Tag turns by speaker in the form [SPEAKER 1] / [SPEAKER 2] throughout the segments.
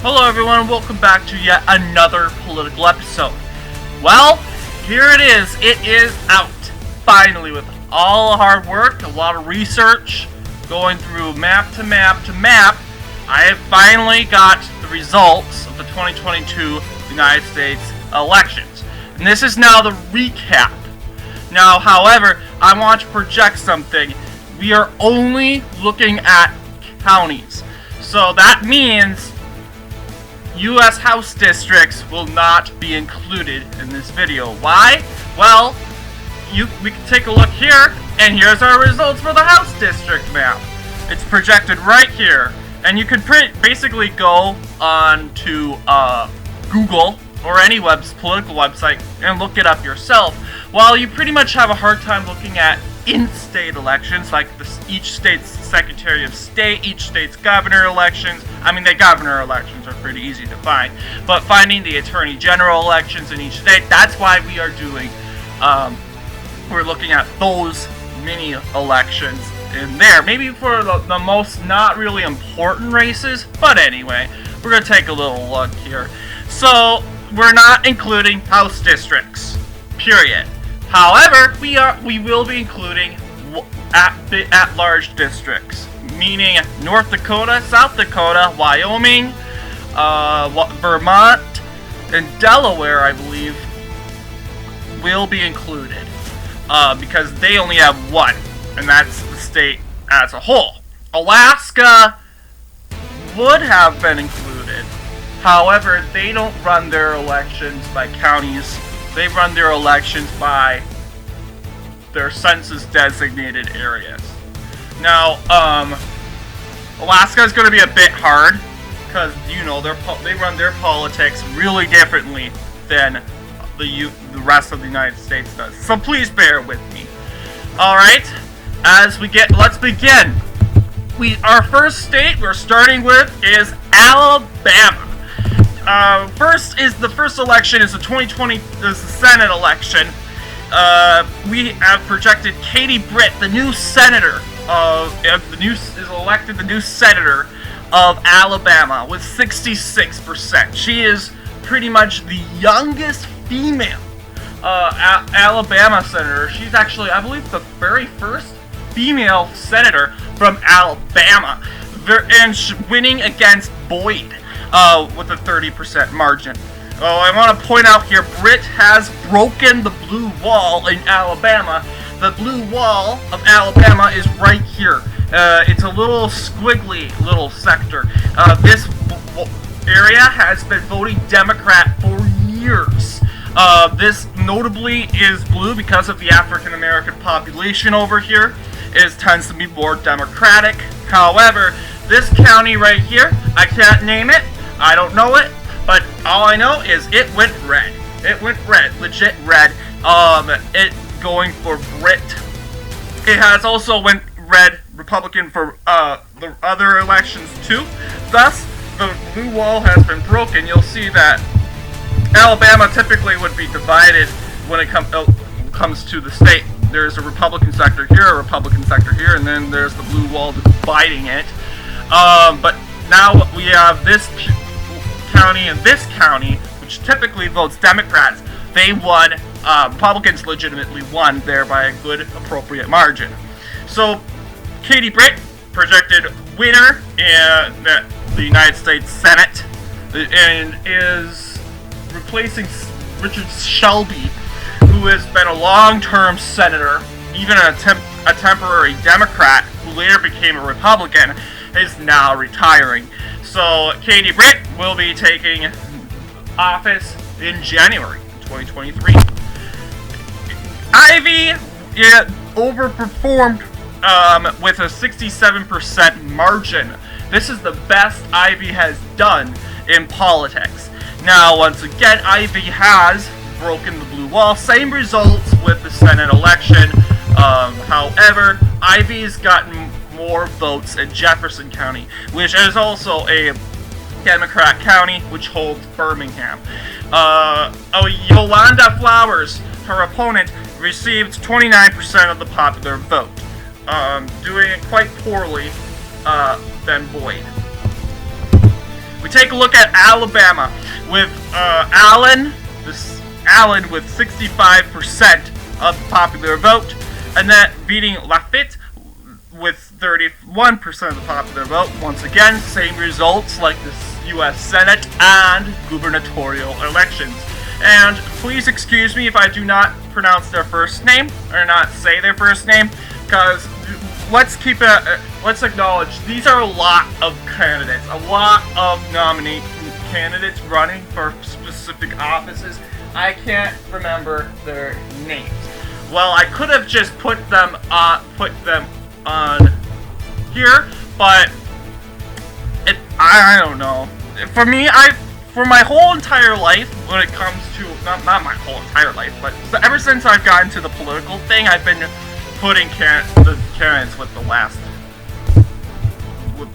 [SPEAKER 1] Hello everyone, welcome back to yet another political episode. Well, here it is. It is out. Finally, with all the hard work, a lot of research, going through map to map to map, I have finally got the results of the 2022 United States elections. And this is now the recap. Now, however, I want to project something. We are only looking at counties. So that means U.S. House districts will not be included in this video. Why? Well, we can take a look here, and here's our results for the House district map. It's projected right here, and you can basically go on to Google or any political website and look it up yourself. While you pretty much have a hard time looking at in-state elections, like each state's Secretary of State, each state's governor elections. I mean, the governor elections are pretty easy to find, but finding the Attorney General elections in each state, that's why we are doing, we're looking at those mini elections in there. Maybe for the most not really important races, but anyway, we're going to take a little look here. So, we're not including House districts, period. However, we will be including at-large districts, meaning North Dakota, South Dakota, Wyoming, Vermont, and Delaware, I believe, will be included because they only have one, and that's the state as a whole. Alaska would have been included. However, they don't run their elections by counties. They run their elections by their census-designated areas. Now, Alaska is going to be a bit hard because, you know, they run their politics really differently than the rest of the United States does. So please bear with me. All right, let's begin. Our first state we're starting with is Alabama. The first election is the 2020 Senate election. We have projected Katie Britt, the new senator is elected the new senator of Alabama with 66%. She is pretty much the youngest female Alabama senator. She's actually, I believe, the very first female senator from Alabama, and winning against Boyd with a 30% margin. Oh, I want to point out here, Britt has broken the blue wall in Alabama. The blue wall of Alabama is right here. It's a little squiggly little sector. This area has been voting Democrat for years. This notably is blue because of the African American population over here. It tends to be more Democratic. However, this county right here, I can't name it. I don't know it. But all I know is it went red. It went red, legit red. It going for Britt. It has also went red Republican for the other elections too. Thus, the blue wall has been broken. You'll see that Alabama typically would be divided when it comes to the state. There's a Republican sector here, a Republican sector here, and then there's the blue wall dividing it. But now we have this county and this county, which typically votes Democrats. They won, Republicans legitimately won there by a good, appropriate margin. So, Katie Britt, projected winner in the United States Senate, and is replacing Richard Shelby, who has been a long-term senator, even a temporary Democrat, who later became a Republican, is now retiring. So, Katie Britt will be taking office in January 2023. Ivy overperformed with a 67% margin. This is the best Ivy has done in politics. Now, once again, Ivy has broken the blue wall. Same results with the Senate election. However, Ivy's gotten more votes in Jefferson County, which is also a Democrat county, which holds Birmingham. Yolanda Flowers, her opponent, received 29% of the popular vote, doing it quite poorly than Boyd. We take a look at Alabama with Allen with 65% of the popular vote, and then beating Lafayette with 31% of the popular vote. Once again, same results like the U.S. Senate and gubernatorial elections. And please excuse me if I do not pronounce their first name or not say their first name, because let's acknowledge these are a lot of candidates, a lot of nominee candidates running for specific offices. I can't remember their names. Well, I could have just put them on here, but I don't know. For me, for my whole entire life, when it comes to not my whole entire life, but ever since I've gotten to the political thing, I've been putting the Karens with the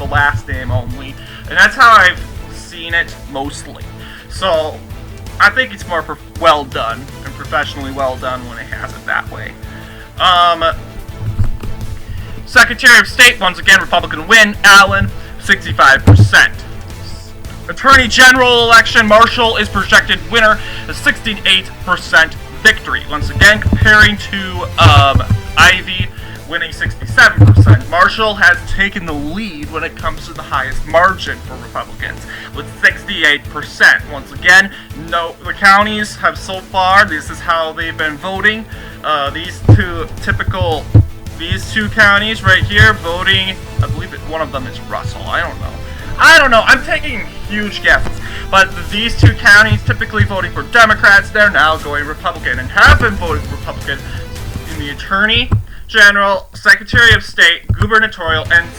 [SPEAKER 1] last name only, and that's how I've seen it mostly. So I think it's more well done and professionally well done when it has it that way. Secretary of State, once again, Republican win. Allen, 65%. Attorney General election, Marshall is projected winner, a 68% victory. Once again, comparing to Ivy, winning 67%. Marshall has taken the lead when it comes to the highest margin for Republicans, with 68%. Once again, the counties have so far, this is how they've been voting. These two counties right here voting, I believe one of them is Russell, I don't know, I'm taking huge guesses, but these two counties typically voting for Democrats, they're now going Republican, and have been voting Republican in the Attorney General, Secretary of State, gubernatorial, and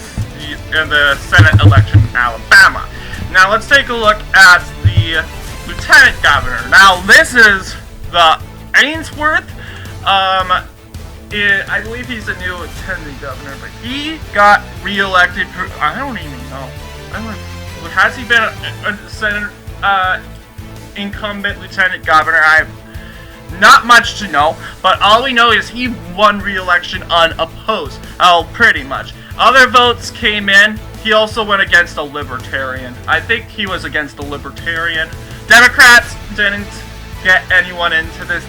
[SPEAKER 1] the Senate election in Alabama. Now let's take a look at the Lieutenant Governor. Now this is the Ainsworth, I believe he's a new Lieutenant Governor, but he got re-elected. I don't even know. Has he been a Senate incumbent Lieutenant Governor? I have not much to know, but all we know is he won re-election unopposed. Oh, pretty much. Other votes came in. He also went against a Libertarian. I think he was against a Libertarian. Democrats didn't get anyone into this,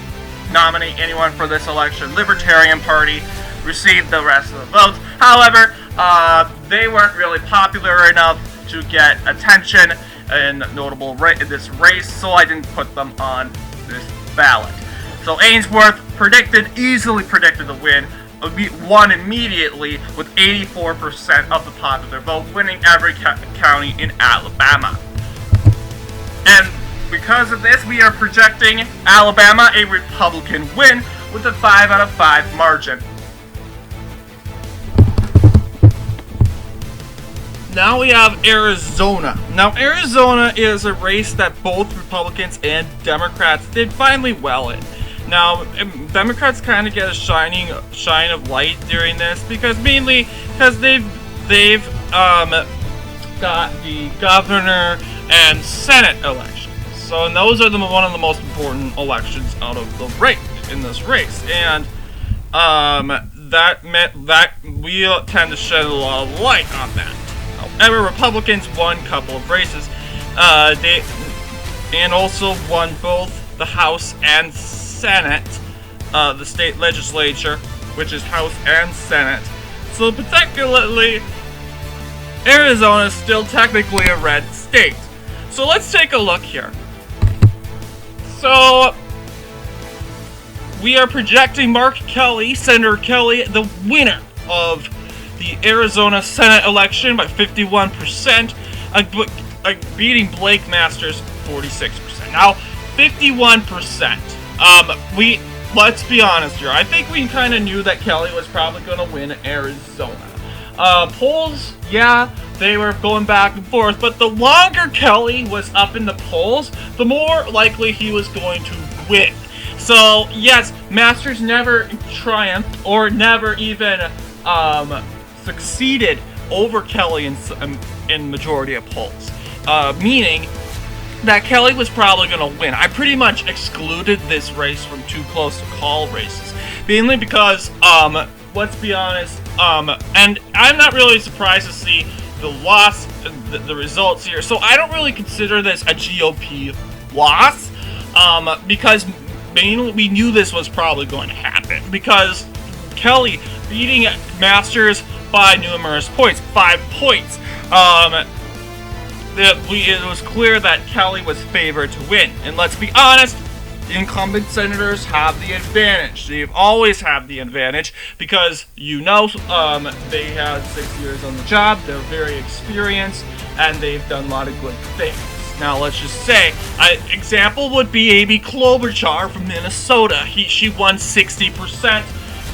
[SPEAKER 1] nominate anyone for this election. Libertarian Party received the rest of the votes. However, they weren't really popular enough to get attention in this race, so I didn't put them on this ballot. So Ainsworth easily predicted the win, won immediately with 84% of the popular vote, winning every county in Alabama. And because of this, we are projecting Alabama a Republican win with a 5 out of 5 margin. Now we have Arizona. Now Arizona is a race that both Republicans and Democrats did finally well in. Now Democrats kind of get a shine of light during this mainly because they've got the governor and Senate elections. So and those are one of the most important elections out of the race in this race, and that meant that we tend to shed a lot of light on that. However, Republicans won a couple of races. They also won both the House and Senate, the state legislature, which is House and Senate. So particularly, Arizona is still technically a red state. So let's take a look here. So we are projecting Senator Kelly, the winner of the Arizona Senate election by 51%, beating Blake Masters 46%. Now, 51%. Let's be honest here. I think we kind of knew that Kelly was probably going to win Arizona. Polls, yeah, they were going back and forth, but the longer Kelly was up in the polls, the more likely he was going to win. So, yes, Masters never triumphed or never even succeeded over Kelly in majority of polls, meaning that Kelly was probably going to win. I pretty much excluded this race from too close to call races, mainly because, let's be honest, and I'm not really surprised to see the loss, the results here. So I don't really consider this a GOP loss, because mainly we knew this was probably going to happen, because Kelly beating Masters by numerous points, 5 points. It was clear that Kelly was favored to win, and let's be honest, incumbent senators have the advantage. They've always had the advantage because, they had 6 years on the job, they're very experienced, and they've done a lot of good things. Now, let's just say, an example would be Amy Klobuchar from Minnesota. She won 60%.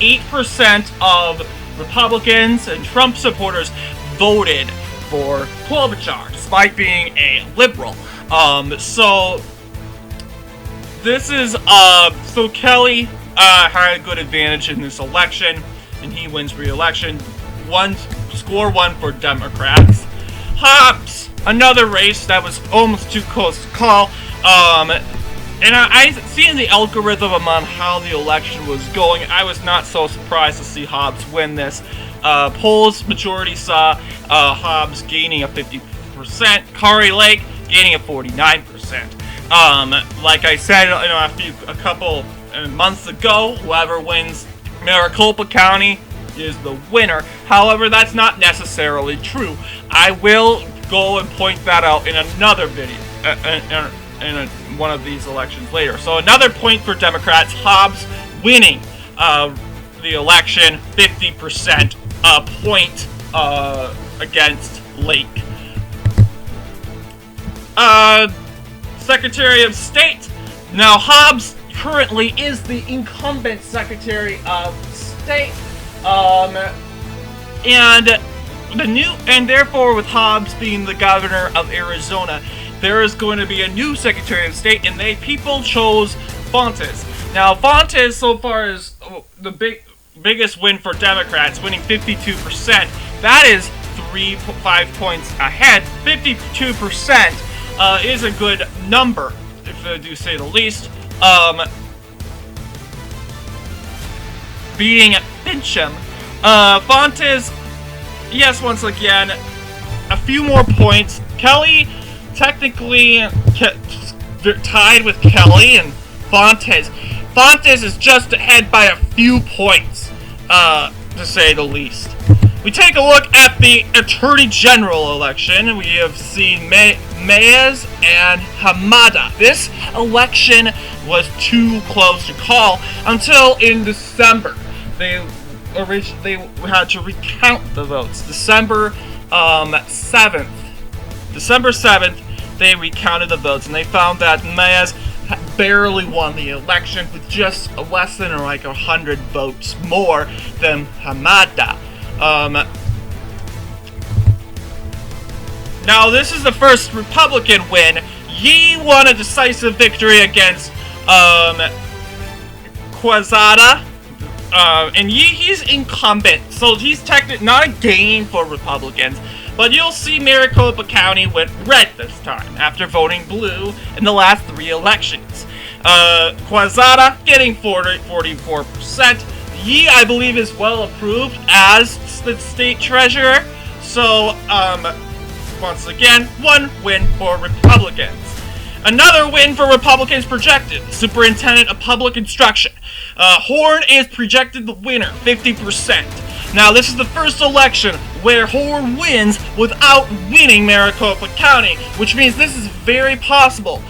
[SPEAKER 1] 8% of Republicans and Trump supporters voted for Klobuchar, despite being a liberal. So Kelly had a good advantage in this election, and he wins re-election. Score one for Democrats. Hobbs, another race that was almost too close to call. And I seen the algorithm on how the election was going. I was not so surprised to see Hobbs win this. Polls majority saw Hobbs gaining a 50%, Kari Lake gaining a 49%. Like I said, a couple months ago, whoever wins Maricopa County is the winner. However, that's not necessarily true. I will go and point that out in another video, in one of these elections later. So another point for Democrats, Hobbs winning the election, 50% point against Lake. Secretary of State. Now, Hobbs currently is the incumbent Secretary of State, and therefore, with Hobbs being the governor of Arizona, there is going to be a new Secretary of State, and people chose Fontes. Now, Fontes, so far, is the biggest win for Democrats, winning 52%. That is 5 points ahead. 52% is a good number, if I do say the least. Beating Fincham. Fontes, yes, once again, a few more points. Kelly, technically, tied with Kelly and Fontes. Fontes is just ahead by a few points, to say the least. We take a look at the Attorney General election. We have seen Mayes and Hamada. This election was too close to call until in December. They had to recount the votes. December 7th. December 7th, they recounted the votes, and they found that Mayes barely won the election with just less than 100 votes more than Hamada. Now, this is the first Republican win. He won a decisive victory against Quezada, and he's incumbent, so he's technically not a gain for Republicans. But you'll see Maricopa County went red this time, after voting blue in the last 3 elections. Quezada getting 44%. He, I believe, is well approved as the state treasurer. So, once again, one win for Republicans. Another win for Republicans projected, Superintendent of Public Instruction. Horn is projected the winner, 50%. Now, this is the first election where Horn wins without winning Maricopa County, which means this is very possible.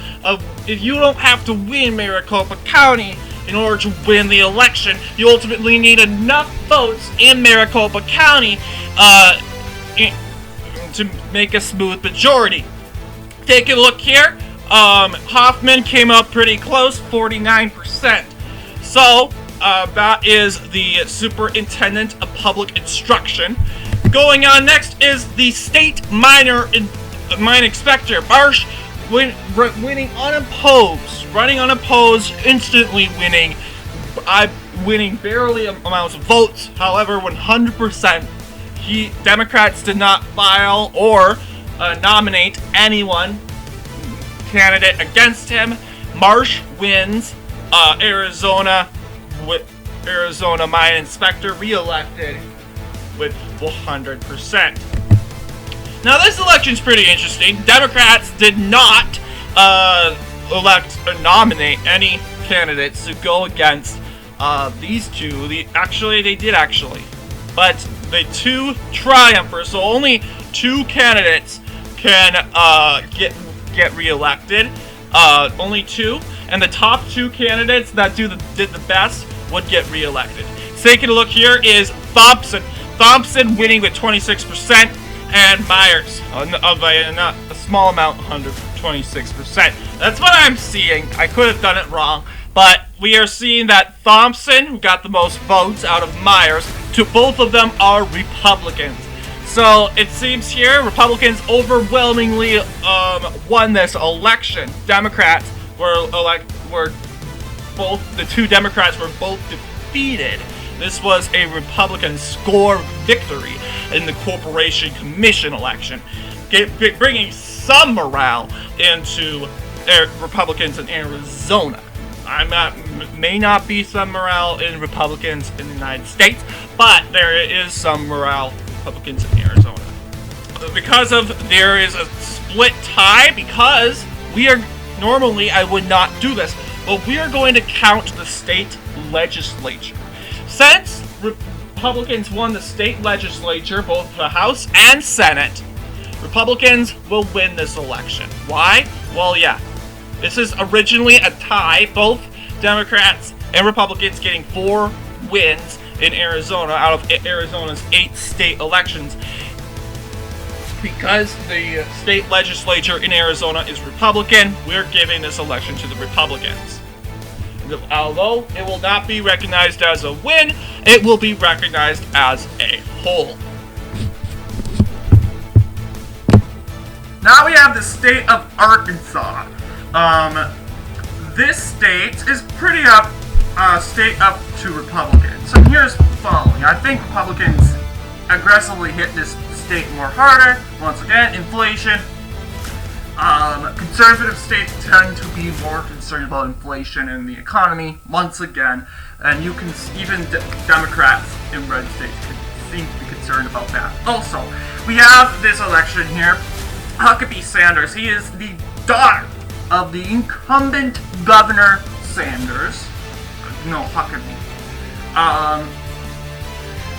[SPEAKER 1] If you don't have to win Maricopa County in order to win the election, you ultimately need enough votes in Maricopa County to make a smooth majority. Take a look here. Hoffman came up pretty close, 49%. So, that is the Superintendent of Public Instruction. Going on next is the State Mine Inspector. Marsh winning unopposed, running unopposed, instantly winning, winning barely amounts of votes. However, 100%, Democrats did not file or nominate anyone candidate against him. Marsh wins Arizona Mine Inspector, re-elected with 100%. Now, this election's pretty interesting. Democrats did not elect or nominate any candidates to go against these two. Actually, they did actually. But the two triumphers, so only two candidates can get reelected. Only two. And the top two candidates that did the best would get reelected. Taking a look here is Thompson. Thompson winning with 26%, and Myers by a small amount, 126%. That's what I'm seeing. I could have done it wrong, but we are seeing that Thompson, who got the most votes out of Myers, both of them are Republicans. So it seems here Republicans overwhelmingly won this election. Democrats the two Democrats were both defeated. This was a Republican score victory in the Corporation Commission election, bringing some morale into Republicans in Arizona. May not be some morale in Republicans in the United States, but there is some morale in Republicans in Arizona. Because there is a split tie, because normally I would not do this, but we are going to count the state legislature. Since Republicans won the state legislature, both the House and Senate, Republicans will win this election. Why? Well, yeah. This is originally a tie, both Democrats and Republicans getting 4 wins in Arizona out of Arizona's 8 state elections. Because the state legislature in Arizona is Republican, we're giving this election to the Republicans. Although it will not be recognized as a win, it will be recognized as a whole. Now we have the state of Arkansas. This state is pretty up to Republicans. So here's the following. I think Republicans aggressively hit this state more harder. Once again, inflation. Conservative states tend to be more concerned about inflation and the economy, once again, and you can even Democrats in red states seem to be concerned about that. Also, we have this election here. Huckabee Sanders. He is the daughter of the incumbent Governor Sanders. No, Huckabee.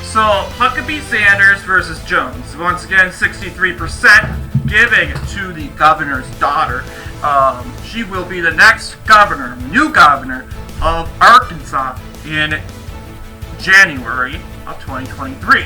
[SPEAKER 1] So, Huckabee Sanders versus Jones. Once again, 63% giving to the governor's daughter. She will be the next governor, new governor of Arkansas in January of 2023.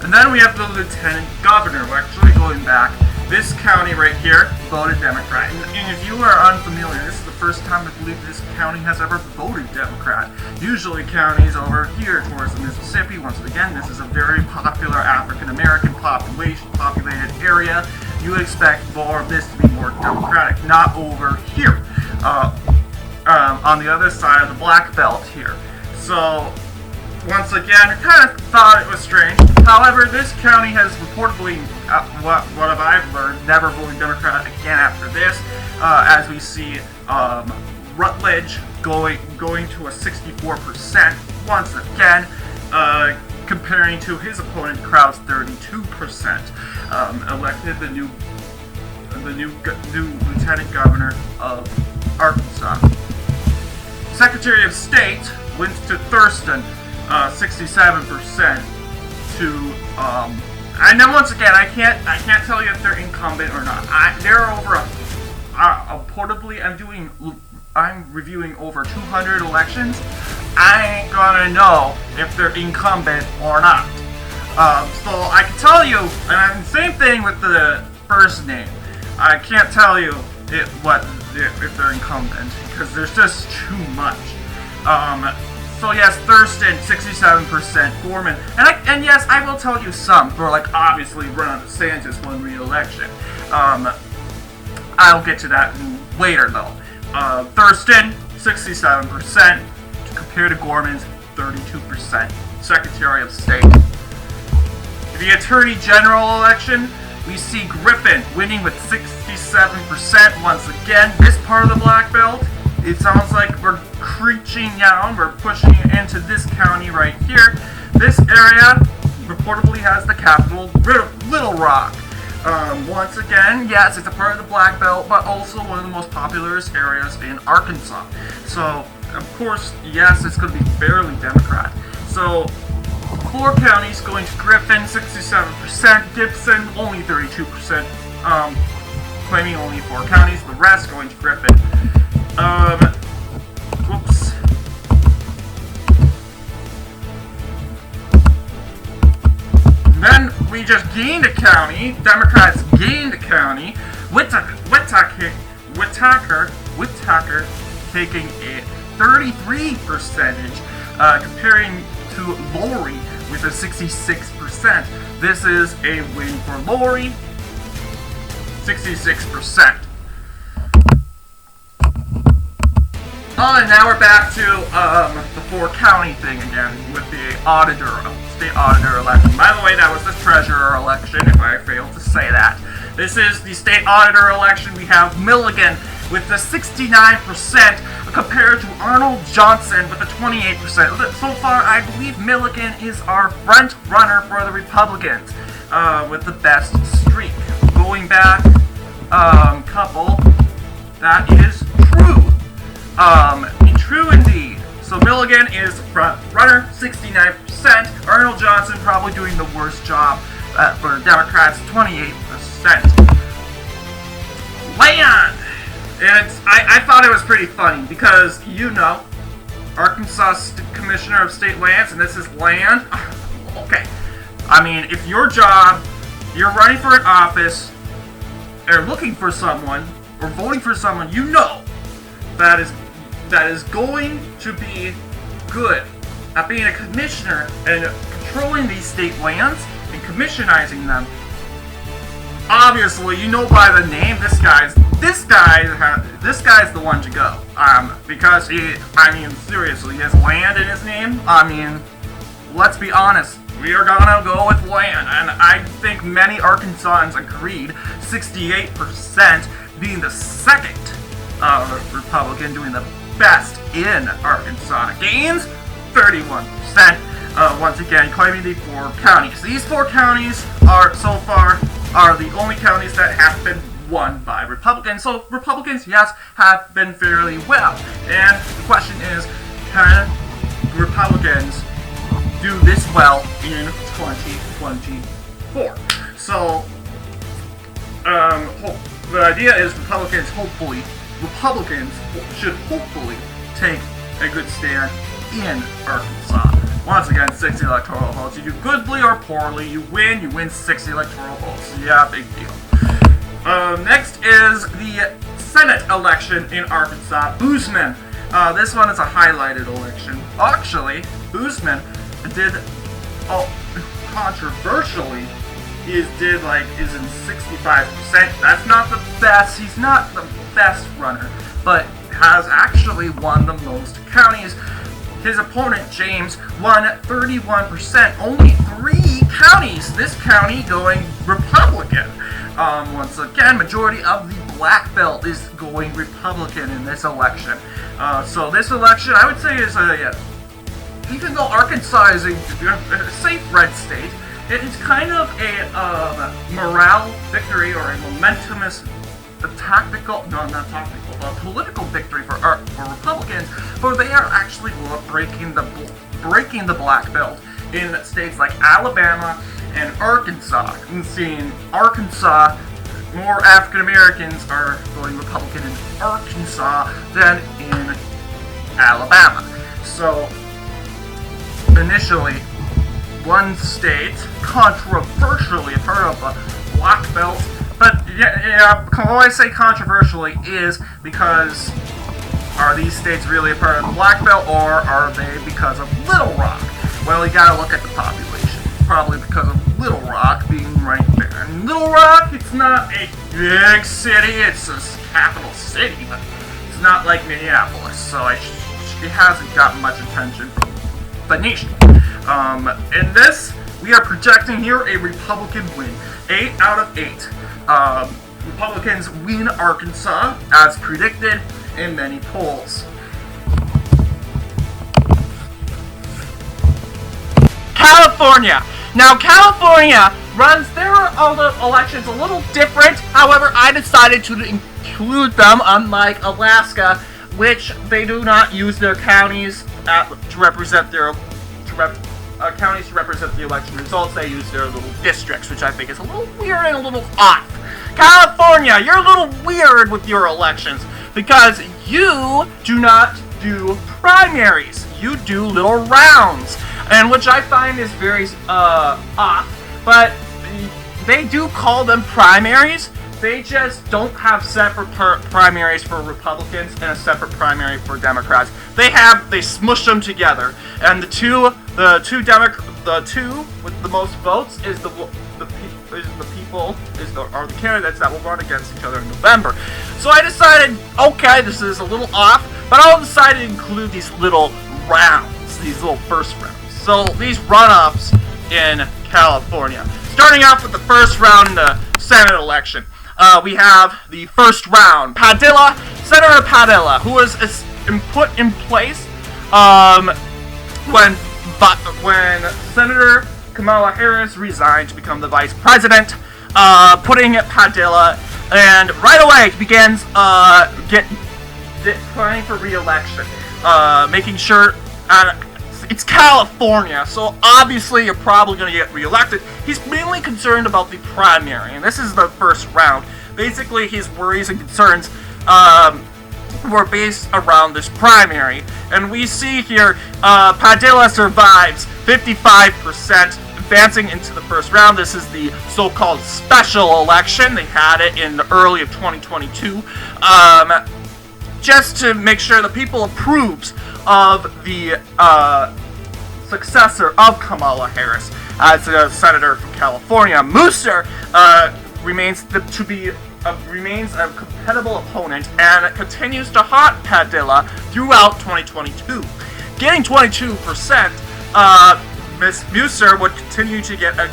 [SPEAKER 1] And then we have the lieutenant governor. We're actually going back. This county right here voted Democrat. And if you are unfamiliar, this is the first time I believe this county has ever voted Democrat. Usually counties over here towards the Mississippi, once again, this is a very popular African-American populated area. You would expect more of this to be more Democratic, not over here. On the other side of the black belt here. So, once again, I kind of thought it was strange. However, this county has reportedly, what I've learned, never voted Democrat again after this, as we see Rutledge going to a 64% once again, comparing to his opponent Crowd's 32%, elected the new lieutenant governor of Arkansas. Secretary of State, Winston Thurston, 67% to, and then once again, I can't tell you if they're incumbent or not. They're over portably, I'm reviewing over 200 elections. I ain't gonna know if they're incumbent or not. So I can tell you, and same thing with the first name. I can't tell you if they're incumbent because there's just too much. So yes, Thurston, 67%, Gorman, and yes, I will tell you some for obviously Ron DeSantis won re-election. I'll get to that later though. Thurston, 67%, compared to Gorman's 32%. Secretary of State. The Attorney General election, we see Griffin winning with 67% once again. This part of the Black Belt, it sounds like we're creeping down, we're pushing into this county right here. This area, reportedly has the capital, Little Rock. Once again, yes, it's a part of the Black Belt, but also one of the most populous areas in Arkansas. So, of course, yes, it's going to be fairly Democrat. So, 4 counties going to Griffin, 67%, Gibson, only 32%, claiming only 4 counties, the rest going to Griffin. Whoops. Then we just gained a county. Democrats gained a county. Whitaker taking a 33%, comparing to Lori with a 66%. This is a win for Lori. 66%. Oh, and now we're back to the 4 county thing again with the state auditor election. By the way, that was the treasurer election, if I failed to say that. This is the state auditor election. We have Milligan with the 69% compared to Arnold Johnson with the 28%. So far, I believe Milligan is our front runner for the Republicans with the best streak. Going back couple, that is true. True indeed. So Milligan is front runner, 69%. Arnold Johnson probably doing the worst job for Democrats, 28%. Land! And I thought it was pretty funny because, Arkansas Commissioner of State Lands, and this is land. Okay. I mean, if your job, you're running for an office, or looking for someone, or voting for someone, that is going to be good at being a commissioner and controlling these state lands and commissionizing them. Obviously, by the name, this guy's the one to go. Because seriously, he has land in his name. Let's be honest. We are gonna go with land, and I think many Arkansans agreed. 68% being the second Republican doing the best in Arkansas. Gains 31%. Once again, claiming the 4 counties. These 4 counties are so far the only counties that have been won by Republicans. So Republicans, yes, have been fairly well. And the question is, can Republicans do this well in 2024? So, the idea is Republicans should hopefully take a good stand in Arkansas. Once again, 60 electoral votes. You do goodly or poorly, you win 60 electoral votes. Yeah, big deal. Next is the Senate election in Arkansas. Boozman. This one is a highlighted election. Actually, Boozman controversially, is in 65%. That's not the best. He's not the best runner, but has actually won the most counties. His opponent, James, won 31%. Only 3 counties. This county going Republican. Once again, majority of the Black Belt is going Republican in this election. So this election, I would say, is even though Arkansas is a safe red state, it is kind of a morale victory or a momentous political victory for Republicans, for they are actually breaking the Black Belt in states like Alabama and Arkansas. And seeing Arkansas, more African Americans are voting Republican in Arkansas than in Alabama. So initially, one state controversially a part of the Black Belt. But why I say controversially is because are these states really a part of the Black Belt, or are they because of Little Rock? Well, you gotta look at the population. Probably because of Little Rock being right there. And Little Rock, it's not a big city, it's a capital city, but it's not like Minneapolis, so it hasn't gotten much attention from the nation. In this, we are projecting here a Republican win. 8 out of 8. Republicans win Arkansas, as predicted in many polls. California! Now, California runs their elections a little different. However, I decided to include them, unlike Alaska, which they do not use their counties to represent their counties to represent the election results. They use their little districts, which I think is a little weird and a little off. California, you're a little weird with your elections because you do not do primaries. You do little rounds, and which I find is very off. But they do call them primaries. They just don't have separate primaries for Republicans and a separate primary for Democrats. They smush them together, and the two with the most votes are the candidates that will run against each other in November. So I decided, okay, this is a little off, but I'll decide to include these little rounds, these little first rounds. So these runoffs in California. Starting off with the first round in the Senate election. We have the first round. Senator Padilla, who was put in place when Senator Kamala Harris resigned to become the vice president, putting Padilla, and right away begins trying for re-election, making sure. It's California, so obviously you're probably going to get reelected. He's mainly concerned about the primary, and this is the first round. Basically, his worries and concerns were based around this primary. And we see here, Padilla survives 55%, advancing into the first round. This is the so-called special election. They had it in the early of 2022. Just to make sure the people approves of the successor of Kamala Harris as a senator from California. Musser remains a competitive opponent and continues to haunt Padilla throughout 2022. Getting 22%, Ms. Musser would continue to get a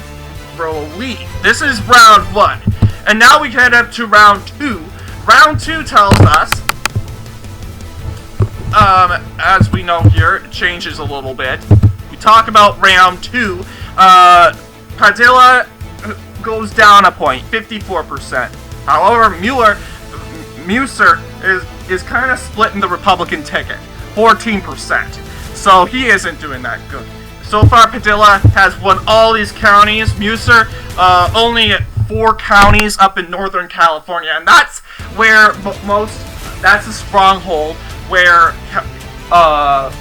[SPEAKER 1] lead. This is round one. And now we head up to round two. Round two tells us, as we know here, it changes a little bit. We talk about round two. Padilla goes down a point, 54%. However, Musser is kind of splitting the Republican ticket, 14%. So he isn't doing that good. So far, Padilla has won all these counties. Musser only 4 counties up in Northern California, and that's where that's a stronghold where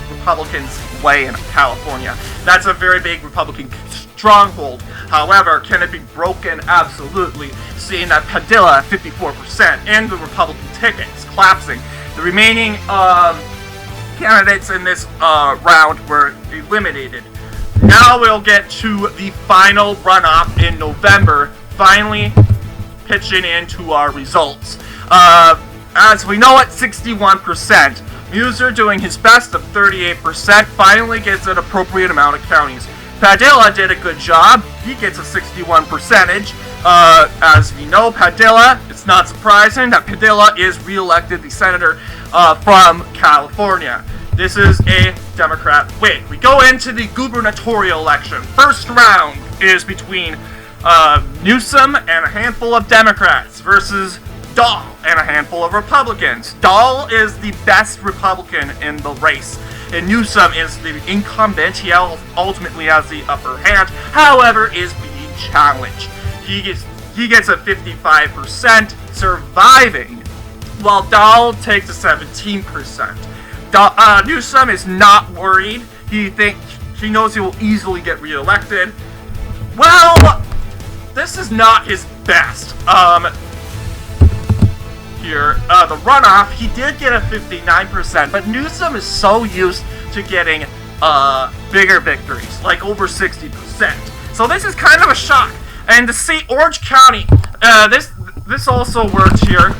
[SPEAKER 1] Republicans lay in California. That's a very big Republican stronghold. However, can it be broken? Absolutely. Seeing that Padilla, 54%, and the Republican ticket is collapsing. The remaining candidates in this round were eliminated. Now we'll get to the final runoff in November, finally pitching into our results. As we know at 61%, Musser doing his best of 38%, finally gets an appropriate amount of counties. Padilla did a good job. He gets a 61%. As we know, Padilla, it's not surprising that Padilla is re-elected the senator from California. This is a Democrat win. We go into the gubernatorial election. First round is between Newsom and a handful of Democrats versus Dahl and a handful of Republicans. Dahl is the best Republican in the race, and Newsom is the incumbent. He ultimately has the upper hand, however, is being challenged. He gets a 55%, surviving, while Dahl takes a 17%. Newsom is not worried. He knows he will easily get reelected. Well, this is not his best. The runoff, he did get a 59%, but Newsom is so used to getting bigger victories, like over 60%. So this is kind of a shock. And to see Orange County, this also worked here.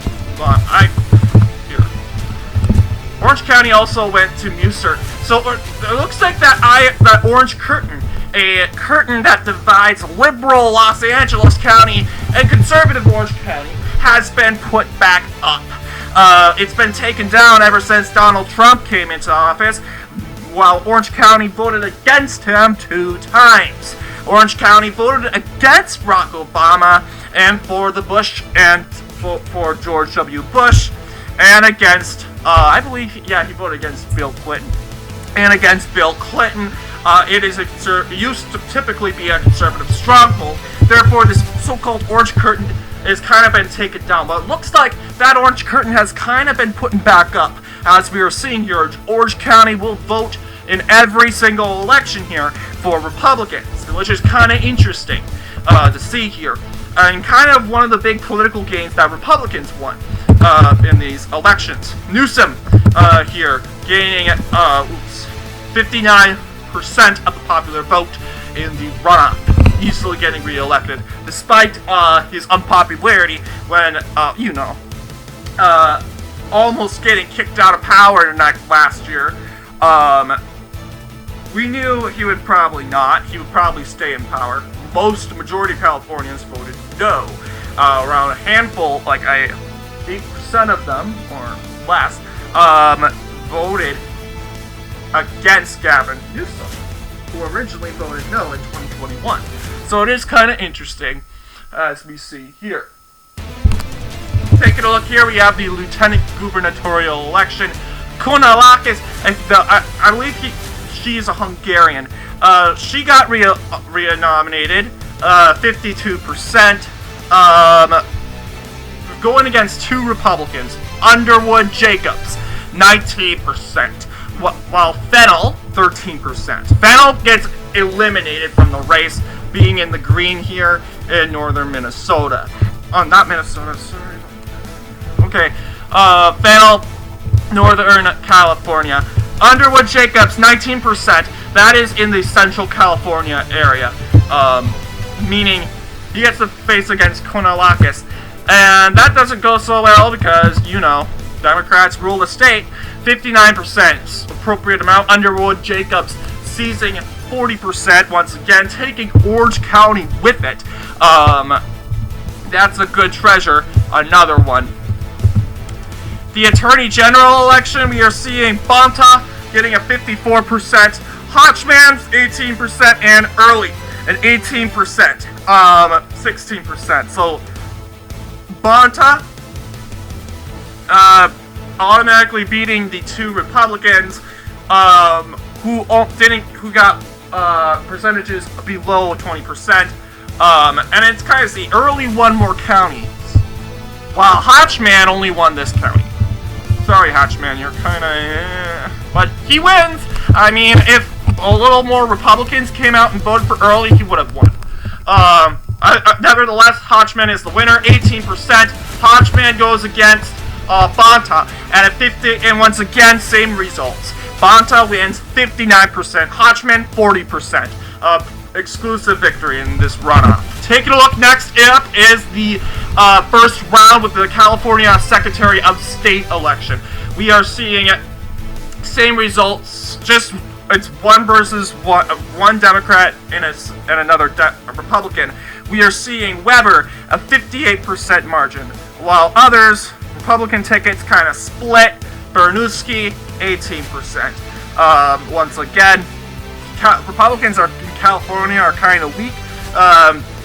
[SPEAKER 1] Orange County also went to Musser. So it looks like that orange curtain, a curtain that divides liberal Los Angeles County and conservative Orange County, has been put back up. It's been taken down ever since Donald Trump came into office, while Orange County voted against him 2 times. Orange County voted against Barack Obama and for the Bush and for George W. Bush, and against, I believe, yeah, he voted against Bill Clinton. And against Bill Clinton, it used to typically be a conservative stronghold. Therefore, this so-called orange curtain has kind of been taken down. But it looks like that orange curtain has kind of been put back up. As we are seeing here, Orange County will vote in every single election here for Republicans, which is kind of interesting to see here. And kind of one of the big political gains that Republicans won in these elections. Newsom here gaining 59% of the popular vote in the runoff, easily getting re-elected, despite his unpopularity when, almost getting kicked out of power last year. We knew he would probably not. He would probably stay in power. Majority of Californians voted no. Around a handful, like 8% of them, or less, voted against Gavin Newsom, who originally voted no in 2021. So it is kind of interesting, as we see here. Taking a look here, we have the lieutenant gubernatorial election. Konalakis, I believe she is a Hungarian. She got re-nominated, 52%, going against two Republicans, Underwood Jacobs, 19%, while Fennell, 13%. Fennell gets eliminated from the race, being in the green here in northern Minnesota. Not Minnesota, sorry. Okay, Fennell, northern California. Underwood Jacobs, 19%. That is in the Central California area, meaning he gets to face against Konalakis. And that doesn't go so well because, Democrats rule the state. 59% appropriate amount. Underwood Jacobs seizing 40%, once again, taking Orange County with it. That's a good treasure. Another one. The Attorney General election, we are seeing Bonta getting a 54%, Hotchman's 18%, and Early at 18%, 16%. So Bonta automatically beating the two Republicans who got percentages below 20%. And it's kind of the Early won more counties, while Hotchman only won this county. Sorry, Hotchman, you're kind of but he wins. I mean, if a little more Republicans came out and voted for Early, he would have won. Nevertheless, Hotchman is the winner, 18%. Hotchman goes against Bonta at 50, and once again, same results. Bonta wins 59%, Hotchman 40%. Exclusive victory in this runoff. Taking a look next up is the first round with the California Secretary of State election. We are seeing same results, just it's one versus one Democrat and another Republican. We are seeing Weber a 58% margin, while others, Republican tickets, kind of split. Bernuski 18%. Once again, Republicans in California are kind of weak.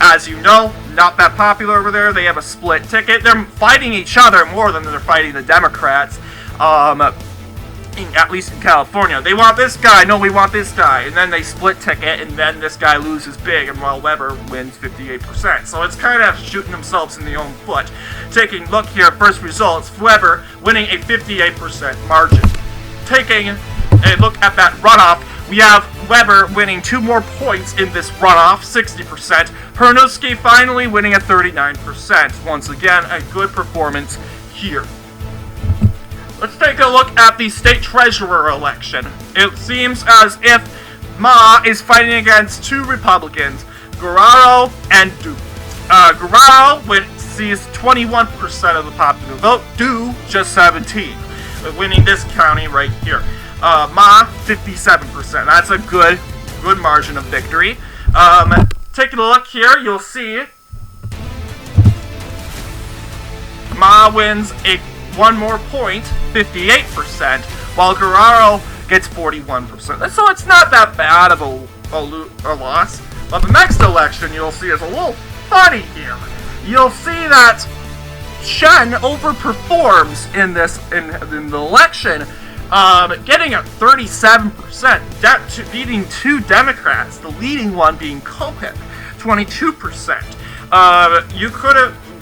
[SPEAKER 1] As you know, not that popular over there. They have a split ticket. They're fighting each other more than they're fighting the Democrats. At least in California. They want this guy, no, we want this guy. And then they split ticket, and then this guy loses big, and while Weber wins 58%. So it's kind of shooting themselves in the own foot. Taking a look here, first results, Weber winning a 58% margin. Taking a look at that runoff, we have Weber winning 2 more points in this runoff, 60%. Pernuski finally winning at 39%. Once again, a good performance here. Let's take a look at the state treasurer election. It seems as if Ma is fighting against 2 Republicans, Guerrero and Duke. Guerrero sees 21% of the popular vote, Duke just 17%, winning this county right here. Ma, 57%. That's a good margin of victory. Taking a look here, you'll see Ma wins 1 more point, 58%, while Guerrero gets 41%. So it's not that bad of a loss. But the next election you'll see is a little funny here. You'll see that Chen overperforms in the election, getting a 37%, beating two Democrats, the leading one being Cohen, 22%.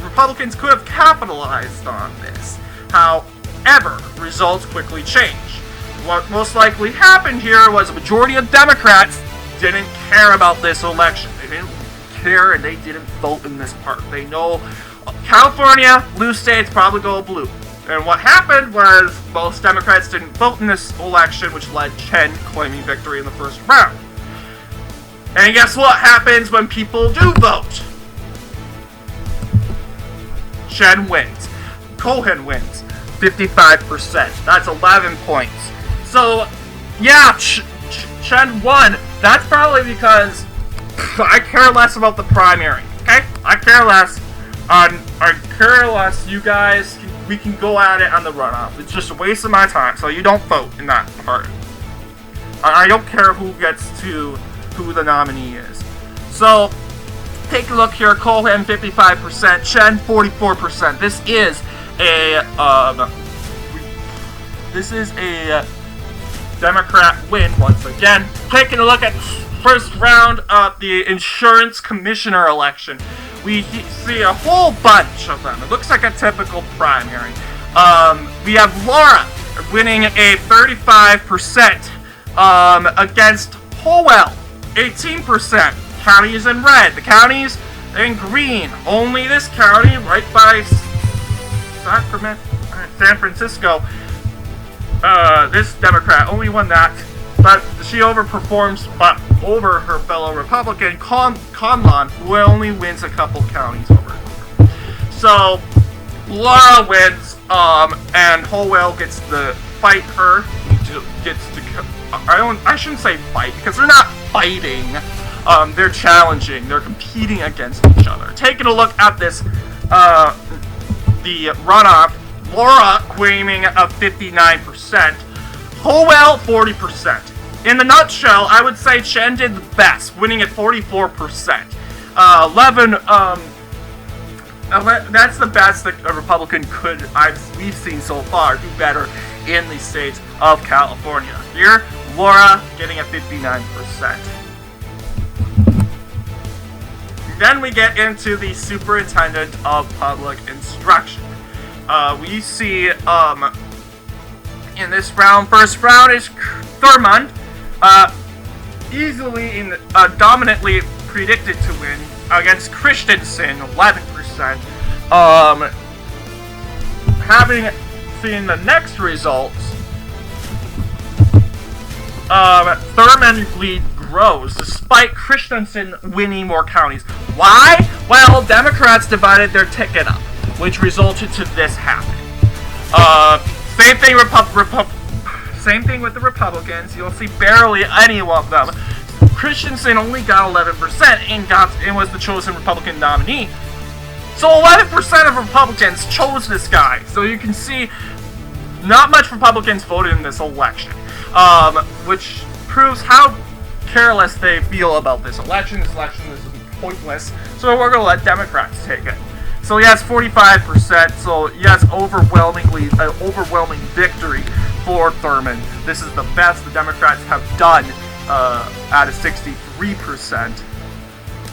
[SPEAKER 1] Republicans could have capitalized on this. However, results quickly changed. What most likely happened here was a majority of Democrats didn't care about this election. They didn't care and they didn't vote in this part. They know California, blue states probably go blue. And what happened was most Democrats didn't vote in this election, which led Chen claiming victory in the first round. And guess what happens when people do vote? Chen wins. Cohen wins. 55%. That's 11 points. So, yeah, Chen won. That's probably because I care less about the primary. Okay? I care less. You guys, we can go at it on the runoff. It's just a waste of my time, so you don't vote in that part. I don't care who the nominee is. So, take a look here. Cohen 55%, Chen 44%. This is a Democrat win once again. Taking a look at first round of the insurance commissioner election. We see a whole bunch of them. It looks like a typical primary. We have Laura winning a 35% against Howell, 18%. Counties in red. The counties in green. Only this county, right by San Francisco. This Democrat only won that, but she overperforms over her fellow Republican, Conlon, who only wins a couple counties over. So, Laura wins, and Howell gets to fight her. I shouldn't say fight, because they're not fighting. They're challenging. They're competing against each other. Taking a look at this, the runoff, Laura claiming a 59%, Howell 40%. In the nutshell, I would say Chen did the best, winning at 44%. 11, that's the best that a Republican we've seen so far do better in the state of California. Here, Laura getting a 59%. Then we get into the Superintendent of Public Instruction. We see, in this round, first round is Thurmond, easily dominantly predicted to win against Christensen, 11%. Having seen the next results, Thurmond's lead grows despite Christensen winning more counties. Why? Well, Democrats divided their ticket up, which resulted to this happening. Same thing with the Republicans. You'll see barely any of them. Christensen only got 11% and was the chosen Republican nominee. So 11% of Republicans chose this guy. So you can see not much Republicans voted in this election, which proves how careless they feel about this election. This election is pointless. So we're going to let Democrats take it. So yes, 45%. So yes, overwhelming victory for Thurmond. This is the best the Democrats have done out of 63%.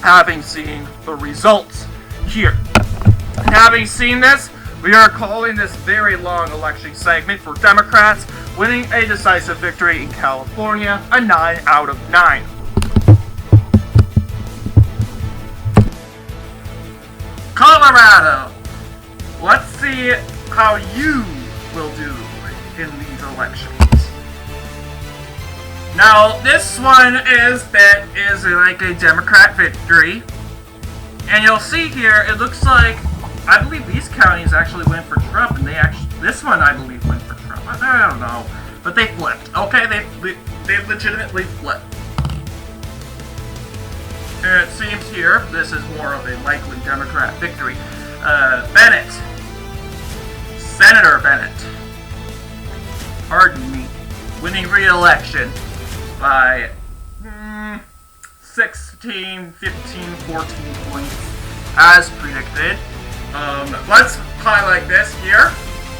[SPEAKER 1] Having seen the results here. Having seen this, we are calling this very long election segment for Democrats, winning a decisive victory in California, a 9 out of 9. Colorado. Let's see how you will do in these elections. Now, this one is like a Democrat victory. And you'll see here, it looks like, I believe these counties actually went for Trump, and this one I believe went for Trump. I don't know, but they flipped. Okay, they legitimately flipped. And it seems here, this is more of a likely Democrat victory. Bennett. Senator Bennett. Pardon me. Winning re-election by 16, 15, 14 points, as predicted. Let's highlight this here.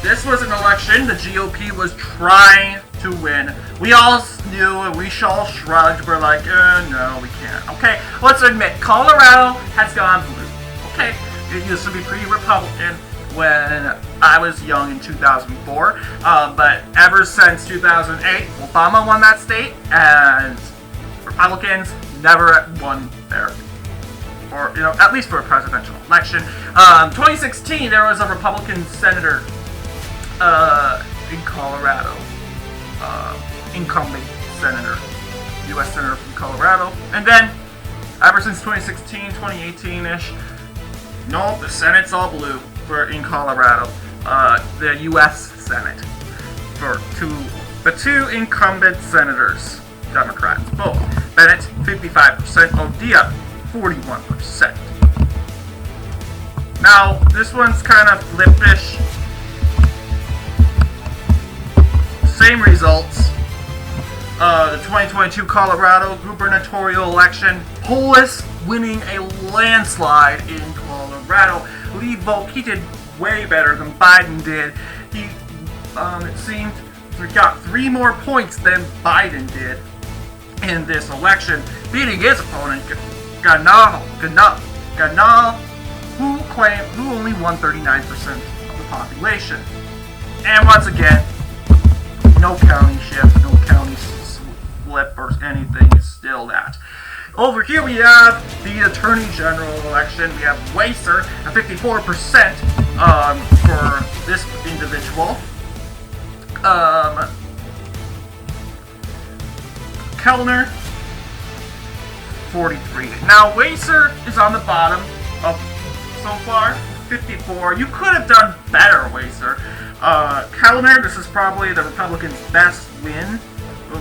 [SPEAKER 1] This was an election the GOP was trying to win. We all knew and we all shrugged. We're like, no, we can't. Okay, let's admit, Colorado has gone blue. Okay, it used to be pretty Republican when I was young in 2004, but ever since 2008, Obama won that state, and Republicans never won there. Or, at least for a presidential election. 2016, there was a Republican senator in Colorado, incumbent senator, U.S. senator from Colorado, and then ever since 2016, 2018-ish, no, the Senate's all blue in Colorado, the U.S. Senate, for the two incumbent senators, Democrats, both. Bennett, 55%, Odea, 41%. Now, this one's kind of flip-ish. Same results. The 2022 Colorado gubernatorial election, Polis winning a landslide in Colorado. Lee Volk, he did way better than Biden did. He, it seemed, got 3 more points than Biden did in this election, beating his opponent, Ganal, who only won 39% of the population. And once again, no county shift, no county flip or anything, is still that. Over here we have the Attorney General election. We have Weiser at 54% for this individual. Kellner, 43. Now Weiser is on the bottom of so far, 54. You could have done better, Weiser. Kellner, this is probably the Republicans' best win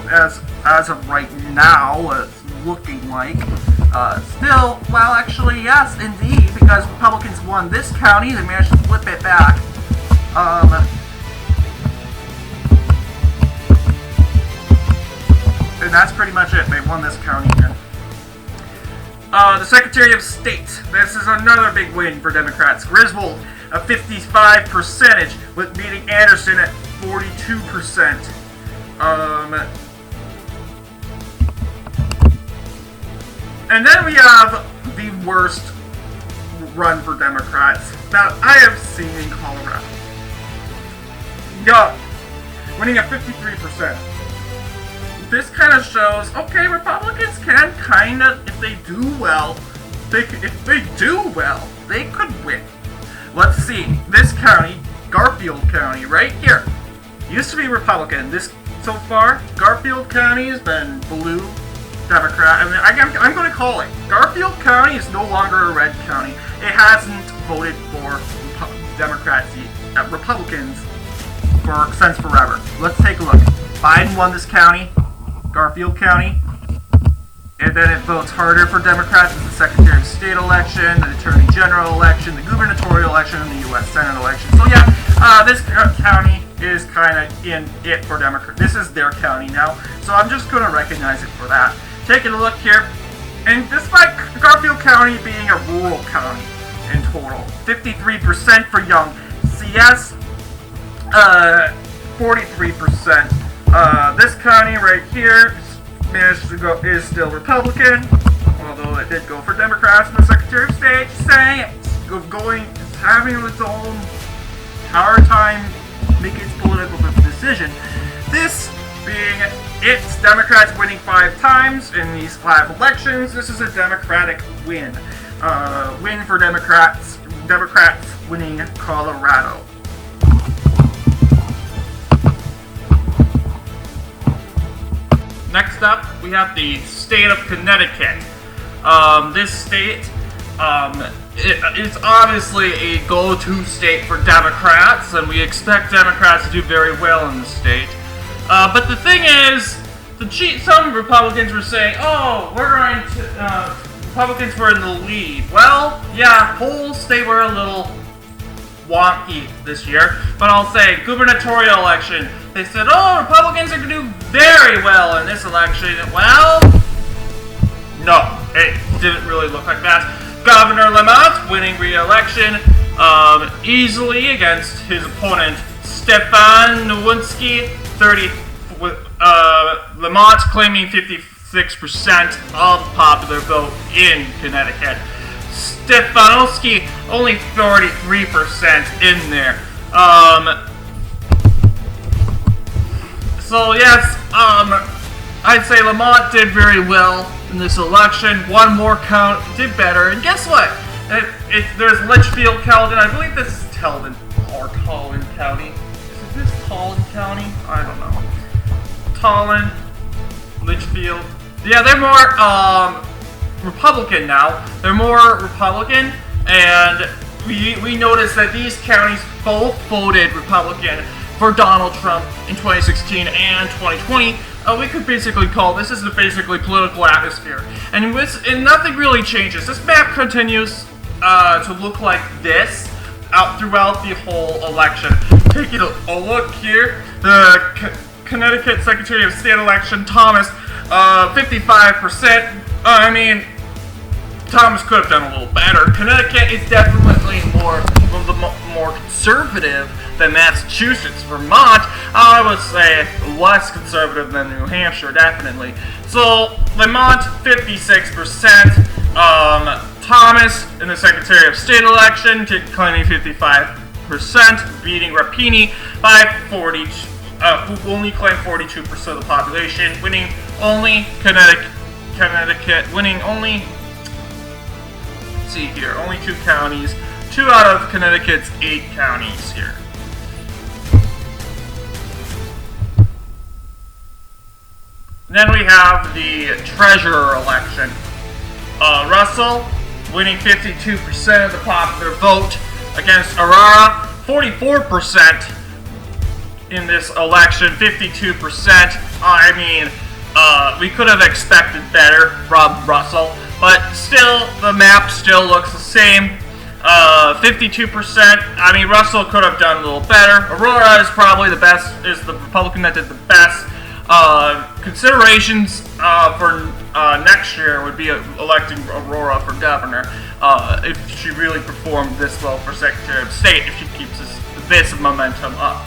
[SPEAKER 1] as of right now. It's looking like. Still, well, actually, yes, indeed, because Republicans won this county, they managed to flip it back. And that's pretty much it. They won this county here. The Secretary of State. This is another big win for Democrats. Griswold, a 55%, with beating Anderson at 42%. And then we have the worst run for Democrats that I have seen in Colorado. Young, winning at 53%. This kind of shows, okay, Republicans can kind of, if they do well, they could win. Let's see, this county, Garfield County, right here, used to be Republican. This, so far, Garfield County has been blue, Democrat. I mean, I'm going to call it. Garfield County is no longer a red county. It hasn't voted for Republicans since forever. Let's take a look. Biden won this county, Garfield County, and then it votes harder for Democrats in the Secretary of State election, the Attorney General election, the gubernatorial election, and the U.S. Senate election. So yeah, this county is kind of in it for Democrats. This is their county now, so I'm just going to recognize it for that. Taking a look here, and despite Garfield County being a rural county in total, 53% for Young. CS, 43%. This county right here managed to go, is still Republican, although it did go for Democrats in the Secretary of State, saying it's having its own hard time making its political decision. This being it's Democrats winning 5 times in these 5 elections. This is a Democratic win. Win for Democrats. Democrats winning Colorado. Next up, we have the state of Connecticut. This state is obviously a go-to state for Democrats, and we expect Democrats to do very well in the state. But the thing is, some Republicans were saying, oh, Republicans were in the lead. Well, yeah, polls, they were a little wonky this year, but I'll say, gubernatorial election, they said, oh, Republicans are going to do very well in this election. Well, no, it didn't really look like that. Governor Lamont winning re-election easily against his opponent Stefan Nowinski, Lamont claiming 56% of popular vote in Connecticut. Stefanowski only 33% in there. So yes, I'd say Lamont did very well in this election. One more count, did better, and guess what? There's Litchfield County. I believe this is Talbot or Tallinn County. Is this Tallinn County? I don't know. Tallinn, Litchfield. Yeah, they're more Republican now. They're more Republican, and we noticed that these counties both voted Republican for Donald Trump in 2016 and 2020. We could basically call this is the basically political atmosphere, and nothing really changes. This map continues to look like this out throughout the whole election. Taking a look here, the Connecticut Secretary of State election, Thomas, 55%. I mean, Thomas could have done a little better. Connecticut is definitely more conservative than Massachusetts. Vermont, I would say, less conservative than New Hampshire, definitely. So, Vermont, 56%. Thomas, in the Secretary of State election, claiming 55%, beating Rapini by 42, who only claimed 42% of the population, winning only Connecticut, winning only, let's see here, only 2 counties, 2 out of Connecticut's 8 counties here. Then we have the treasurer election. Russell winning 52% of the popular vote against Aurora, 44% in this election, 52%. I mean, we could have expected better from Russell, but still, the map still looks the same. 52%. I mean, Russell could have done a little better. Aurora is probably the best, is the Republican that did the best. Considerations for next year would be electing Aurora for governor if she really performed this well for Secretary of State, if she keeps this momentum up.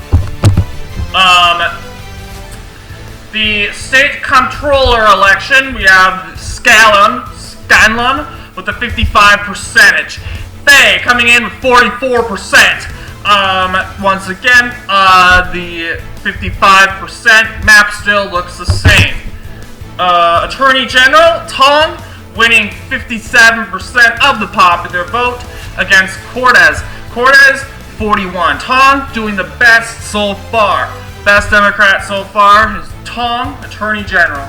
[SPEAKER 1] The state comptroller election, we have Scanlon with a 55%. Fay coming in with 44%. Once again, the 55% map still looks the same. Attorney General Tong winning 57% of the popular vote against Cortez. Cortez 41. Tong doing the best so far. Best Democrat so far is Tong, Attorney General.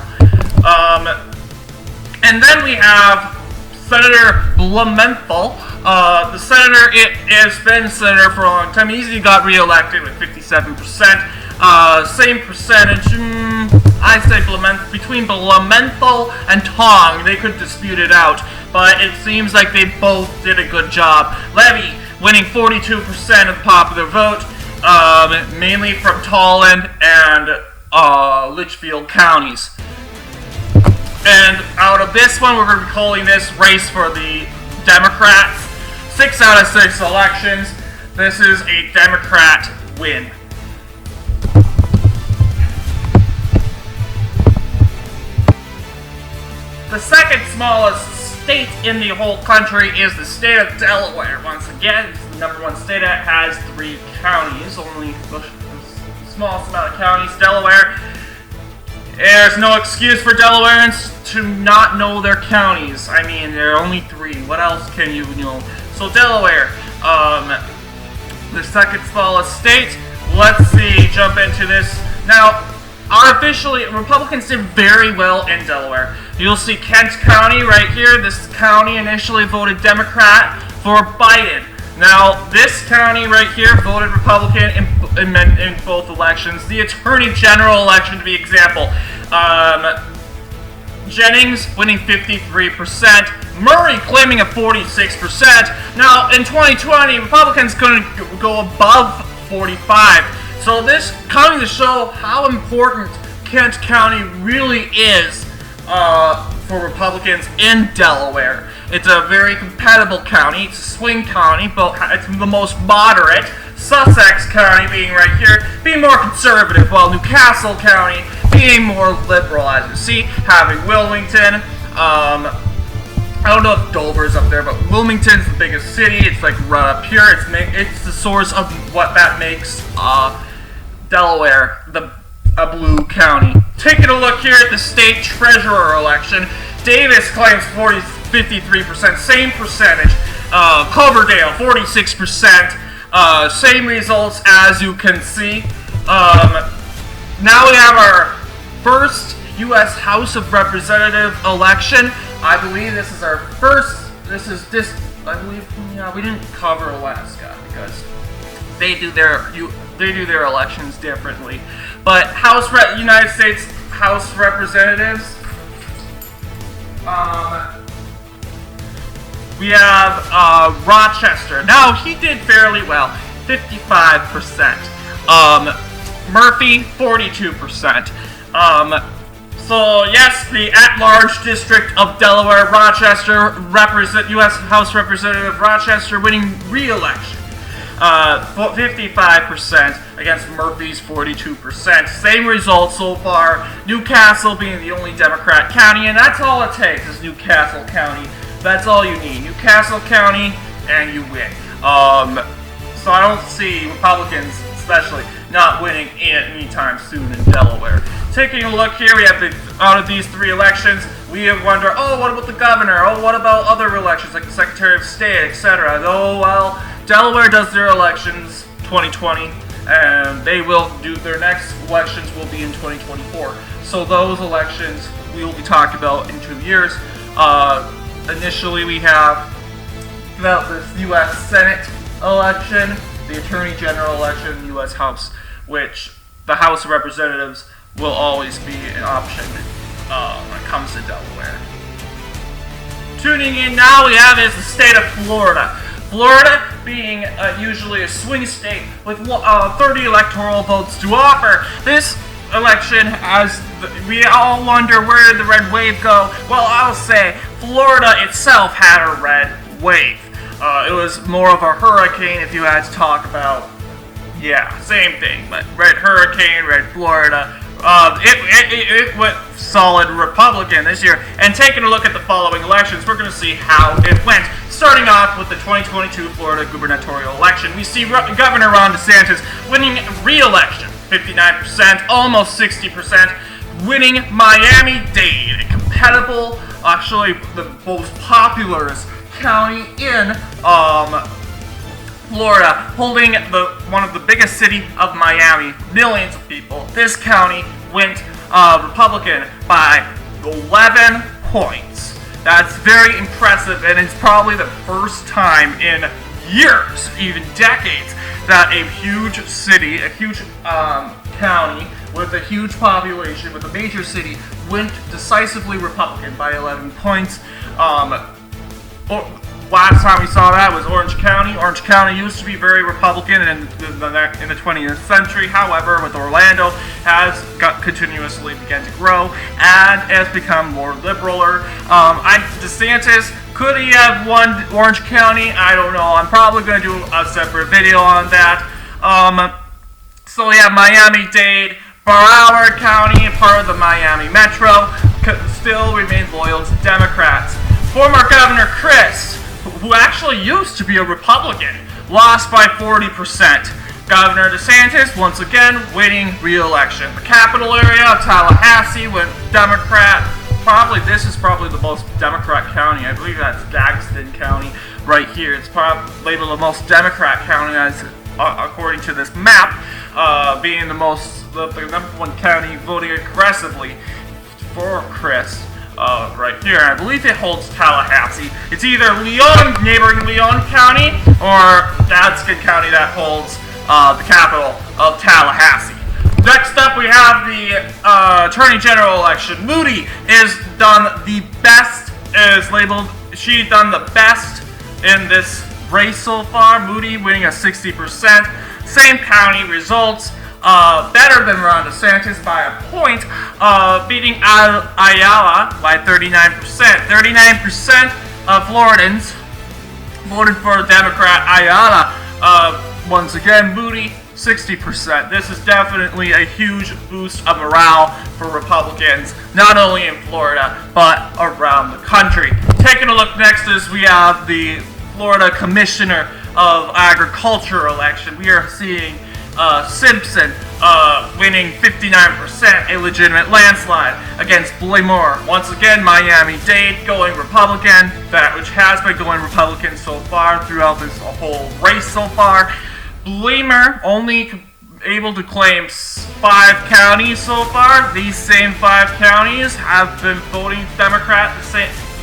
[SPEAKER 1] And then we have Senator Blumenthal. The senator has been senator for a long time. He easily got re-elected with 57%. Same percentage. I say between Blumenthal and Tong, they could dispute it out, but it seems like they both did a good job. Levy winning 42% of the popular vote, mainly from Tallinn and Litchfield counties. And out of this one, we're going to be calling this race for the Democrats. 6 out of 6 elections. This is a Democrat win. The second smallest state in the whole country is the state of Delaware. Once again, it's the #1 state that has 3 counties, only the smallest amount of counties. Delaware. There's no excuse for Delawareans to not know their counties. I mean, there are only 3. What else can you know? So Delaware, the second smallest state. Let's see, jump into this. Now, artificially, Republicans did very well in Delaware. You'll see Kent County right here. This county initially voted Democrat for Biden. Now, this county right here voted Republican in both elections. The Attorney General election, to be example. Jennings winning 53%. Murray claiming a 46%. Now, in 2020, Republicans couldn't go above 45. So this coming to show how important Kent County really is for Republicans in Delaware. It's a very compatible county. It's a swing county, but it's the most moderate. Sussex County being right here, being more conservative, while Newcastle County being more liberal, as you see, having Wilmington. I don't know if Dover's up there, but Wilmington's the biggest city. It's like right up here. It's the source of what that makes Delaware a blue county. Taking a look here at the state treasurer election, Davis claims 53%, same percentage. Coverdale 46%, same results as you can see. Now we have our first U.S. House of Representative election. I believe this is our first. I believe, yeah, we didn't cover Alaska because they do their elections differently. But United States House of Representatives. We have Rochester. Now he did fairly well, 55%. Murphy, 42%. So yes, the at-large district of Delaware, Rochester, U.S. House Representative Rochester winning re-election. 55% against Murphy's 42%. Same results so far. Newcastle being the only Democrat county, and that's all it takes is Newcastle County. That's all you need. Newcastle County, and you win. So I don't see Republicans, especially, not winning anytime soon in Delaware. Taking a look here, we have out of these three elections, we wonder, oh, what about the governor? Oh, what about other elections like the Secretary of State, etc.? Oh, well, Delaware does their elections 2020, and they will do their next elections will be in 2024. So those elections we will be talking about in 2 years. Initially, we have this U.S. Senate election, the Attorney General election, the U.S. House, which the House of Representatives will always be an option when it comes to Delaware. Tuning in now, we have is the state of Florida. Florida being usually a swing state with 30 electoral votes to offer. This election, we all wonder where did the red wave go? Well, I'll say Florida itself had a red wave. It was more of a hurricane if you had to talk about, yeah, same thing, but red hurricane, red Florida. It went solid Republican this year. And taking a look at the following elections, we're going to see how it went. Starting off with the 2022 Florida gubernatorial election, we see Governor Ron DeSantis winning re-election, 59%, almost 60%, winning Miami-Dade, a compatible, actually the most populous county in Florida, holding one of the biggest city of Miami, millions of people. This county went Republican by 11 points. That's very impressive, and it's probably the first time in years, even decades, that a huge city, a huge county with a huge population, with a major city, went decisively Republican by 11 points. Last time we saw that was Orange County. Orange County used to be very Republican in the 20th century. However, with Orlando, has continuously begun to grow and has become more liberaler. DeSantis, could he have won Orange County? I don't know. I'm probably going to do a separate video on that. So we have Miami-Dade, Broward County, part of the Miami Metro, still remain loyal to Democrats. Former Governor Chris, who actually used to be a Republican, lost by 40%. Governor DeSantis, once again, winning re-election. The capital area of Tallahassee went Democrat. This is probably the most Democrat county. I believe that's Gadsden County right here. It's probably labeled the most Democrat county as according to this map, being the number one county voting aggressively for Chris. Right here, I believe it holds Tallahassee. It's either neighboring Leon County, or Gadsden County that holds the capital of Tallahassee. Next up, we have the Attorney General election. Moody is done the best. She done the best in this race so far. Moody winning a 60%. Same county results. better than Ron DeSantis by a point, beating Ayala by 39%. 39% of Floridans voted for Democrat Ayala. Once again, Moody, 60%. This is definitely a huge boost of morale for Republicans, not only in Florida, but around the country. Taking a look next is we have the Florida Commissioner of Agriculture election. We are seeing Simpson winning 59%, a legitimate landslide against Moore. Once again, Miami-Dade going Republican, that which has been going Republican so far throughout this whole race so far. Blamer only able to claim 5 counties so far. These same 5 counties have been voting Democrat.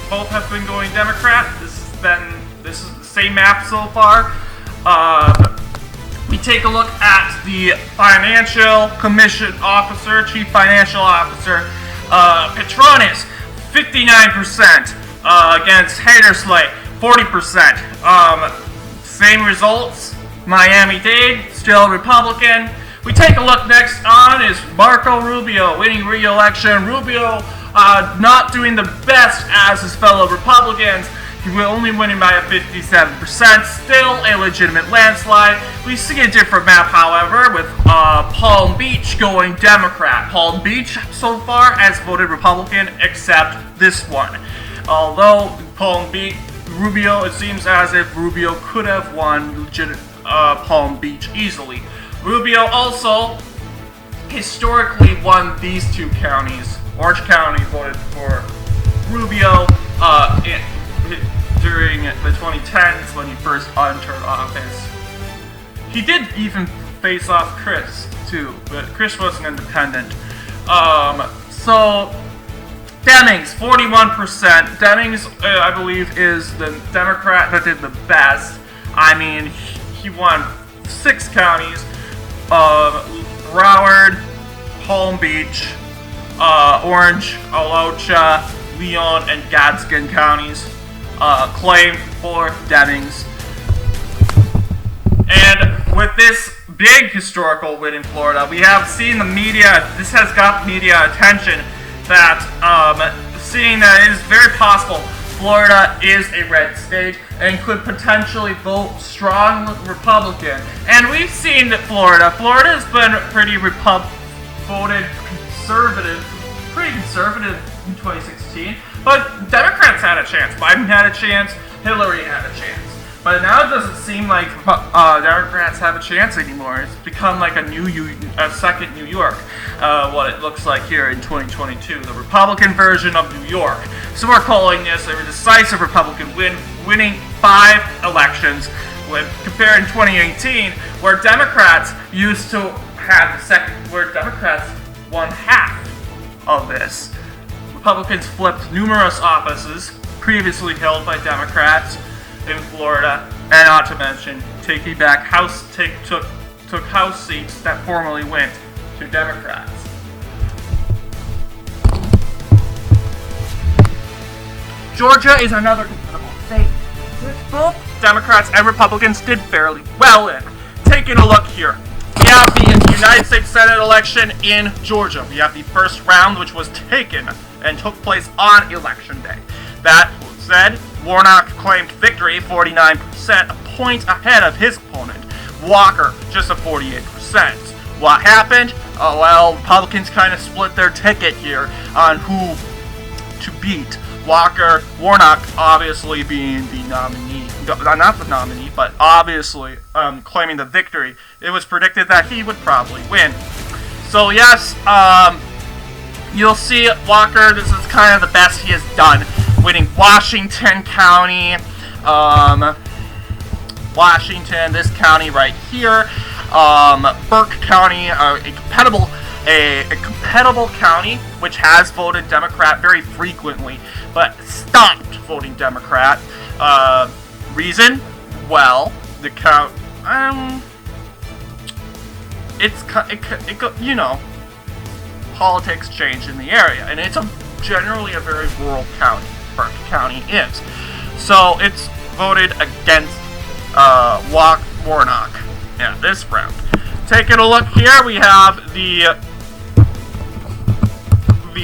[SPEAKER 1] Both have been going Democrat. This is the same map so far. We take a look at the Financial Commission Officer, Chief Financial Officer, Petronis, 59% against Hadersley, 40%. Same results. Miami-Dade, still Republican. We take a look next on is Marco Rubio winning re-election. Rubio not doing the best as his fellow Republicans. He will only winning by a 57%, still a legitimate landslide. We see a different map, however, with Palm Beach going Democrat. Palm Beach so far has voted Republican, except this one. Although Palm Beach, Rubio, it seems as if Rubio could have won Palm Beach easily. Rubio also historically won these 2 counties. Orange County voted for Rubio during the 2010s when he first entered office. He did even face off Chris too, but Chris was an independent. So Demings, 41%. Demings, I believe, is the Democrat that did the best. I mean, he won 6 counties: Broward, Palm Beach, Orange, Alachua, Leon, and Gadsden counties claimed for Demings. And with this big historical win in Florida, we have seen the media, this has got media attention, that seeing that it is very possible Florida is a red state and could potentially vote strong Republican. And we've seen that Florida has been pretty voted conservative, pretty conservative in 2016, but Democrats had a chance. Biden had a chance, Hillary had a chance. But now it doesn't seem like Democrats have a chance anymore. It's become like a second New York, what it looks like here in 2022, the Republican version of New York. So we're calling this a decisive Republican win, winning 5 elections, compared in 2018, where Democrats used to have where Democrats won half of this. Republicans flipped numerous offices previously held by Democrats in Florida, and not to mention taking back took House seats that formerly went to Democrats. Georgia is another incredible state, which both Democrats and Republicans did fairly well in. Taking a look here, we have the United States Senate election in Georgia. We have the first round, which was taken and took place on Election Day. That said, Warnock claimed victory, 49%, a point ahead of his opponent, Walker, just a 48%. What happened? Oh, well, Republicans kind of split their ticket here on who to beat. Warnock obviously being the nominee, not the nominee, but obviously claiming the victory. It was predicted that he would probably win. So yes, you'll see Walker, this is kind of the best he has done, winning Washington County, Washington, this county right here, Burke County, a compatible county, which has voted Democrat very frequently, but stopped voting Democrat. Reason? Well, the count, you know, politics change in the area, and it's generally a very rural county. Burke County is. So it's voted against Warnock this round. taking a look here, we have the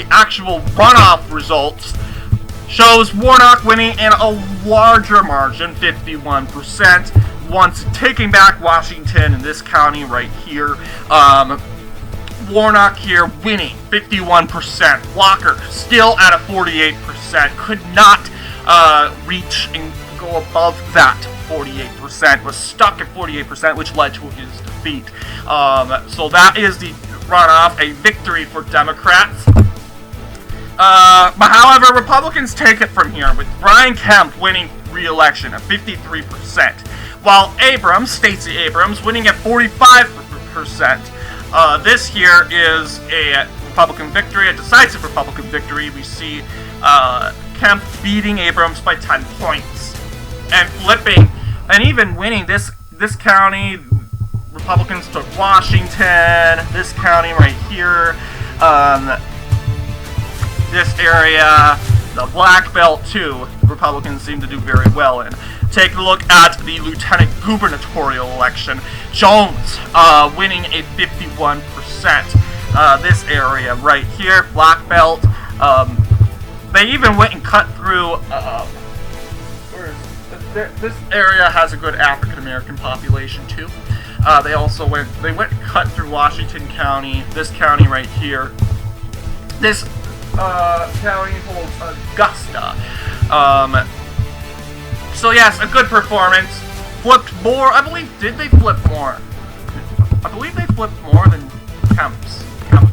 [SPEAKER 1] actual runoff results. Shows Warnock winning in a larger margin, 51%, once taking back Washington in this county right here. Warnock here winning 51%. Walker still at a 48%. Could not reach and go above that 48%. Was stuck at 48%, which led to his defeat. So that is the runoff, a victory for Democrats. But however, Republicans take it from here, with Brian Kemp winning re-election at 53%, while Stacey Abrams, winning at 45%. This here is a Republican victory, a decisive Republican victory. We see Kemp beating Abrams by 10 points, and flipping, and even winning this county. Republicans took Washington, this county right here, this area, the Black Belt too. Republicans seem to do very well in. Take a look at the lieutenant gubernatorial election. Jones winning a 51%. This area right here, Black Belt. They even went and cut through. This area has a good African American population too. They also went and cut through Washington County. This county right here. This county holds Augusta. So yes, a good performance. Flipped more, I believe. Did they flip more? I believe they flipped more than Kemp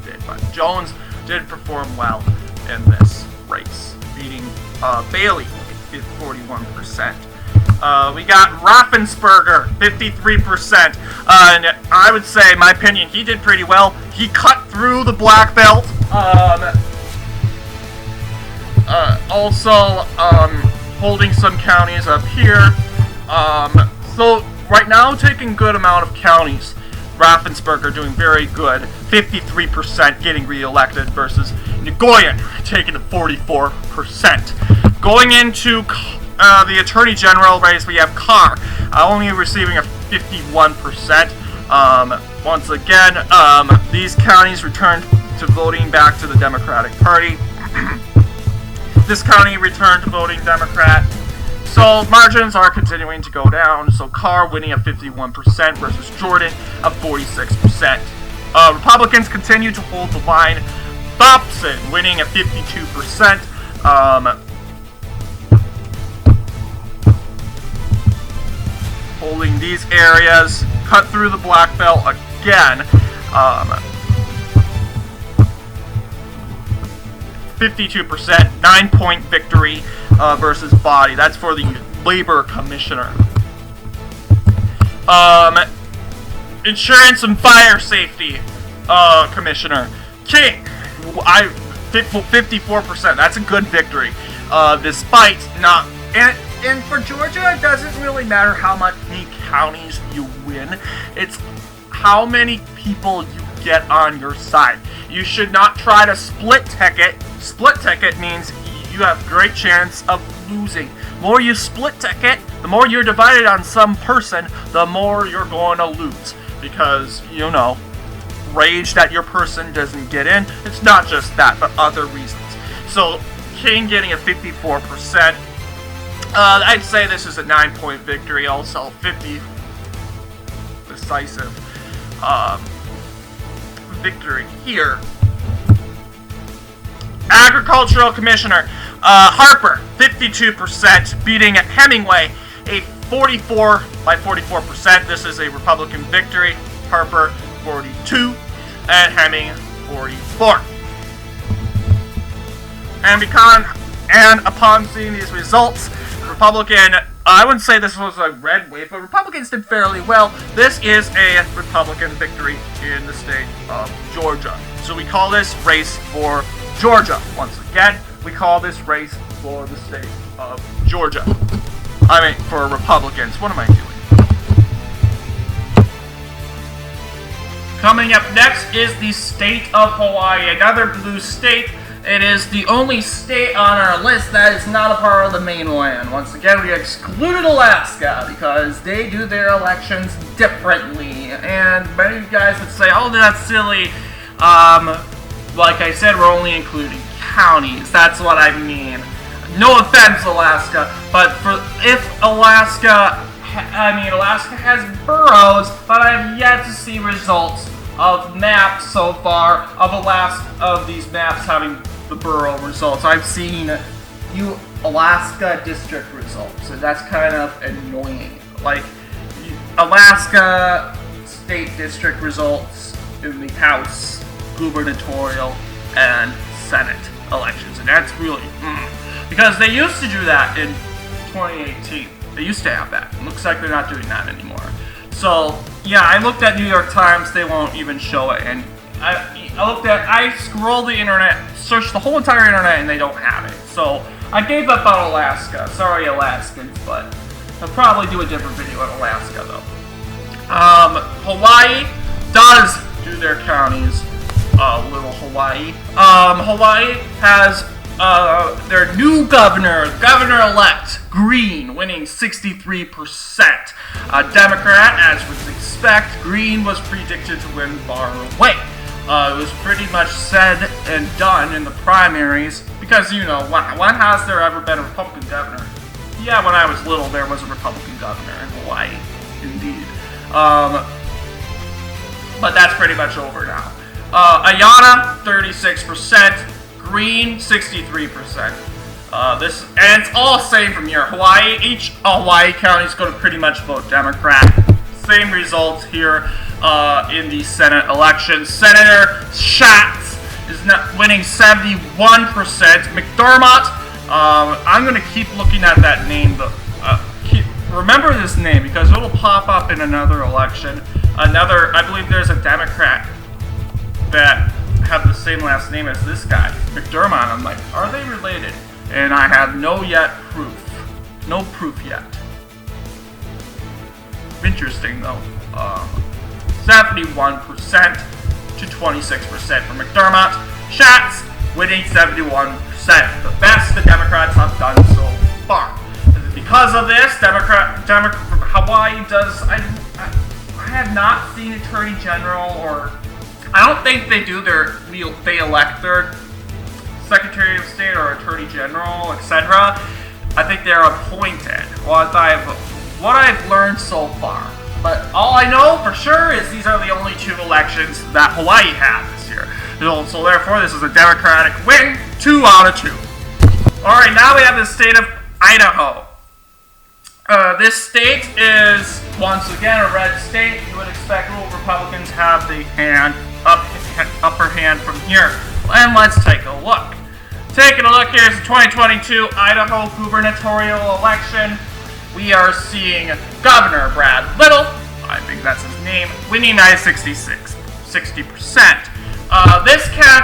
[SPEAKER 1] did, but Jones did perform well in this race, beating Bailey at 41%. We got Raffensperger, 53%. And I would say, in my opinion, he did pretty well. He cut through the Black Belt. Also, holding some counties up here. So, right now, taking good amount of counties. Raffensperger doing very good. 53% getting re-elected versus Nguyen taking 44%. Going into the Attorney General race, we have Carr only receiving a 51%. Once again, these counties returned to voting back to the Democratic Party. This county returned to voting Democrat. So margins are continuing to go down. So Carr winning at 51% versus Jordan of 46%. Republicans continue to hold the line. Thompson winning at 52%. Holding these areas. Cut through the Black Belt again. 52%, 9-point victory versus Body. That's for the Labor Commissioner. Insurance and Fire Safety Commissioner King, 54%. That's a good victory, despite not. And for Georgia, it doesn't really matter how many counties you win. It's how many people you get on your side. You should not try to split ticket. Split ticket means you have great chance of losing. The more you split ticket, the more you're divided on some person, the more you're going to lose. Because, you know, rage that your person doesn't get in. It's not just that, but other reasons. So, King getting a 54%. I'd say this is a 9-point victory. Also, 50 decisive victory here. Agricultural Commissioner Harper, 52%, beating Hemingway, a 44%. This is a Republican victory. Harper, 42, and Hemming, 44. And upon seeing these results, Republican, I wouldn't say this was a red wave, but Republicans did fairly well. This is a Republican victory in the state of Georgia. So we call this race for Georgia. Once again, we call this race for the state of Georgia. I mean, for Republicans. What am I doing? Coming up next is the state of Hawaii, another blue state. It is the only state on our list that is not a part of the mainland. Once again, we excluded Alaska because they do their elections differently. And many of you guys would say, oh, that's silly. Like I said, we're only including counties. That's what I mean. No offense, Alaska, but if Alaska has boroughs, but I have yet to see results of maps so far of these maps having the borough results. I've seen Alaska district results, and that's kind of annoying. Like Alaska state district results in the House, gubernatorial, and Senate elections, and that's really because they used to do that in 2018. They used to have that. It looks like they're not doing that anymore. So yeah, I looked at New York Times. They won't even show it, and I scrolled the internet, searched the whole entire internet, and they don't have it. So I gave up on Alaska. Sorry, Alaskans, but I'll probably do a different video on Alaska though. Hawaii does do their counties. Little Hawaii. Hawaii has their new governor-elect, Green, winning 63%. Democrat, as we expect, Green was predicted to win far away. It was pretty much said and done in the primaries because, you know, when has there ever been a Republican governor? Yeah, when I was little, there was a Republican governor in Hawaii, indeed. But that's pretty much over now. Ayana, 36%. Green, 63%. And it's all the same from here. Hawaii, each Hawaii county is going to pretty much vote Democrat. Same results here in the Senate election. Senator Schatz is winning 71%. McDermott, I'm going to keep looking at that name. Remember this name because it'll pop up in another election. I believe there's a Democrat that have the same last name as this guy, McDermott. I'm like, are they related? And I have no proof yet. Interesting though. 71% to 26% for McDermott. Schatz winning 71%. The best the Democrats have done so far. Because of this, Hawaii does. I have not seen Attorney General or. I don't think they do they elect their Secretary of State or Attorney General, etc. I think they're appointed. What I've learned so far. But all I know for sure is these are the only two elections that Hawaii had this year. So therefore, this is a Democratic win, 2 out of 2. Alright, now we have the state of Idaho. This state is, once again, a red state. You would expect Republicans have the upper hand from here. And let's take a look. Taking a look, here's the 2022 Idaho gubernatorial election. We are seeing Governor Brad Little, I think that's his name, winning 60%.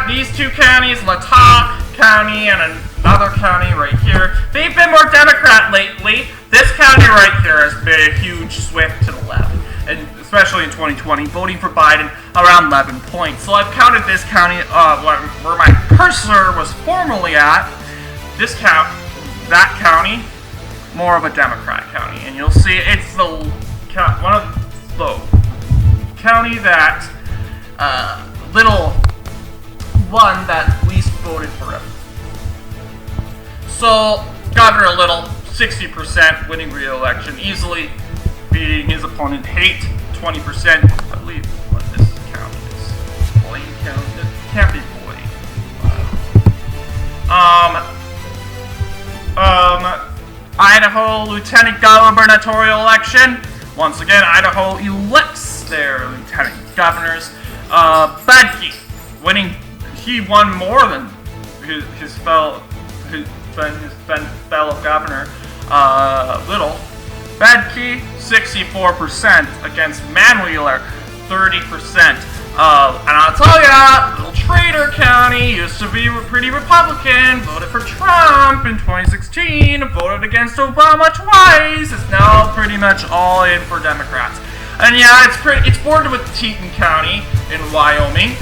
[SPEAKER 1] These two counties, Latah County and another county right here, they've been more Democrat lately. This county right here has been a huge swift to the left, and especially in 2020, voting for Biden around 11 points. So I've counted this county where my cursor was formerly at. That county, more of a Democrat county, and you'll see it's one of the county that little one that least voted for him. So Governor Little, 60% winning re-election, easily beating his opponent Haight, 20%. I believe what this county is. Blaine County. It can't be Blaine. Idaho Lieutenant Gubernatorial election. Once again, Idaho elects their lieutenant governors. Bedke winning. He won more than his fellow governor, Little. Bedke, 64% against Manwheeler, 30%. And I'll tell ya, Little Trader County used to be pretty Republican, voted for Trump in 2016, voted against Obama twice, is now pretty much all in for Democrats. And yeah, it's bordered with Teton County in Wyoming,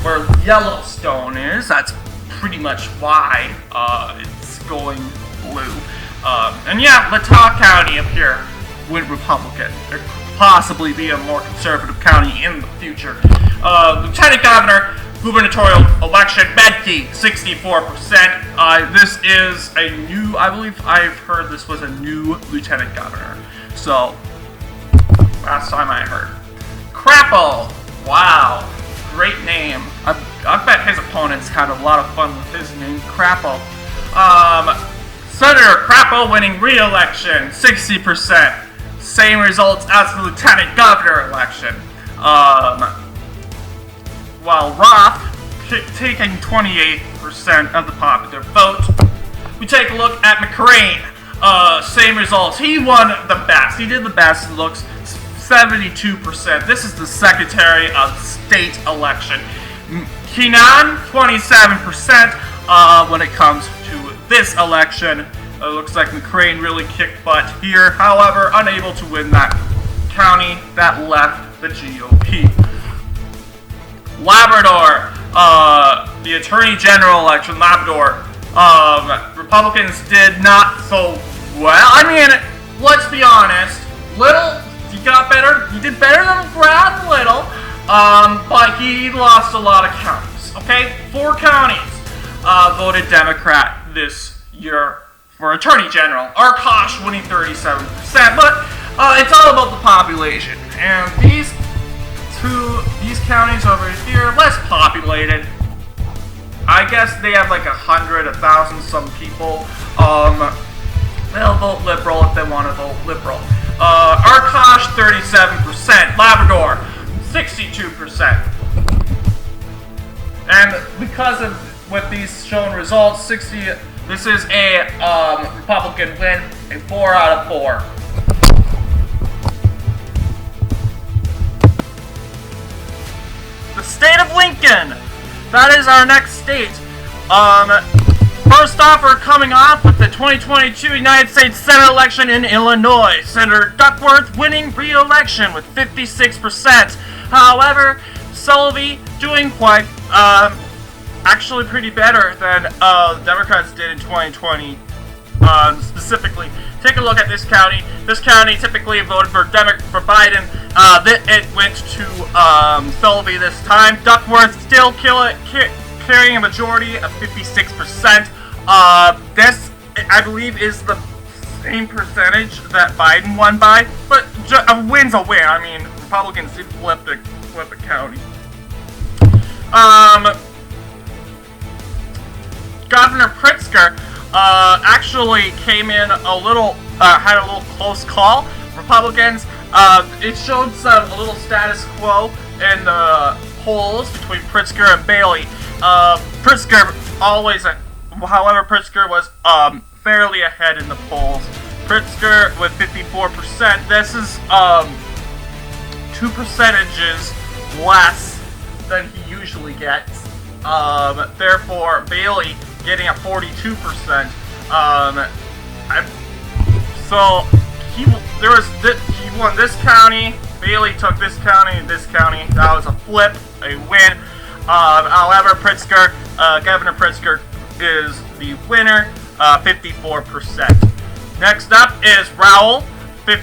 [SPEAKER 1] where Yellowstone is. That's pretty much why it's going blue. And yeah, Latah County up here went Republican. There could possibly be a more conservative county in the future. Lieutenant Governor, gubernatorial election, Medkey, 64%. This is a new, I believe I've heard this was a new lieutenant governor. So, last time I heard. Crapple, wow, great name. I bet his opponents had a lot of fun with his name, Crapple. Senator Crapple winning re-election, 60%. Same results as the lieutenant governor election. While Roth taking 28% of the popular vote. We take a look at McCrane. Same results. He won the best. He did the best. It looks 72%. This is the Secretary of State election. Keenan, 27%. When it comes to this election, it looks like McCrane really kicked butt here. However, unable to win that county that left the GOP. Labrador, the Attorney General election, Labrador, Republicans did not so well. I mean, let's be honest, Little, he did better than Brad Little, but he lost a lot of counties, okay? 4 counties voted Democrat this year for Attorney General. Arkosh winning 37%, but it's all about the population, and these counties over here, less populated. I guess they have like 100, 1,000 some people. They'll vote liberal if they want to vote liberal. Arkosh, 37%. Labrador, 62%. And because of with these shown results, this is a Republican win, a 4 out of 4. The state of Lincoln. That is our next state. First off, we're coming off with the 2022 United States Senate election in Illinois. Senator Duckworth winning re-election with 56%. However, Sullivan doing quite, actually pretty better than the Democrats did in 2020. Specifically, take a look at this county. This county typically voted for Biden. It went to Sullivan this time. Duckworth still carrying a majority of 56%. This, I believe, is the same percentage that Biden won by, but a win's a win. I mean, Republicans did flip the county. Governor Pritzker actually came in had a little close call. Republicans, it showed a little status quo in the polls between Pritzker and Bailey. Pritzker however, Pritzker was fairly ahead in the polls. Pritzker with 54%. This is 2 percentages less than he usually gets. Therefore, Bailey getting a 42%. So he won this county. Bailey took this county and this county. That was a flip, a win. However, Governor Pritzker is the winner, 54%. Next up is Rowell, the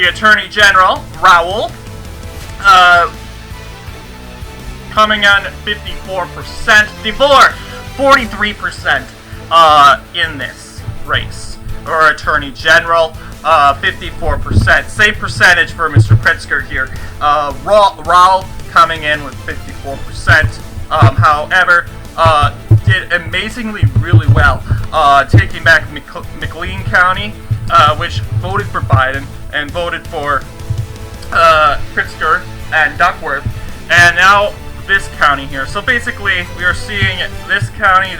[SPEAKER 1] Attorney General, Rowell, coming in 54%. DeVore, 43% in this race, or Attorney General, 54%. Same percentage for Mr. Pritzker here. Rowell coming in with 54%. However, did amazingly really well, taking back McLean County, which voted for Biden and voted for Pritzker and Duckworth, and now this county here. So basically, we are seeing this county.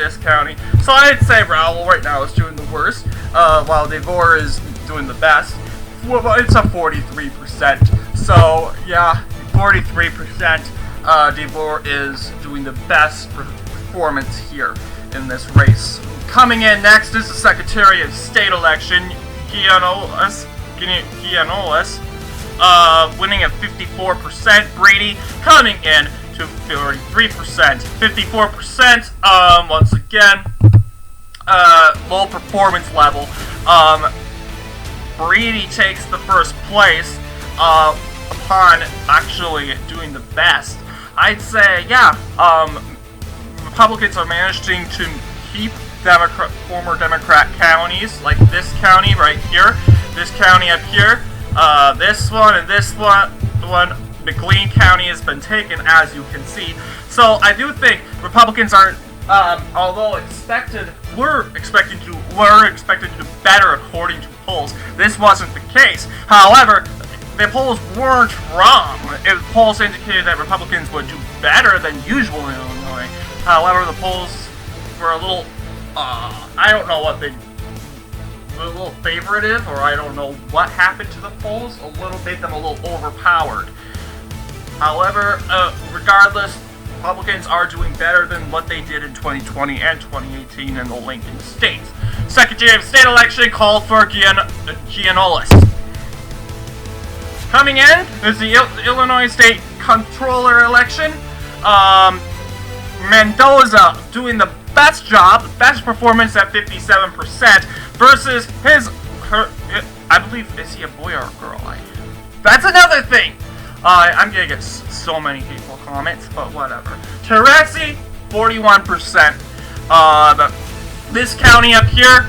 [SPEAKER 1] So I'd say Rowell right now is doing the worst, while DeVore is doing the best. Well, it's a 43%. So yeah, 43%. DeVore is doing the best performance here in this race. Coming in next is the Secretary of State election, Gianolis, winning at 54%. Brady coming in to 33%. 54%, once again, low performance level. Brady takes the first place, upon actually doing the best. I'd say, yeah, Republicans are managing to keep former Democrat counties, like this county right here, this county up here, this one, and this one. McLean County has been taken, as you can see. So I do think Republicans are, although were expected to do better according to polls. This wasn't the case. However, the polls weren't wrong. Polls indicated that Republicans would do better than usual in Illinois. However, the polls were a little, I don't know what a little favoritive, or I don't know what happened to the polls. Made them a little overpowered. However, regardless, Republicans are doing better than what they did in 2020 and 2018 in the Lincoln states. Secretary of State election called for Giannoulis. Coming in is the Illinois State Comptroller election. Mendoza doing the best job, best performance at 57% versus I believe, is he a boy or a girl? That's another thing. I'm gonna get so many hateful comments, but whatever. Teresi, 41%. This county up here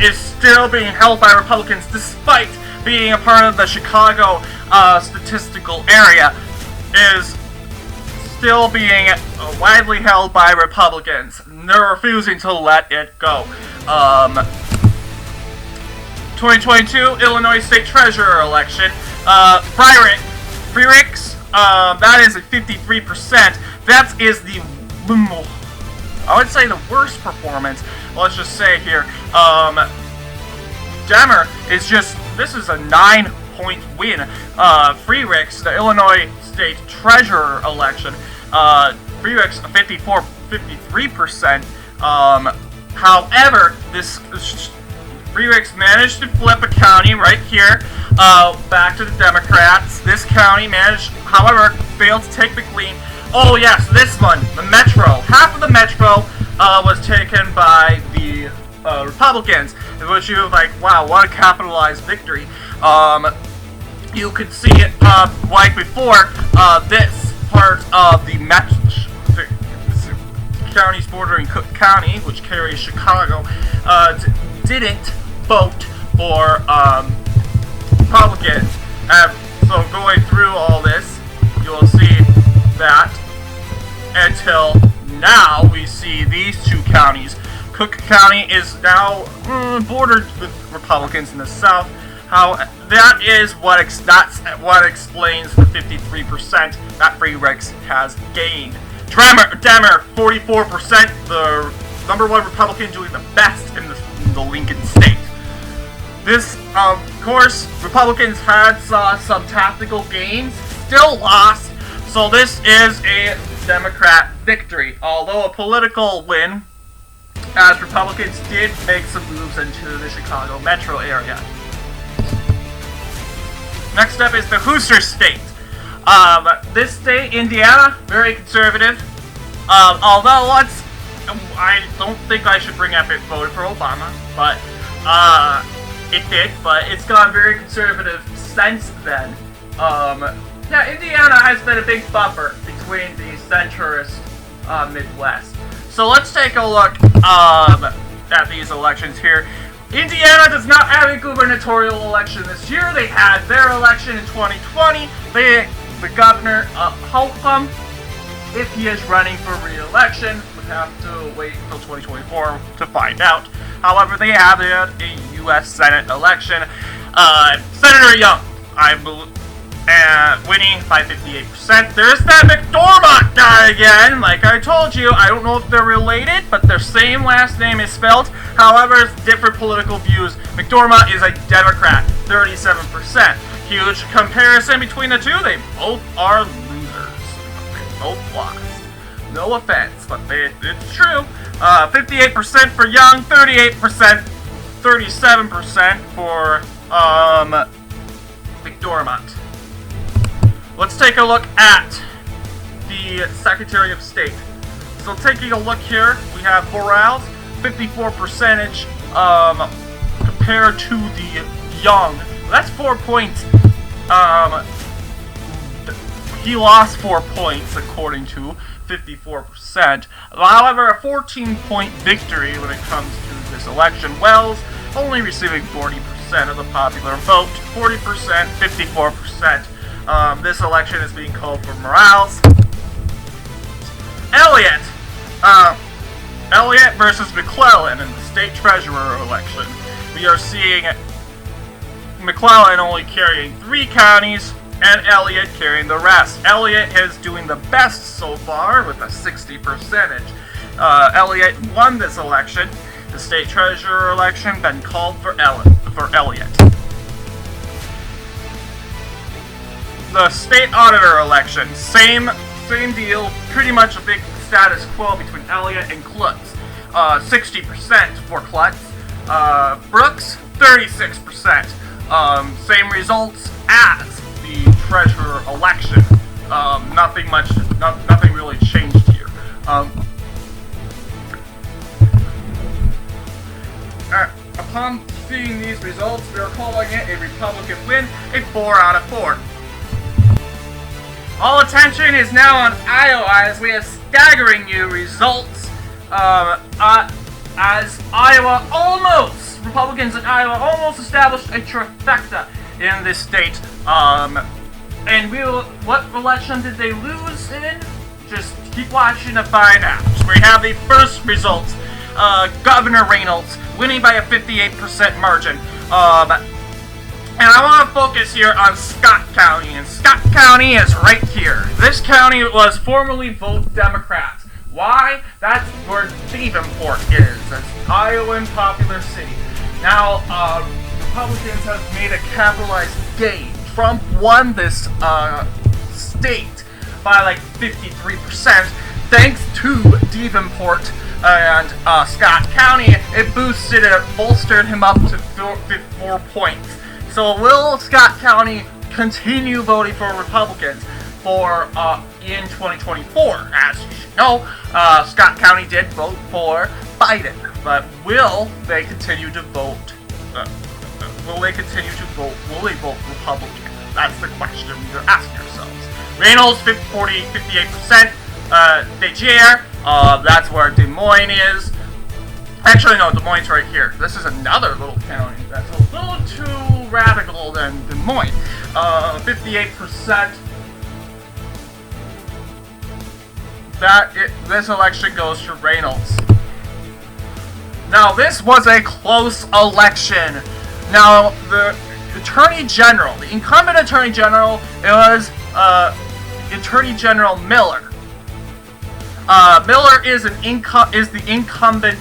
[SPEAKER 1] is still being held by Republicans, despite being a part of the Chicago statistical area, is still being widely held by Republicans. They're refusing to let it go. 2022 Illinois State Treasurer election. Freiricks, that is at 53%. That is the, I would say, the worst performance. Let's just say here, Demmer is this is a 9-point win. Freiricks, the Illinois State Treasurer election, Freiricks 53%. However, Freiricks managed to flip a county right here, back to the Democrats. This county however, failed to take McLean. Oh yes, this one, the Metro. Half of the Metro was taken by the Republicans, which you like, wow, what a capitalized victory. You could see it right before this part of the counties bordering Cook County, which carries Chicago, didn't vote for Republicans. So going through all this, you will see that until now we see these two counties. Cook County is now bordered with Republicans in the south. That's what explains the 53% that Freiricks has gained. Demmer, 44%, the #1 Republican doing the best in the Lincoln state. This, of course, Republicans had some tactical gains, still lost, so this is a Democrat victory. Although a political win, as Republicans did make some moves into the Chicago metro area. Next up is the Hoosier State. This state, Indiana, very conservative. Although I don't think I should bring up it voted for Obama, but it did. But it's gone very conservative since then. Yeah, Indiana has been a big buffer between the centrist Midwest. So let's take a look at these elections here. Indiana does not have a gubernatorial election this year. They had their election in 2020. The governor, Holcomb, if he is running for re-election, would have to wait until 2024 to find out. However, they have a U.S. Senate election. Senator Young, I believe, winning by 58%. There's that McDormand guy again. Like I told you, I don't know if they're related, but their same last name is spelled. However, it's different political views. McDormand is a Democrat, 37%. Huge comparison between the two. They both are losers. They both lost. No offense, but it's true. 58% for Young, 38%, 37% for McDormand. Let's take a look at the the Secretary of State. So taking a look here, we have Morales, 54% compared to the Young. That's 4 points. He lost 4 points according to 54%. However, a 14-point victory when it comes to this election. Wells only receiving 40% of the popular vote. 40%, 54%. This election is being called for Morales. Elliott versus McClellan in the state treasurer election. We are seeing McClellan only carrying 3 counties and Elliott carrying the rest. Elliott is doing the best so far with a 60%. Elliott won this election. The state treasurer election been called for Elliott. The state auditor election, same deal, pretty much a big status quo between Elliott and Klutz. 60% for Klutz. Brooks, 36%. Same results as the treasurer election. Nothing really changed here. Upon seeing these results, we are calling it a Republican win, a 4 out of 4. All attention is now on Iowa as we have staggering new results. As Republicans in Iowa almost established a trifecta in this state. What election did they lose in? Just keep watching to find out. So we have the first results. Governor Reynolds winning by a 58% margin. And I want to focus here on Scott County, and Scott County is right here. This county was formerly vote Democrat. Why? That's where Davenport is. That's Iowan popular city. Now, Republicans have made a capitalized gain. Trump won this state by like 53%, thanks to Davenport and Scott County. It bolstered him up to 4 points. So will Scott County continue voting for Republicans in 2024? As you should know, Scott County did vote for Biden, but will they continue to vote? Will they vote Republican? That's the question we're asking ourselves. Reynolds, 58%. Desire, that's where Des Moines is. Actually, no, Des Moines right here. This is another little county that's a little too radical than Des Moines. 58%. This election goes to Reynolds. Now, this was a close election. Now, the Attorney General, the incumbent Attorney General, it was Attorney General Miller. Miller is the incumbent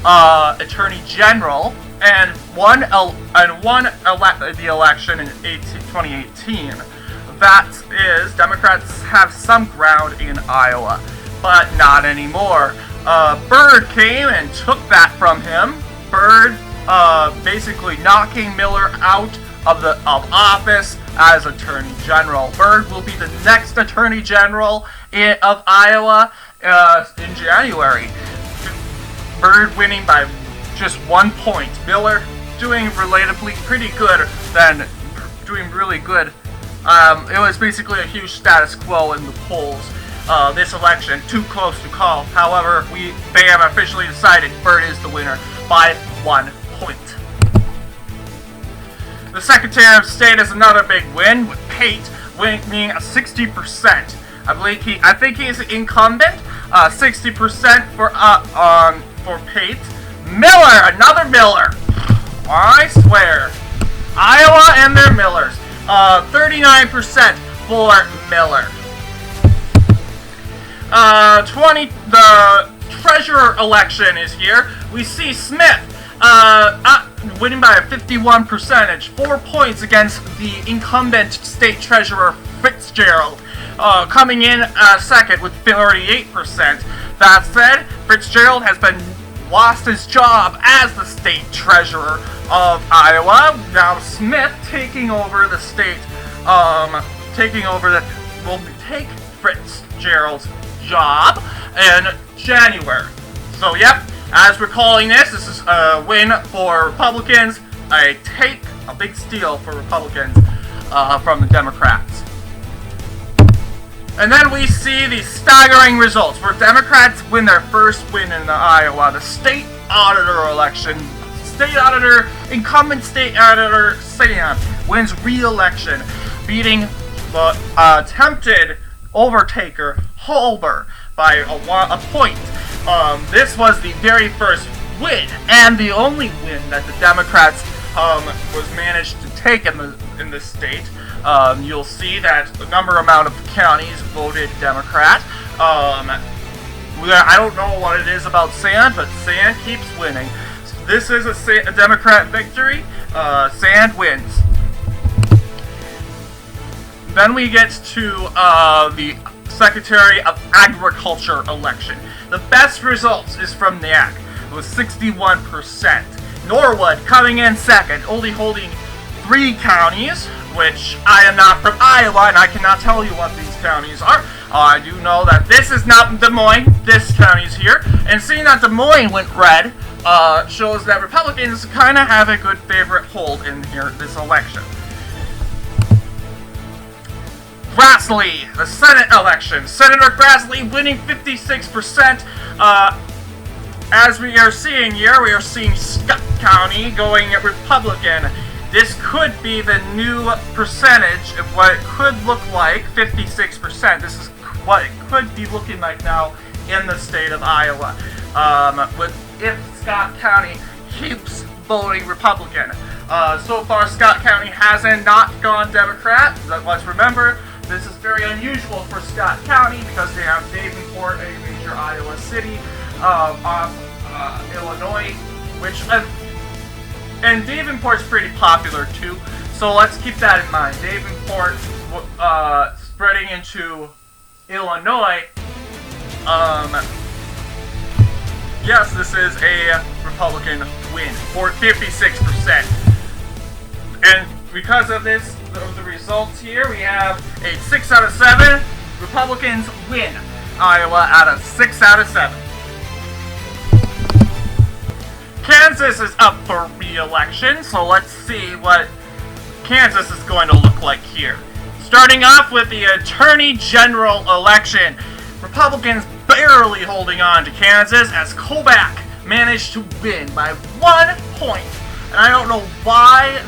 [SPEAKER 1] Attorney General and won the election in 2018. That is, Democrats have some ground in Iowa, but not anymore. Byrd came and took that from him. Byrd basically knocking Miller out of office as Attorney General. Byrd will be the next Attorney General of Iowa in January. Byrd winning by just 1 point. Miller doing relatively pretty good doing really good. It was basically a huge status quo in the polls. This election, too close to call. However, they have officially decided Byrd is the winner by 1 point. The Secretary of State is another big win, with Pate winning 60%. I think he's the incumbent. 60% for Pate. Miller, another Miller. I swear. Iowa and their Millers. 39% for Miller. The treasurer election is here. We see Smith winning by a 51%, 4 points against the incumbent state treasurer Fitzgerald, coming in second with 38%. That said, Fitzgerald has lost his job as the state treasurer of Iowa. Now Smith taking over the state, will take Fitzgerald's job in January. So, yep, as we're calling this is a win for Republicans, a big steal for Republicans from the Democrats. And then we see the staggering results where Democrats win their first win in Iowa, the state auditor election. Incumbent state auditor Sand wins re-election, beating the attempted overtaker Holber by a point. This was the very first win and the only win that the Democrats was managed to take in the state. You'll see that the amount of counties voted Democrat. I don't know what it is about Sand, but Sand keeps winning. This is a Democrat victory. Sand wins. Then we get to the Secretary of Agriculture election. The best results is from NAC. It was 61%. Norwood coming in second, only holding 3 counties, which I am not from Iowa, and I cannot tell you what these counties are. I do know that this is not Des Moines, this county's here, and seeing that Des Moines went red shows that Republicans kind of have a good favorite hold in here this election. Grassley, the Senate election. Senator Grassley winning 56%. As we are seeing here, we are seeing Scott County going Republican. This could be the new percentage of what it could look like, 56%. This is what it could be looking like now in the state of Iowa. If Scott County keeps voting Republican. So far, Scott County hasn't not gone Democrat. Let's remember, this is very unusual for Scott County because they have Davenport, a major Iowa city, off Illinois, which and Davenport's pretty popular too. So let's keep that in mind. Davenport spreading into Illinois. Yes, this is a Republican win for 56%. And because of this, the results here, we have a 6 out of 7. Republicans win Iowa out of 6 out of 7. Kansas is up for re-election, so let's see what Kansas is going to look like here. Starting off with the Attorney General election. Republicans barely holding on to Kansas as Kobach managed to win by 1 point. And I don't know why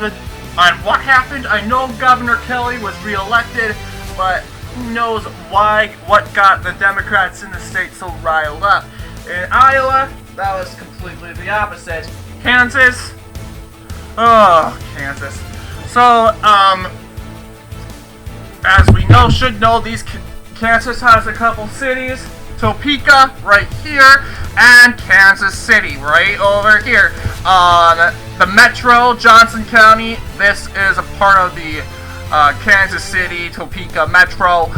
[SPEAKER 1] and what happened. I know Governor Kelly was re-elected, but who knows what got the Democrats in the state so riled up. In Iowa, that was completely the opposite. Kansas. Oh, Kansas. So, as we should know, Kansas has a couple cities. Topeka, right here, and Kansas City, right over here. The Metro, Johnson County, this is a part of the Kansas City, Topeka Metro,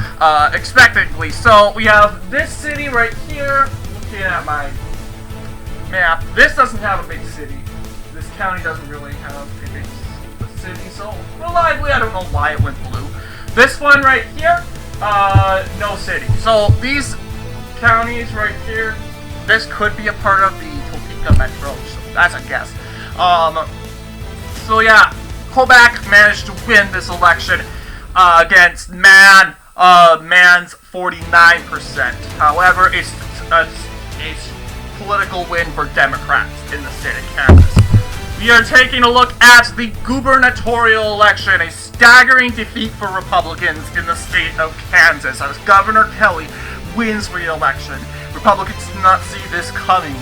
[SPEAKER 1] expectedly. So, we have this city right here. Looking at my map, this doesn't have a big city. This county doesn't really have a big city, so reliably, I don't know why it went blue. This one right here, no city. So these counties right here, this could be a part of the Topeka Metro, so that's a guess. So yeah, Kobach managed to win this election against Mann's 49%. However, it's a political win for Democrats in the state of Kansas. We are taking a look at the gubernatorial election, a staggering defeat for Republicans in the state of Kansas as Governor Kelly wins re-election. Republicans did not see this coming.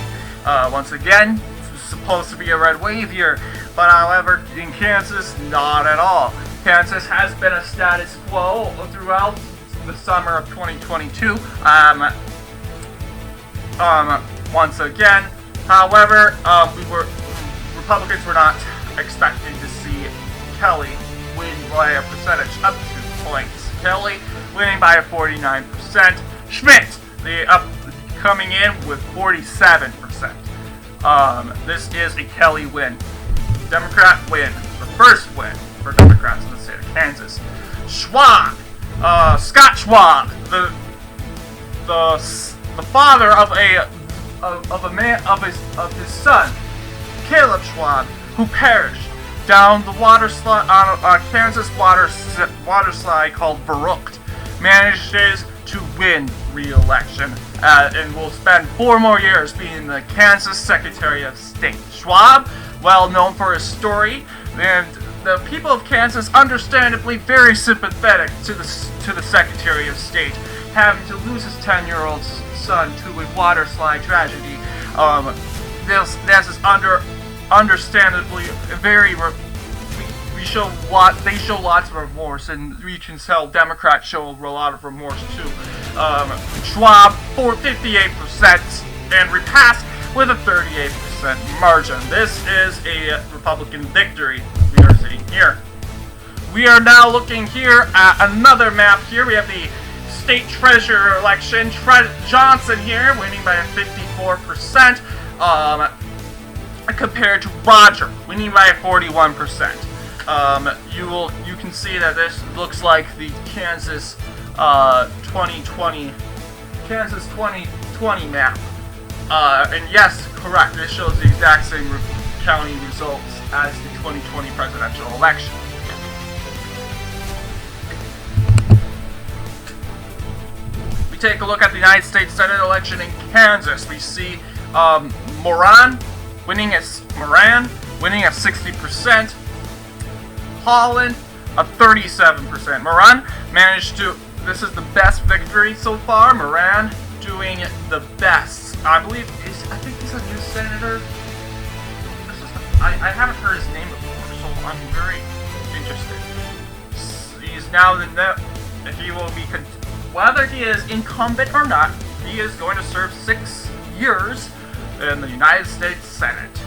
[SPEAKER 1] Once again, this was supposed to be a red wave here, but however, in Kansas, not at all. Kansas has been a status quo throughout the summer of 2022. Once again, however, Republicans were not expecting to see Kelly win by a percentage up 2 points. Kelly winning by a 49%. Schmidt, coming in with 47%. This is a Kelly win. Democrat win. The first win for Democrats in the state of Kansas. Schwab, Scott Schwab, the father of his son, Caleb Schwab, who perished down the water slide on a Kansas water slide called Vermont, manages to win re-election and will spend 4 more years being the Kansas Secretary of State. Schwab, well known for his story, and the people of Kansas understandably very sympathetic to the Secretary of State, having to lose his 10-year-old son to a water slide tragedy. This is understandably very. They show lots of remorse, and we can tell Democrats show a lot of remorse too. Schwab for 58% and repassed with a 38% margin. This is a Republican victory we are seeing here. We are now looking here at another map here. We have the state treasurer election. Johnson here winning by a 54%, compared to Roger winning by a 41%. You can see that this looks like the Kansas 2020 map. And yes, correct. This shows the exact same county results as the 2020 presidential election. We take a look at the United States Senate election in Kansas. We see Moran winning at 60%. Holland, a 37%. Moran managed to. This is the best victory so far. Moran doing the best. I think he's a new senator. I haven't heard his name before, so I'm very interested. He's now he will be, whether he is incumbent or not, he is going to serve 6 years in the United States Senate,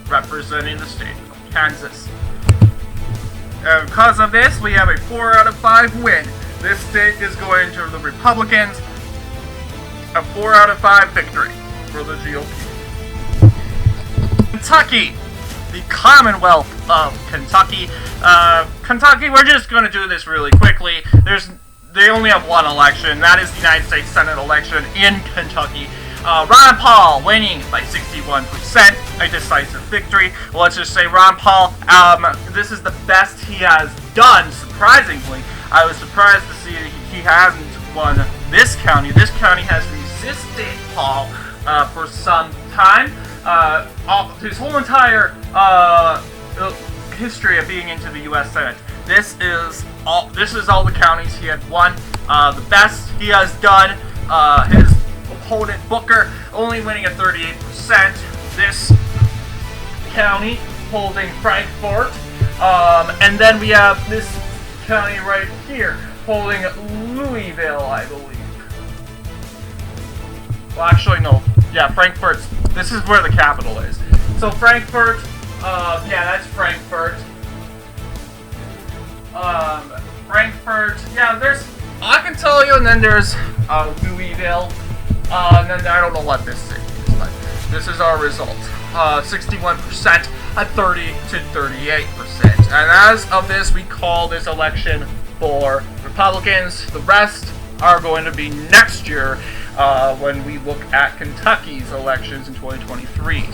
[SPEAKER 1] representing the state of Kansas. Because of this, we have a 4 out of 5 win. This state is going to the Republicans. A 4 out of 5 victory for the GOP. Kentucky, the Commonwealth of Kentucky. Kentucky, we're just going to do this really quickly. They only have one election. That is the United States Senate election in Kentucky. Ron Paul winning by 61%, a decisive victory. Well, let's just say Ron Paul, this is the best he has done, surprisingly. I was surprised to see he hasn't won this county. This county has resisted Paul for some time. His whole entire history of being into the U.S. Senate. This is all the counties he had won. The best he has done. His opponent Booker only winning at 38%. This county holding Frankfort, and then we have this county right here holding Louisville, I believe. Well, actually, no. Yeah, Frankfurt. This is where the capital is. So Frankfurt. Yeah, that's Frankfurt. Frankfurt. Yeah, there's. I can tell you, and then there's Louisville. And then I don't know what this city is, but this is our result. 61% at 30 to 38%. And as of this, we call this election for Republicans. The rest are going to be next year when we look at Kentucky's elections in 2023.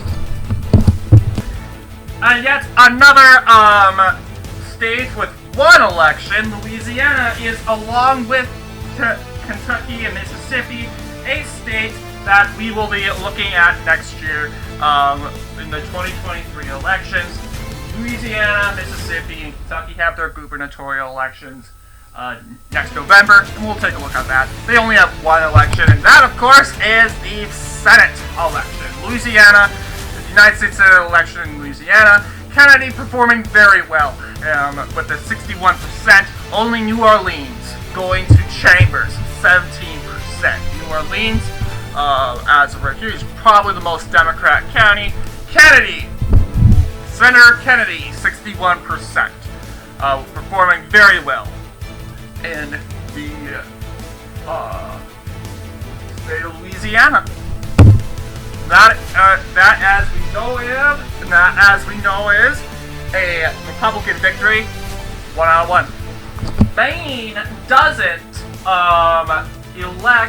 [SPEAKER 1] And yet another state with one election, Louisiana, is along with Kentucky and Mississippi, a state that we will be looking at next year in the 2023 elections. Louisiana, Mississippi, and Kentucky have their gubernatorial elections next November, and we'll take a look at that. They only have one election, and that, of course, is the Senate election. Louisiana, the United States Senate election in Louisiana. Kennedy performing very well with the 61%. Only New Orleans going to Chambers, 17%. New Orleans, as of right here, is probably the most Democrat county. Kennedy, Senator Kennedy, 61%, performing very well in the state of Louisiana. That as we know is a Republican victory, 1 out of 1. Maine doesn't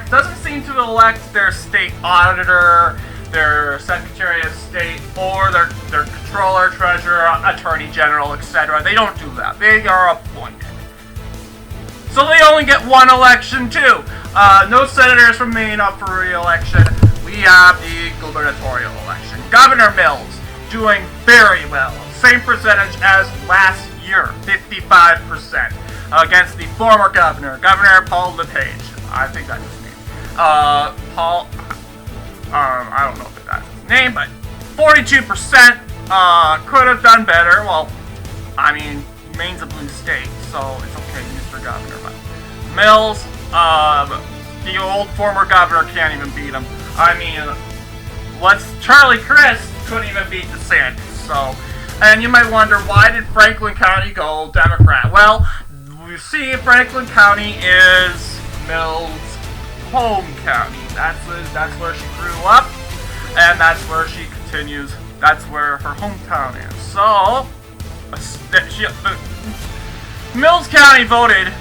[SPEAKER 1] doesn't seem to elect their state auditor, their Secretary of State, or their Controller, Treasurer, Attorney General, etc. They don't do that. They are appointed. So they only get one election too. No senators from Maine up for re-election. We have the gubernatorial election. Governor Mills doing very well. Same percentage as last year, 55%, against the former governor, Governor Paul LePage. I think that's his name. Paul, I don't know if that's his name, but 42%, could have done better. Well, I mean, Maine's a blue state, so it's okay, Mr. Governor. But Mills, the old former governor can't even beat him. I mean, Charlie Crist couldn't even beat DeSantis, so. And you might wonder, why did Franklin County go Democrat? Well, you see, Franklin County is Mills' home county. That's where she grew up, and that's where she continues. That's where her hometown is. So, Mills County voted.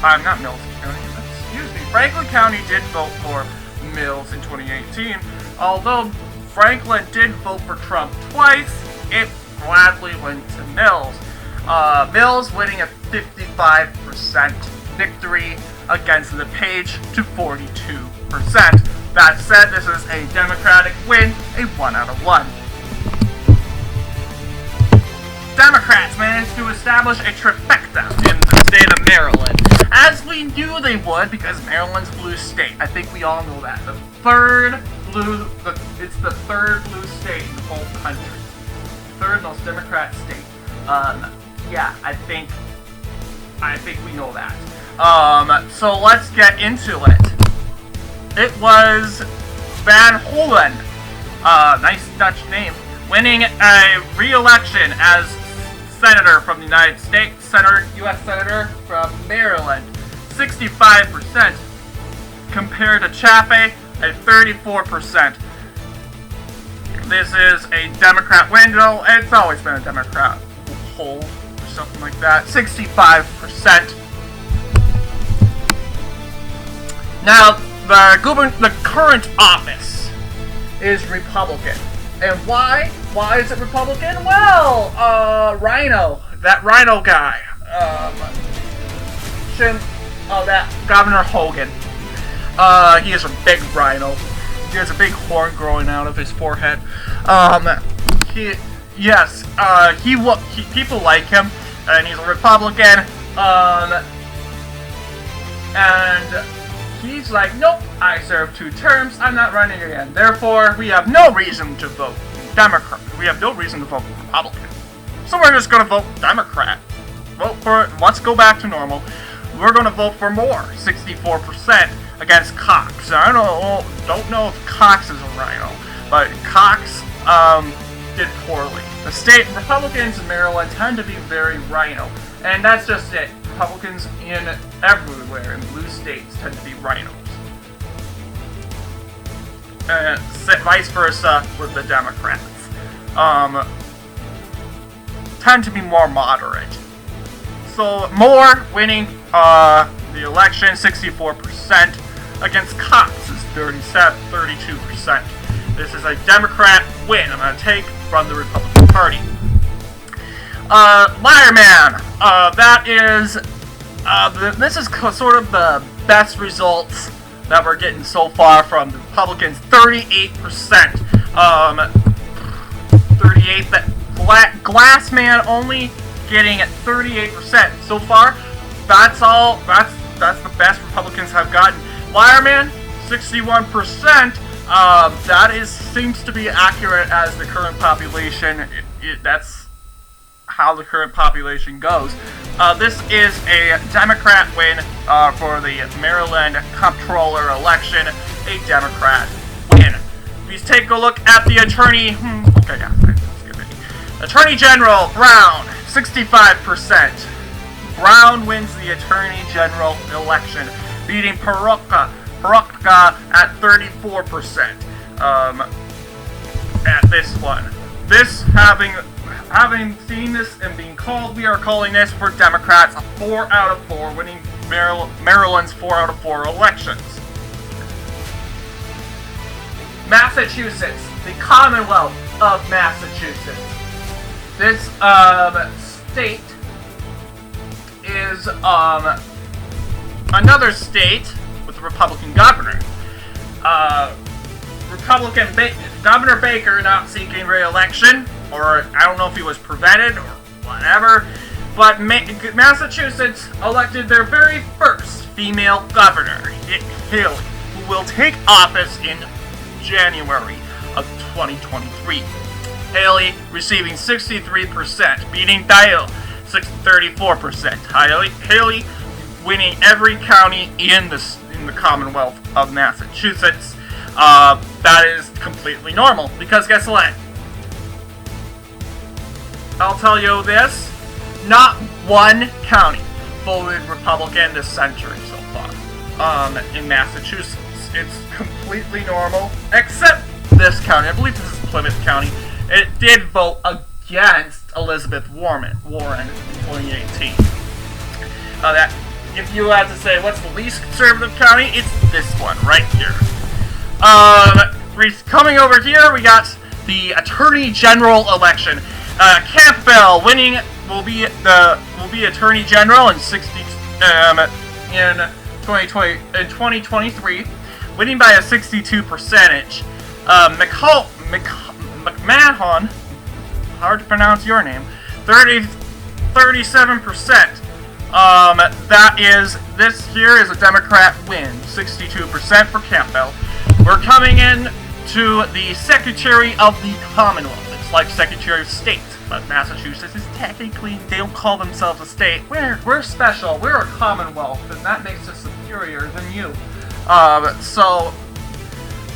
[SPEAKER 1] Not Mills County. Excuse me. Franklin County did vote for Mills in 2018. Although Franklin did vote for Trump twice, it gladly went to Mills. Mills winning a 55% victory against LePage to 42%. That said, this is a Democratic win, a 1 out of 1. Democrats managed to establish a trifecta in the state of Maryland, as we knew they would, because Maryland's a blue state. I think we all know that. It's the third blue state in the whole country. Third most Democrat state. Yeah, I think we know that. So let's get into it. It was Van Hollen, nice Dutch name, winning a re-election as senator from the United States, U.S. Senator from Maryland, 65%, compared to Chaffee at 34%. This is a Democrat window. It's always been a Democrat poll or something like that. 65%. Now, the current office is Republican. And why? Why is it Republican? Well, Rhino. That Rhino guy. That Governor Hogan. He is a big rhino. He has a big horn growing out of his forehead. People like him, and he's a Republican. And he's like, nope, I served 2 terms, I'm not running again. Therefore, we have no reason to vote Democrat. We have no reason to vote Republican. So we're just gonna vote Democrat. Vote for it. Let's go back to normal. We're gonna vote for more, 64%. Against Cox. I don't know if Cox is a rhino, but Cox did poorly. The state Republicans in Maryland tend to be very rhino, and that's just it. Republicans in everywhere in blue states tend to be rhinos. And vice versa with the Democrats. Tend to be more moderate. So Moore winning the election, 64%. Against Cox is 32%. This is a Democrat win. I'm going to take from the Republican Party. Liarman. This is sort of the best results that we're getting so far from the Republicans. 38%. 38. Glassman only getting at 38% so far. That's all. That's the best Republicans have gotten. Liarman, 61%. That seems to be accurate as the current population. That's how the current population goes. This is a Democrat win for the Maryland Comptroller election. A Democrat win. Please take a look at the Attorney General Brown, 65%. Brown wins the Attorney General election, beating Perotka at 34%. At this one. This, having seen this and being called, we are calling this for Democrats a 4 out of 4, winning Maryland's 4 out of 4 elections. Massachusetts, the Commonwealth of Massachusetts. This state is another state with a Republican governor. Governor Baker not seeking re-election, or I don't know if he was prevented or whatever, but Massachusetts elected their very first female governor, Haley, who will take office in January of 2023. Haley receiving 63%, beating Dio 34%. Haley winning every county in the Commonwealth of Massachusetts. That is completely normal, because guess what? I'll tell you this, not one county voted Republican this century so far. In Massachusetts, it's completely normal, except this county. I believe this is Plymouth County. It did vote against Elizabeth Warren in 2018. That, if you had to say what's the least conservative county, it's this one right here. Coming over here, we got the Attorney General election. Campbell winning will be Attorney General in 2023, winning by a 62%. McMahon, hard to pronounce your name, 37%. This here is a Democrat win, 62% for Campbell. We're coming in to the Secretary of the Commonwealth. It's like Secretary of State, but Massachusetts is technically, they don't call themselves a state. We're special, we're a Commonwealth, and that makes us superior than you. So,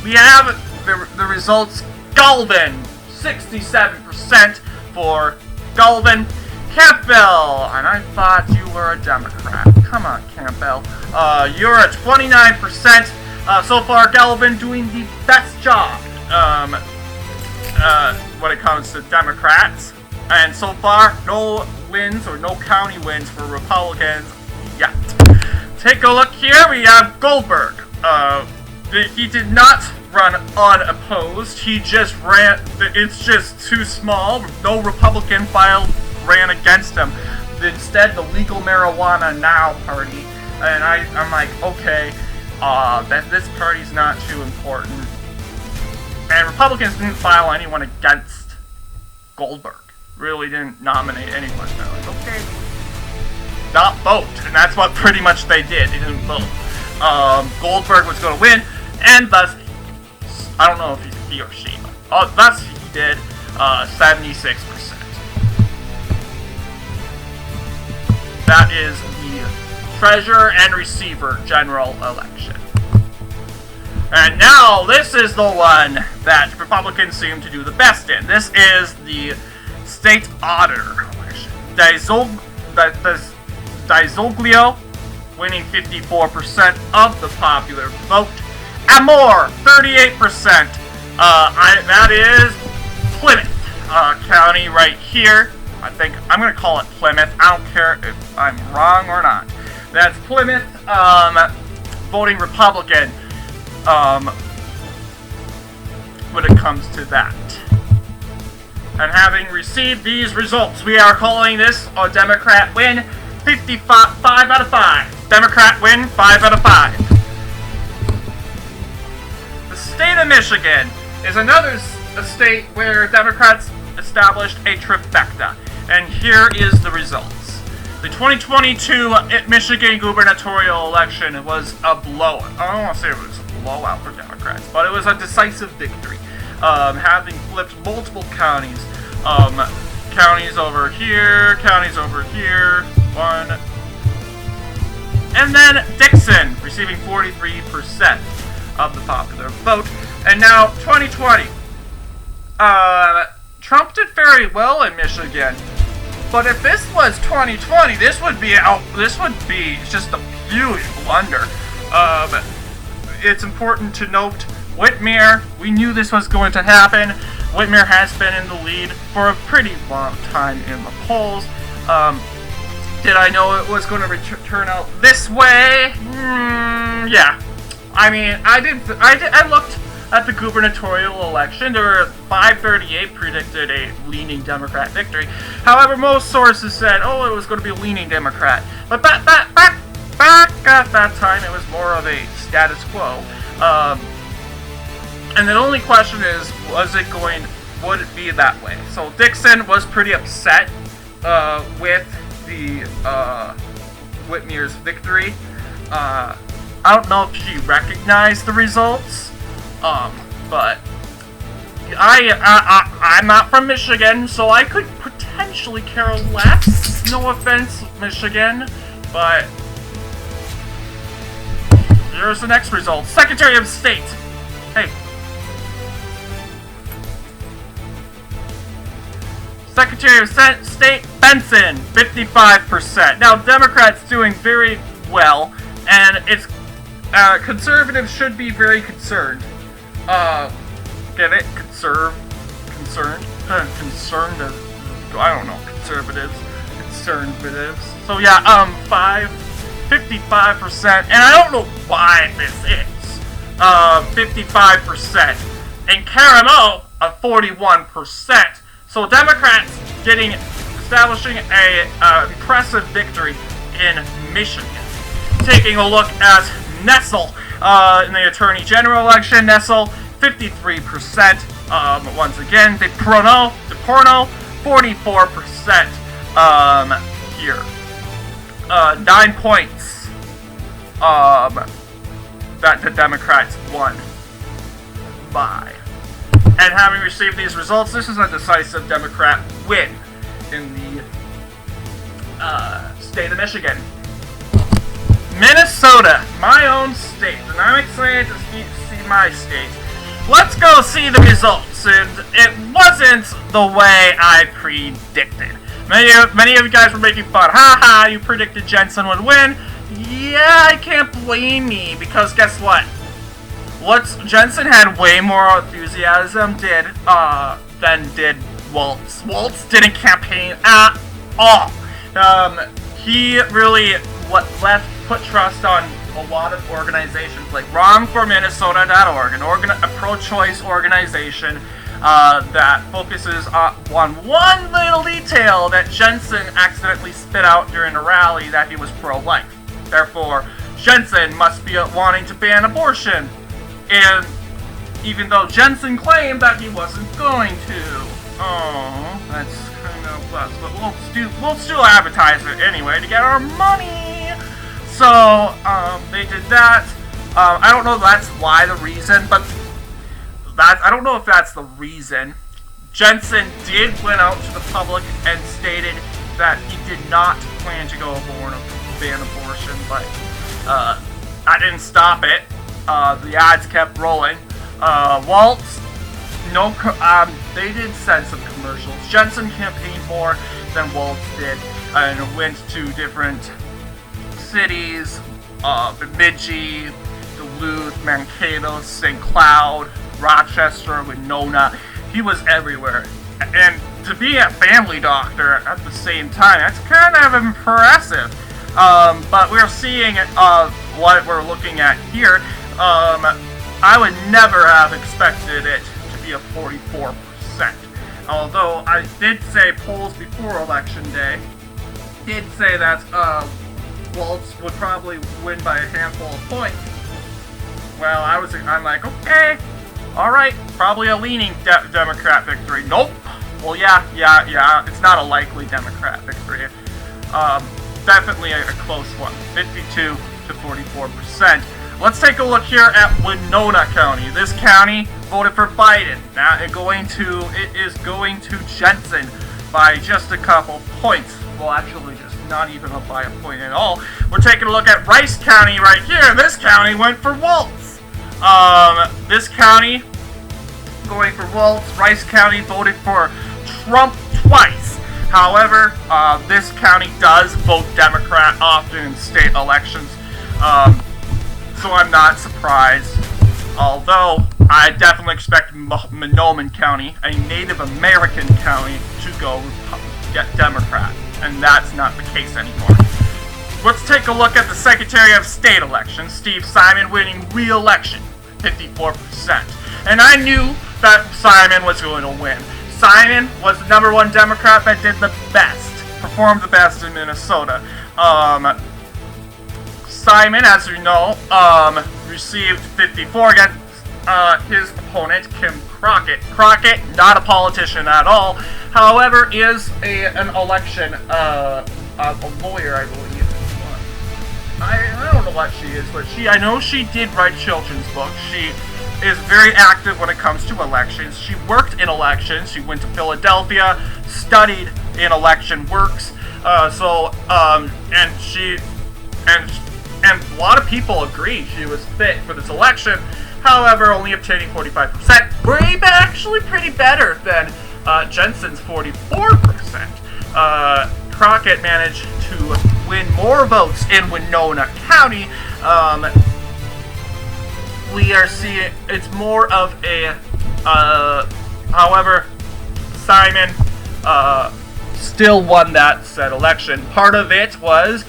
[SPEAKER 1] we have the results. Galvin, 67% for Galvin. Campbell, and I thought you were a Democrat. Come on, Campbell. You're at 29%. So far, Galvin doing the best job when it comes to Democrats. And so far, no wins or no county wins for Republicans yet. Take a look here. We have Goldberg. He did not run unopposed. He just ran. It's just too small. No Republican ran against him. Instead, the Legal Marijuana Now party. And I'm like, okay, this party's not too important. And Republicans didn't file anyone against Goldberg. Really didn't nominate anyone. They're like, okay, not vote. And that's what pretty much they did. They didn't vote. Goldberg was going to win, and thus, I don't know if he or she, but thus he did 76%. That is the Treasurer and Receiver General election. And now, this is the one that Republicans seem to do the best in. This is the State Auditor election. Dizoglio winning 54% of the popular vote. Amore, 38%. That is Plymouth County right here. I think I'm going to call it Plymouth. I don't care if I'm wrong or not. That's Plymouth voting Republican when it comes to that. And having received these results, we are calling this a Democrat win, 5 out of 5. Democrat win, 5 out of 5. The state of Michigan is another state where Democrats established a trifecta. And here is the results. The 2022 Michigan gubernatorial election was a blowout. I don't want to say it was a blowout for Democrats, but it was a decisive victory. Having flipped multiple counties. Counties over here, one. And then Dixon, receiving 43% of the popular vote. And now, 2020. Trump did very well in Michigan. But if this was 2020, this would be just a huge blunder. It's important to note, Whitmer, we knew this was going to happen. Whitmer has been in the lead for a pretty long time in the polls. Did I know it was going to turn out this way? Yeah. I mean, I looked at the gubernatorial election. There were 538 predicted a leaning Democrat victory. However, most sources said, oh, it was going to be a leaning Democrat. But back at that time, it was more of a status quo. And the only question is, would it be that way? So Dixon was pretty upset with the Whitmer's victory. I don't know if she recognized the results, but I'm not from Michigan, so I could potentially care less. No offense, Michigan, but here's the next result. Secretary of State. Hey. Secretary of State Benson, 55%. Now, Democrats doing very well, and it's conservatives should be very concerned. Get it? Concerned? Concerned? I don't know. Conservatives. So yeah, 55%, and I don't know why this is. 55%, and Caramel, 41%. So Democrats establishing a impressive victory in Michigan. Taking a look at Nessel in the Attorney General election, Nessel 53%. Once again, DePorno 44%. Here, 9 points. That the Democrats won by. And having received these results, this is a decisive Democrat win in the state of Michigan. Minnesota, my own state, and I'm excited to see my state. Let's go see the results, and it wasn't the way I predicted. Many of you guys were making fun. Ha, you predicted Jensen would win. Yeah, I can't blame me, because guess what? Jensen had way more enthusiasm than did Waltz. Waltz didn't campaign at all. He really put trust on a lot of organizations like WrongForMinnesota.org, a pro-choice organization that focuses on one little detail that Jensen accidentally spit out during a rally, that he was pro-life. Therefore, Jensen must be wanting to ban abortion. And even though Jensen claimed that he wasn't going to. Oh, that's kind of less. But we'll still advertise it anyway to get our money. So, they did that. I don't know if that's the reason, but I don't know if that's the reason. Jensen did went out to the public and stated that he did not plan to go ban abortion, but I didn't stop it. The ads kept rolling. Waltz, they did send some commercials. Jensen campaigned more than Waltz did, and went to different cities, Bemidji, Duluth, Mankato, St. Cloud, Rochester, Winona. He was everywhere. And to be a family doctor at the same time, that's kind of impressive. But we're seeing what we're looking at here. I would never have expected it to be a 44%. Although I did say polls before Election Day did say that Waltz would probably win by a handful of points. Well, I'm like, okay, all right, probably a leaning Democrat victory. Nope. Well, yeah, it's not a likely Democrat victory. Definitely a close one, 52 to 44%. Let's take a look here at Winona County. This county voted for Biden. Now it is going to Jensen by just a couple points. Well, actually, just not even by a point at all. We're taking a look at Rice County right here. This county went for Waltz. This county going for Waltz. Rice County voted for Trump twice. However, this county does vote Democrat often in state elections. So I'm not surprised. Although, I definitely expect Monoman County, a Native American county, to get Democrat. and that's not the case anymore. Let's take a look at the Secretary of State election, Steve Simon winning re-election, 54%. And I knew that Simon was going to win. Simon was the #1 Democrat that did the best, performed the best in Minnesota. Simon, as you know, received 54 against his opponent, Kim Crockett. Crockett, not a politician at all, however, is an election, a lawyer, I believe. I don't know what she is, but I know she did write children's books. She is very active when it comes to elections. She worked in elections. She went to Philadelphia, studied in election works. And a lot of people agree she was fit for this election. However, only obtaining 45%. Actually pretty better than Jensen's 44%. Crockett managed to win more votes in Winona County. We are seeing it's more of a, however, Simon still won that said election. Part of it was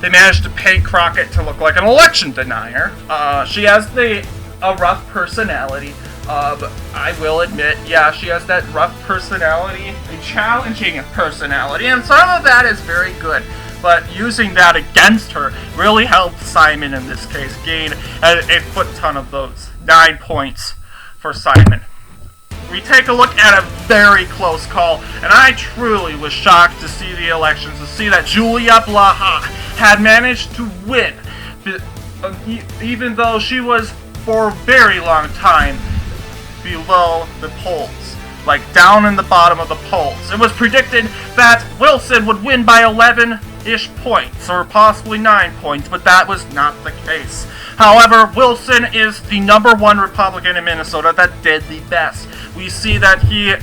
[SPEAKER 1] they managed to paint Crockett to look like an election denier. She has a rough personality. I will admit, yeah, she has that rough personality, a challenging personality, and some of that is very good. But using that against her really helped Simon in this case gain a foot ton of votes. 9 points for Simon. We take a look at a very close call, and I truly was shocked to see the elections, to see that Julia Blaha had managed to win, even though she was for a very long time below the polls, like down in the bottom of the polls. It was predicted that Wilson would win by 11-ish points, or possibly 9 points, but that was not the case. However, Wilson is the #1 Republican in Minnesota that did the best. We see that he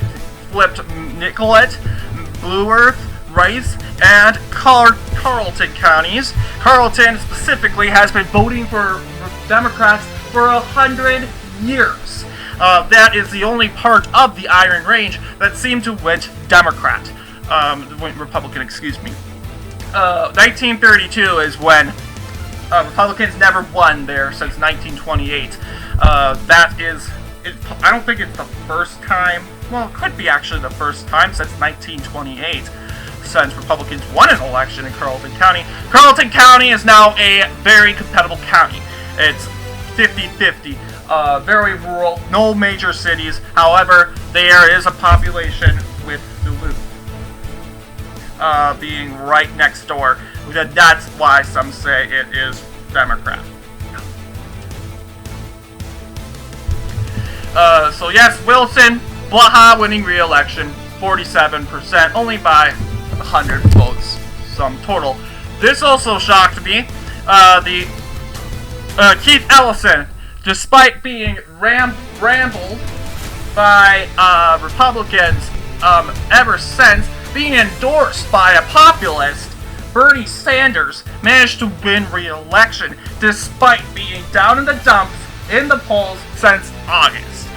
[SPEAKER 1] flipped Nicollet, Blue Earth, Rice, and Carleton counties. Carleton specifically has been voting for Democrats for 100 years. That is the only part of the Iron Range that seemed to went Democrat. Went Republican, excuse me. 1932 is when Republicans never won there since 1928. That is, I don't think it's the first time, well, it could be actually the first time since 1928 since Republicans won an election in Carleton County. Carleton County is now a very competitive county. It's 50-50. Very rural, no major cities. However, there is a population with Duluth being right next door. That's why some say it is Democrat. So yes, Wilson, Blaha winning re-election, 47%, only by 100 votes, sum total. This also shocked me. Keith Ellison, despite being rambled by Republicans ever since, being endorsed by a populist, Bernie Sanders, managed to win re-election despite being down in the dumps in the polls since August.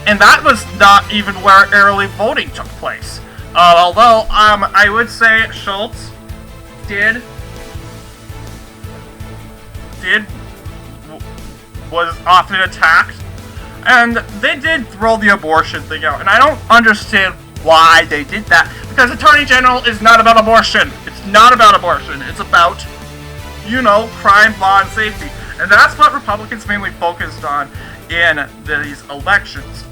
[SPEAKER 1] And that was not even where early voting took place. Although I would say Schultz was often attacked, and they did throw the abortion thing out, and I don't understand why they did that, because Attorney General is not about abortion. It's not about abortion. It's about, crime, law, and safety, and that's what Republicans mainly focused on in these elections.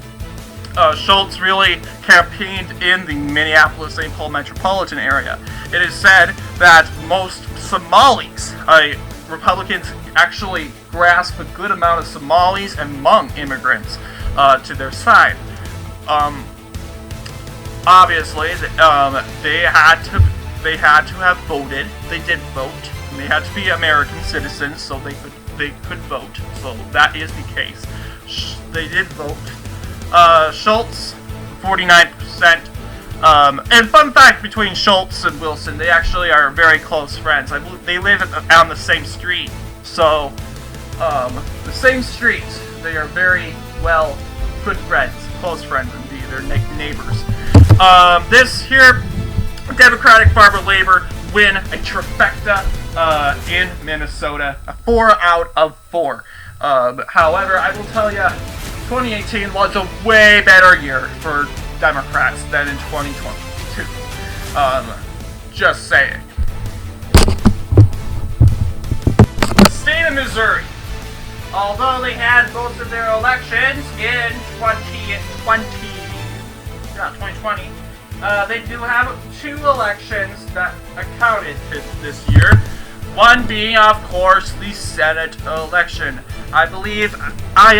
[SPEAKER 1] Schultz really campaigned in the Minneapolis-St. Paul metropolitan area. It is said that most Somalis, Republicans actually grasp a good amount of Somalis and Hmong immigrants to their side. Obviously, they had to have voted. They did vote. And they had to be American citizens, so they could vote. So that is the case. They did vote. Schultz, 49%. And fun fact between Schultz and Wilson, they actually are very close friends. I believe they live on the same street. So, the same street. They are very good friends, close friends indeed. They're neighbors. This here, Democratic Farmer Labor win a trifecta in Minnesota, 4 out of 4. However, I will tell you, 2018 was a way better year for Democrats than in 2022. Just saying. The state of Missouri, although they had most of their elections in 2020, they do have 2 elections that accounted this year. One being, of course, the Senate election. I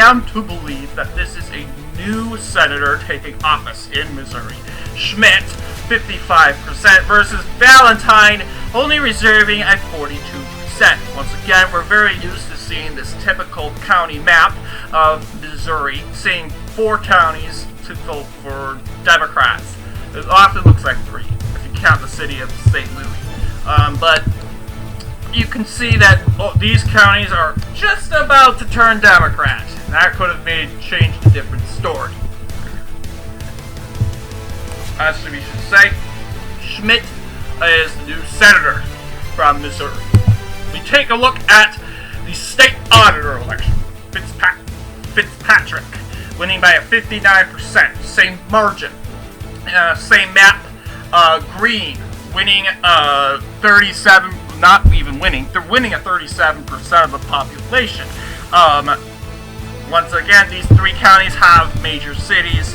[SPEAKER 1] am to believe that this is a new senator taking office in Missouri. Schmidt, 55% versus Valentine, only reserving at 42%. Once again, we're very used to seeing this typical county map of Missouri, seeing 4 counties to vote for Democrats. It often looks like 3, if you count the city of St. Louis. But you can see that these counties are just about to turn Democrat. That could have changed a different story. As we should say, Schmidt is the new senator from Missouri. We take a look at the state auditor election. Fitzpatrick winning by a 59%, same margin. Same map, Green winning 37, not even winning, they're winning at 37% of the population. Once again, these 3 counties have major cities,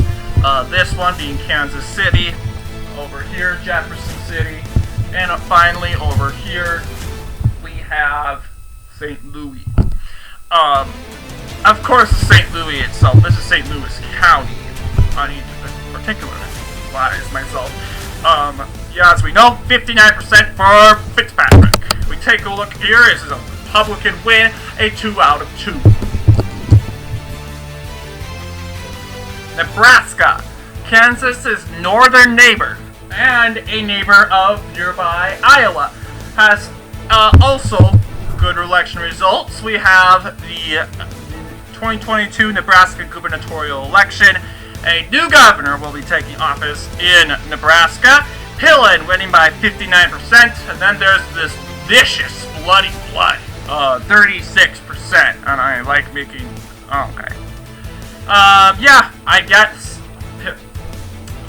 [SPEAKER 1] this one being Kansas City, over here Jefferson City, and finally over here we have St. Louis. Of course, St. Louis itself, this is St. Louis County, I need to particularly myself. Yeah, as we know, 59% for Fitzpatrick. We take a look here. This is a Republican win, a 2 out of 2. Nebraska, Kansas's northern neighbor and a neighbor of nearby Iowa, has also good election results. We have the 2022 Nebraska gubernatorial election. A new governor will be taking office in Nebraska. Pillen winning by 59%, and then there's this vicious bloody flood, 36%, and I like making, okay. Yeah, I guess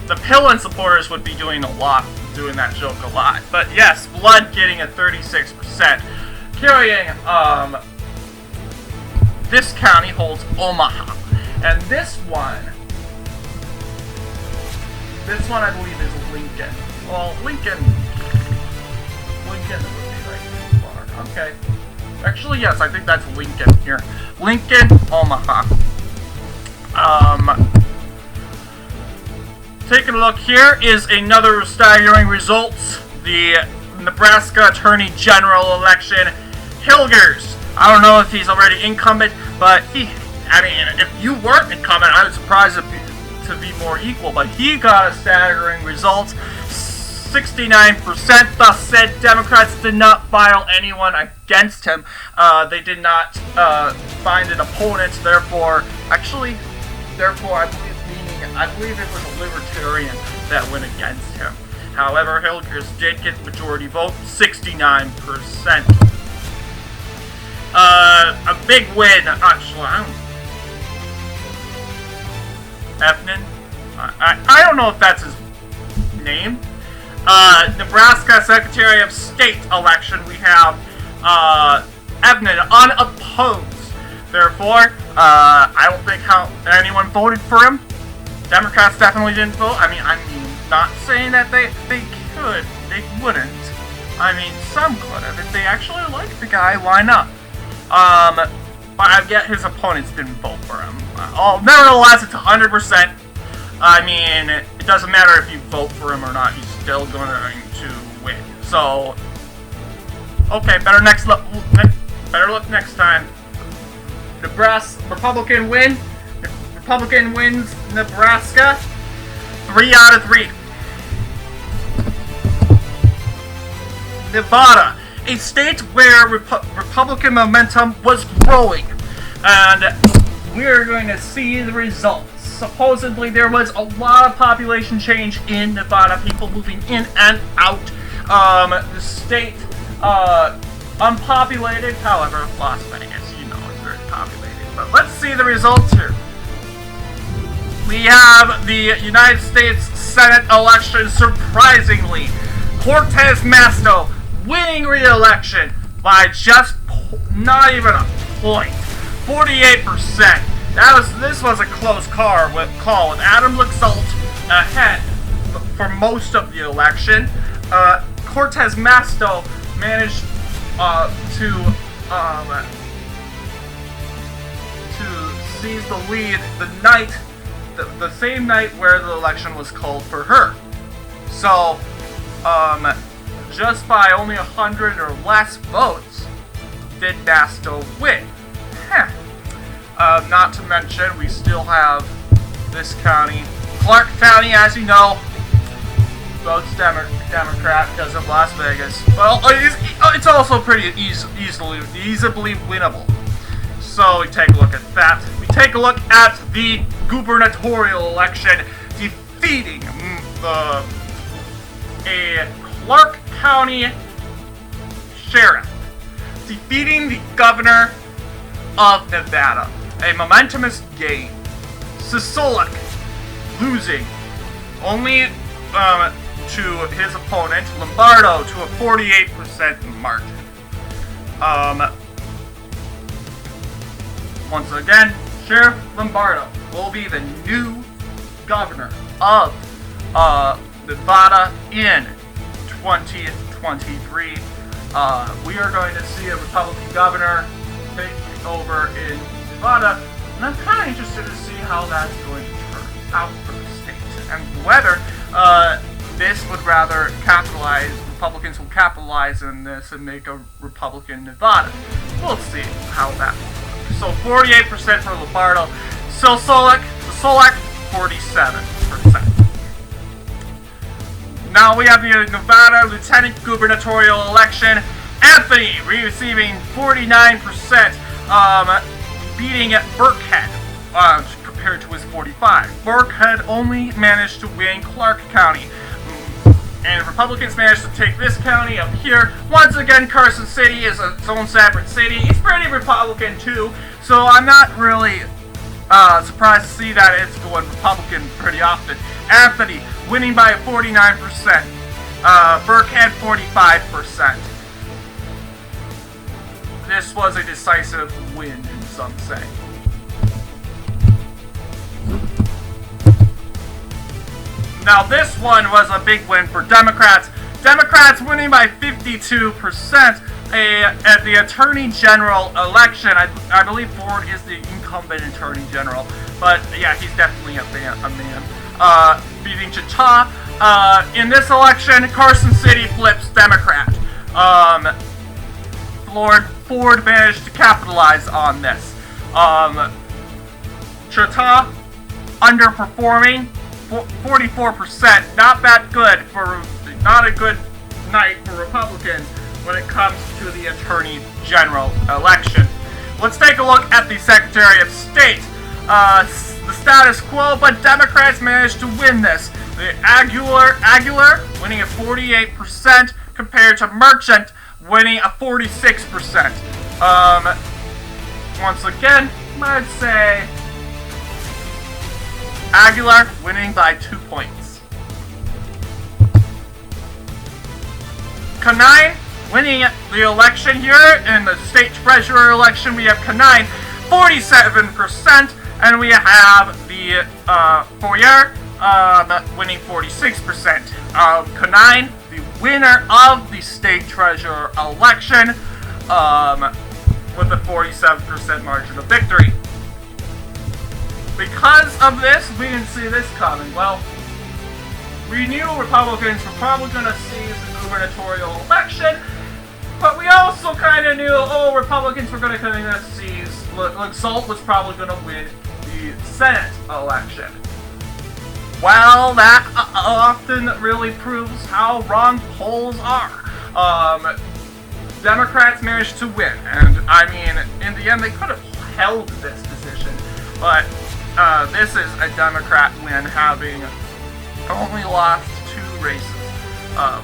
[SPEAKER 1] the Pillen supporters would be doing that joke a lot, but yes, blood getting a 36%. Carrying, this county holds Omaha, and this one I believe is Lincoln. Well, Lincoln would be right far. Okay. Actually, yes, I think that's Lincoln here. Lincoln, Omaha. Taking a look here is another staggering results. The Nebraska Attorney General election. Hilgers. I don't know if he's already incumbent, but if you weren't incumbent, I was surprised to be more equal, but he got a staggering result. 69%, thus said Democrats did not file anyone against him. They did not find an opponent, therefore I believe it was a libertarian that went against him. However, Hilgers did get majority vote, 69%. A big win, Efnin? I don't know if that's his name. Nebraska Secretary of State election, we have Efnin unopposed. Therefore, I don't think anyone voted for him. Democrats definitely didn't vote. I mean, not saying that they could. They wouldn't. I mean, some could have. If they actually liked the guy, why not? But I get his opponents didn't vote for him. Nevertheless, it's 100%. I mean, it doesn't matter if you vote for him or not. He's still going to win. So, okay, better look next time. Republican win. Republican wins Nebraska. 3 out of 3. Nevada, a state where Republican momentum was growing, and we're going to see the results. supposedly there was a lot of population change in Nevada, people moving in and out. The state, unpopulated, however, Las Vegas, you know, is very populated. But let's see the results here. We have the United States Senate election, surprisingly. Cortez Masto winning re-election by just not even a point. 48%. This was a close call with Adam Laxalt ahead for most of the election. Cortez Masto managed to seize the lead the same night where the election was called for her. So, just by only 100 or less votes did Masto win. Not to mention, we still have this county. Clark County, as you know, votes Democrat because of Las Vegas. Well, it's also pretty easily winnable. So we take a look at that. We take a look at the gubernatorial election, defeating a Clark County sheriff, defeating the governor of Nevada. A momentous gain. Sisolak losing only to his opponent, Lombardo, to a 48% margin. Once again, Sheriff Lombardo will be the new governor of Nevada in 2023. We are going to see a Republican governor take over in Nevada, and I'm kind of interested to see how that's going to turn out for the state, and whether this would rather Republicans will capitalize on this and make a Republican Nevada. We'll see how that works. So 48% for Lombardo, Sisolak 47%. Now we have the Nevada Lieutenant Gubernatorial election. Anthony receiving 49%, beating Burkhead compared to his 45. Burkhead only managed to win Clark County, and Republicans managed to take this county up here. Once again, Carson City is its own separate city. It's pretty Republican too, so I'm not really surprised to see that it's going Republican pretty often. Anthony winning by 49%. Burkhead 45%. This was a decisive win, some say. Now this one was a big win for Democrats. Democrats winning by 52% at the Attorney General election. I believe Ford is the incumbent Attorney General, but yeah, he's definitely a man. Beating Chita. In this election, Carson City flips Democrat. Ford managed to capitalize on this. Chita underperforming, 44%. Not that good not a good night for Republicans when it comes to the Attorney General election. Let's take a look at the Secretary of State. The status quo, but Democrats managed to win this. The Aguilar winning at 48% compared to Merchant winning a 46%. Once again, I'd say Aguilar winning by 2 points. Canine winning the election here in the state treasurer election. We have Canine 47%, and we have the Foyer winning 46%. Canine, the winner of the state treasurer election, with a 47% margin of victory. Because of this, we didn't see this coming. Well, we knew Republicans were probably going to seize the gubernatorial election, but we also kind of knew, Republicans were going to kind of seize, Laxalt was probably going to win the Senate election. Well, that often really proves how wrong polls are. Democrats managed to win, and I mean, in the end, they could have held this position, but this is a Democrat win, having only lost 2 races.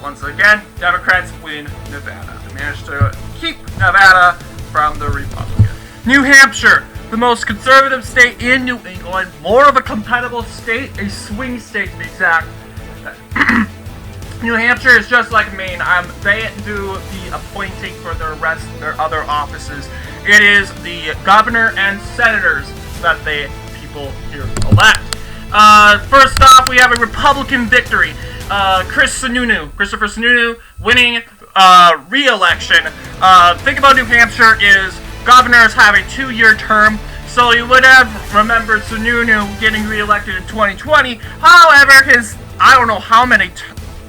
[SPEAKER 1] Once again, Democrats win Nevada. They managed to keep Nevada from the Republicans. New Hampshire, the most conservative state in New England, more of a compatible state, a swing state to be exact. New Hampshire is just like Maine. They do the appointing for their other offices. It is the governor and senators that the people here elect. First off, we have a Republican victory. Christopher Sununu, winning re-election. Think about New Hampshire is governors have a 2-year term, so you would have remembered Sununu getting re-elected in 2020. However, I don't know how many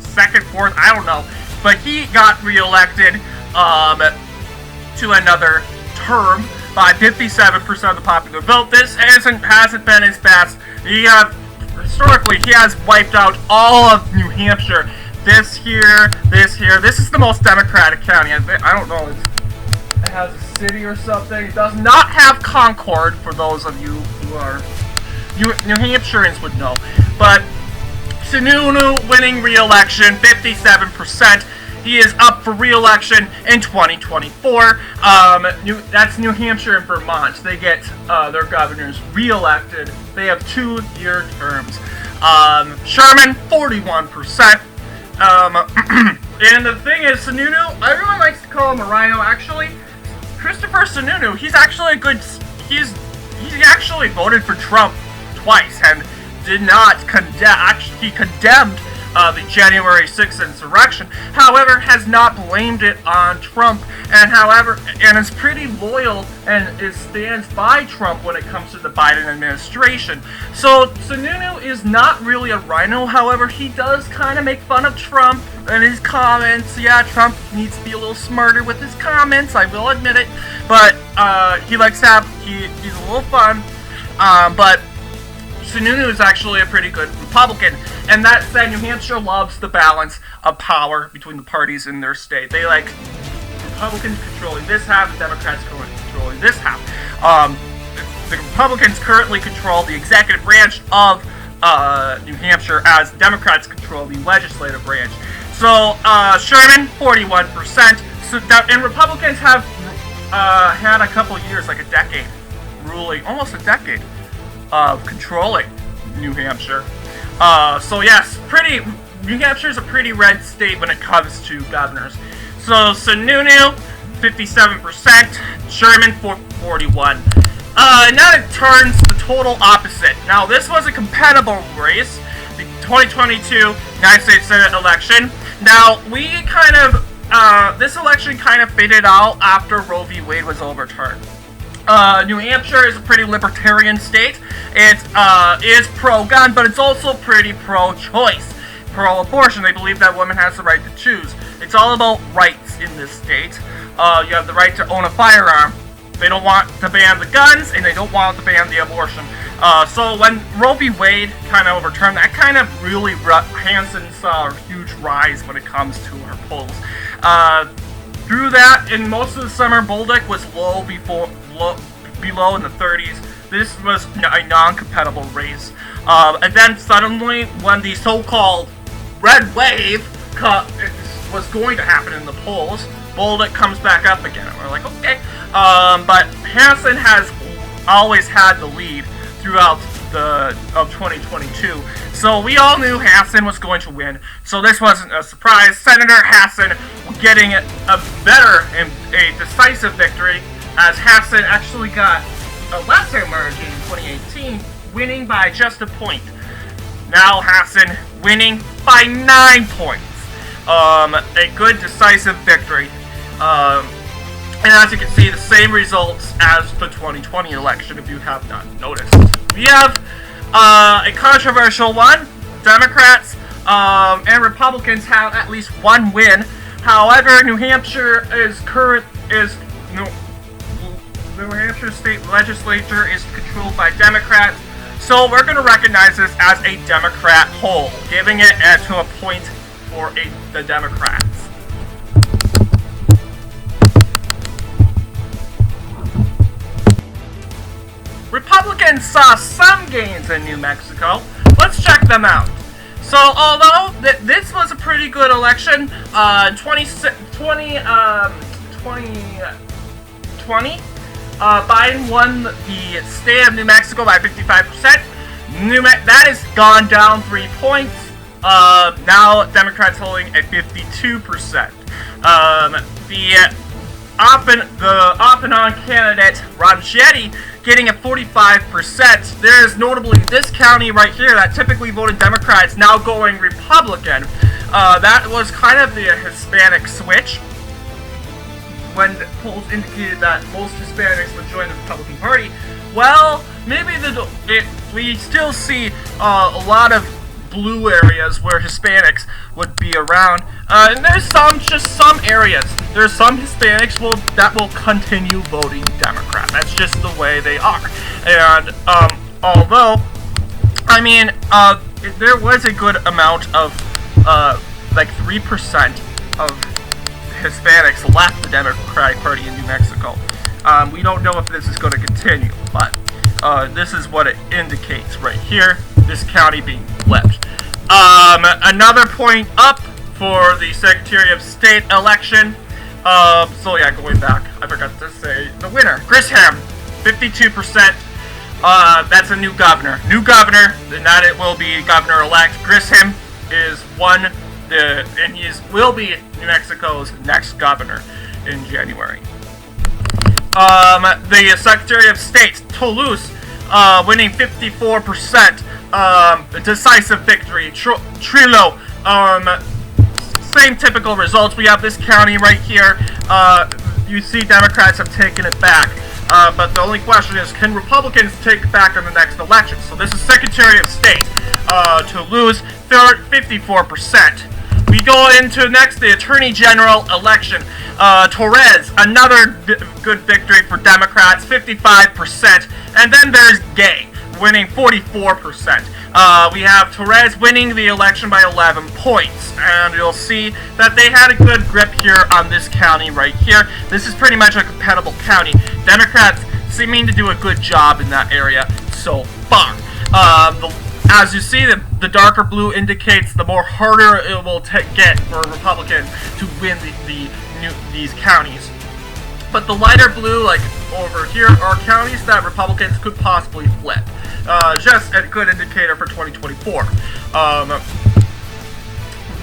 [SPEAKER 1] second, fourth, I don't know, but he got re-elected to another term by 57% of the popular vote. This hasn't been his best. Historically, he has wiped out all of New Hampshire. This here. This is the most Democratic county. I don't know. It has a city or something. It does not have Concord, for those of you who are New Hampshireans would know. But Sununu winning re-election, 57%. He is up for re-election in 2024. That's New Hampshire and Vermont. They get their governors re-elected. They have 2-year terms. Sherman, 41%. And the thing is, Sununu, everyone likes to call him a rhino. Actually, Christopher Sununu, he's actually a good. He actually voted for Trump twice and did not condemn. Actually, he condemned the January 6th insurrection. However, has not blamed it on Trump, and is pretty loyal and stands by Trump when it comes to the Biden administration. So Sununu is not really a rhino. However, he does kind of make fun of Trump and his comments. Yeah, Trump needs to be a little smarter with his comments, I will admit it. But he likes to have, he's a little fun. But Sununu is actually a pretty good Republican. And that said, New Hampshire loves the balance of power between the parties in their state. They like Republicans controlling this half and Democrats controlling this half. The Republicans currently control the executive branch of New Hampshire, as Democrats control the legislative branch. So Sherman, 41%. And Republicans have had a couple years, like a decade, ruling, almost a decade, of controlling New Hampshire. So yes, New Hampshire is a pretty red state when it comes to governors. So Sununu, 57%, Sherman, 41%. Now it turns the total opposite. Now this was a compatible race, the 2022 United States Senate election. Now this election kind of faded out after Roe v. Wade was overturned. New Hampshire is a pretty libertarian state. It is pro-gun, but it's also pretty pro-choice, pro-abortion. They believe that women has the right to choose. It's all about rights in this state. You have the right to own a firearm. They don't want to ban the guns, and they don't want to ban the abortion. So when Roe v. Wade kind of overturned, that kind of really, Hansen saw a huge rise when it comes to her polls. Through that, in most of the summer, Bolduc was below in the 30s. This was a non-compatible race. And then suddenly, when the so-called red wave was going to happen in the polls, Bolduc comes back up again. And we're like, okay. But Hansen has always had the lead throughout of 2022. So we all knew Hansen was going to win. So this wasn't a surprise. Senator Hansen getting a decisive victory, as Hansen actually got a lesser margin in 2018, winning by just a point. Now Hansen winning by 9 points. A good decisive victory. And as you can see, the same results as the 2020 election, if you have not noticed. We have a controversial one. Democrats and Republicans have at least one win. However, New Hampshire New Hampshire state legislature is controlled by Democrats, so we're going to recognize this as a Democrat poll, giving it to a point for the Democrats. Republicans saw some gains in New Mexico. Let's check them out. So, although this was a pretty good election, 2020, Biden won the state of New Mexico by 55%. That has gone down 3 points. Now Democrats holding at 52%. The off and on candidate Ron Jetty getting at 45%. There's notably this county right here that typically voted Democrats now going Republican. That was kind of the Hispanic switch, when polls indicated that most Hispanics would join the Republican Party. Well, maybe we still see a lot of blue areas where Hispanics would be around, and there's just some areas. There's some Hispanics that will continue voting Democrat. That's just the way they are. And although, I mean, there was a good amount of like 3% of Hispanics left the Democratic Party in New Mexico. We don't know if this is going to continue, but this is what it indicates right here, this county being flipped. Another point up for the Secretary of State election. So yeah, going back, I forgot to say the winner, Grisham, 52%. That's a new governor. New governor, and that it will be governor-elect. Grisham and he will be New Mexico's next governor in January. The Secretary of State, Toulouse, winning 54%. Decisive victory. Trillo, same typical results. We have this county right here. You see Democrats have taken it back. But the only question is, can Republicans take it back in the next election? So this is Secretary of State. Toulouse, 54%. We go into next, the Attorney General election. Torres, another good victory for Democrats, 55%. And then there's Gay, winning 44%. We have Torres winning the election by 11 points. And you'll see that they had a good grip here on this county right here. This is pretty much a compatible county. Democrats seeming to do a good job in that area so far. As you see, the darker blue indicates the more harder it will get for Republicans to win these counties. But the lighter blue, like over here, are counties that Republicans could possibly flip. Just a good indicator for 2024.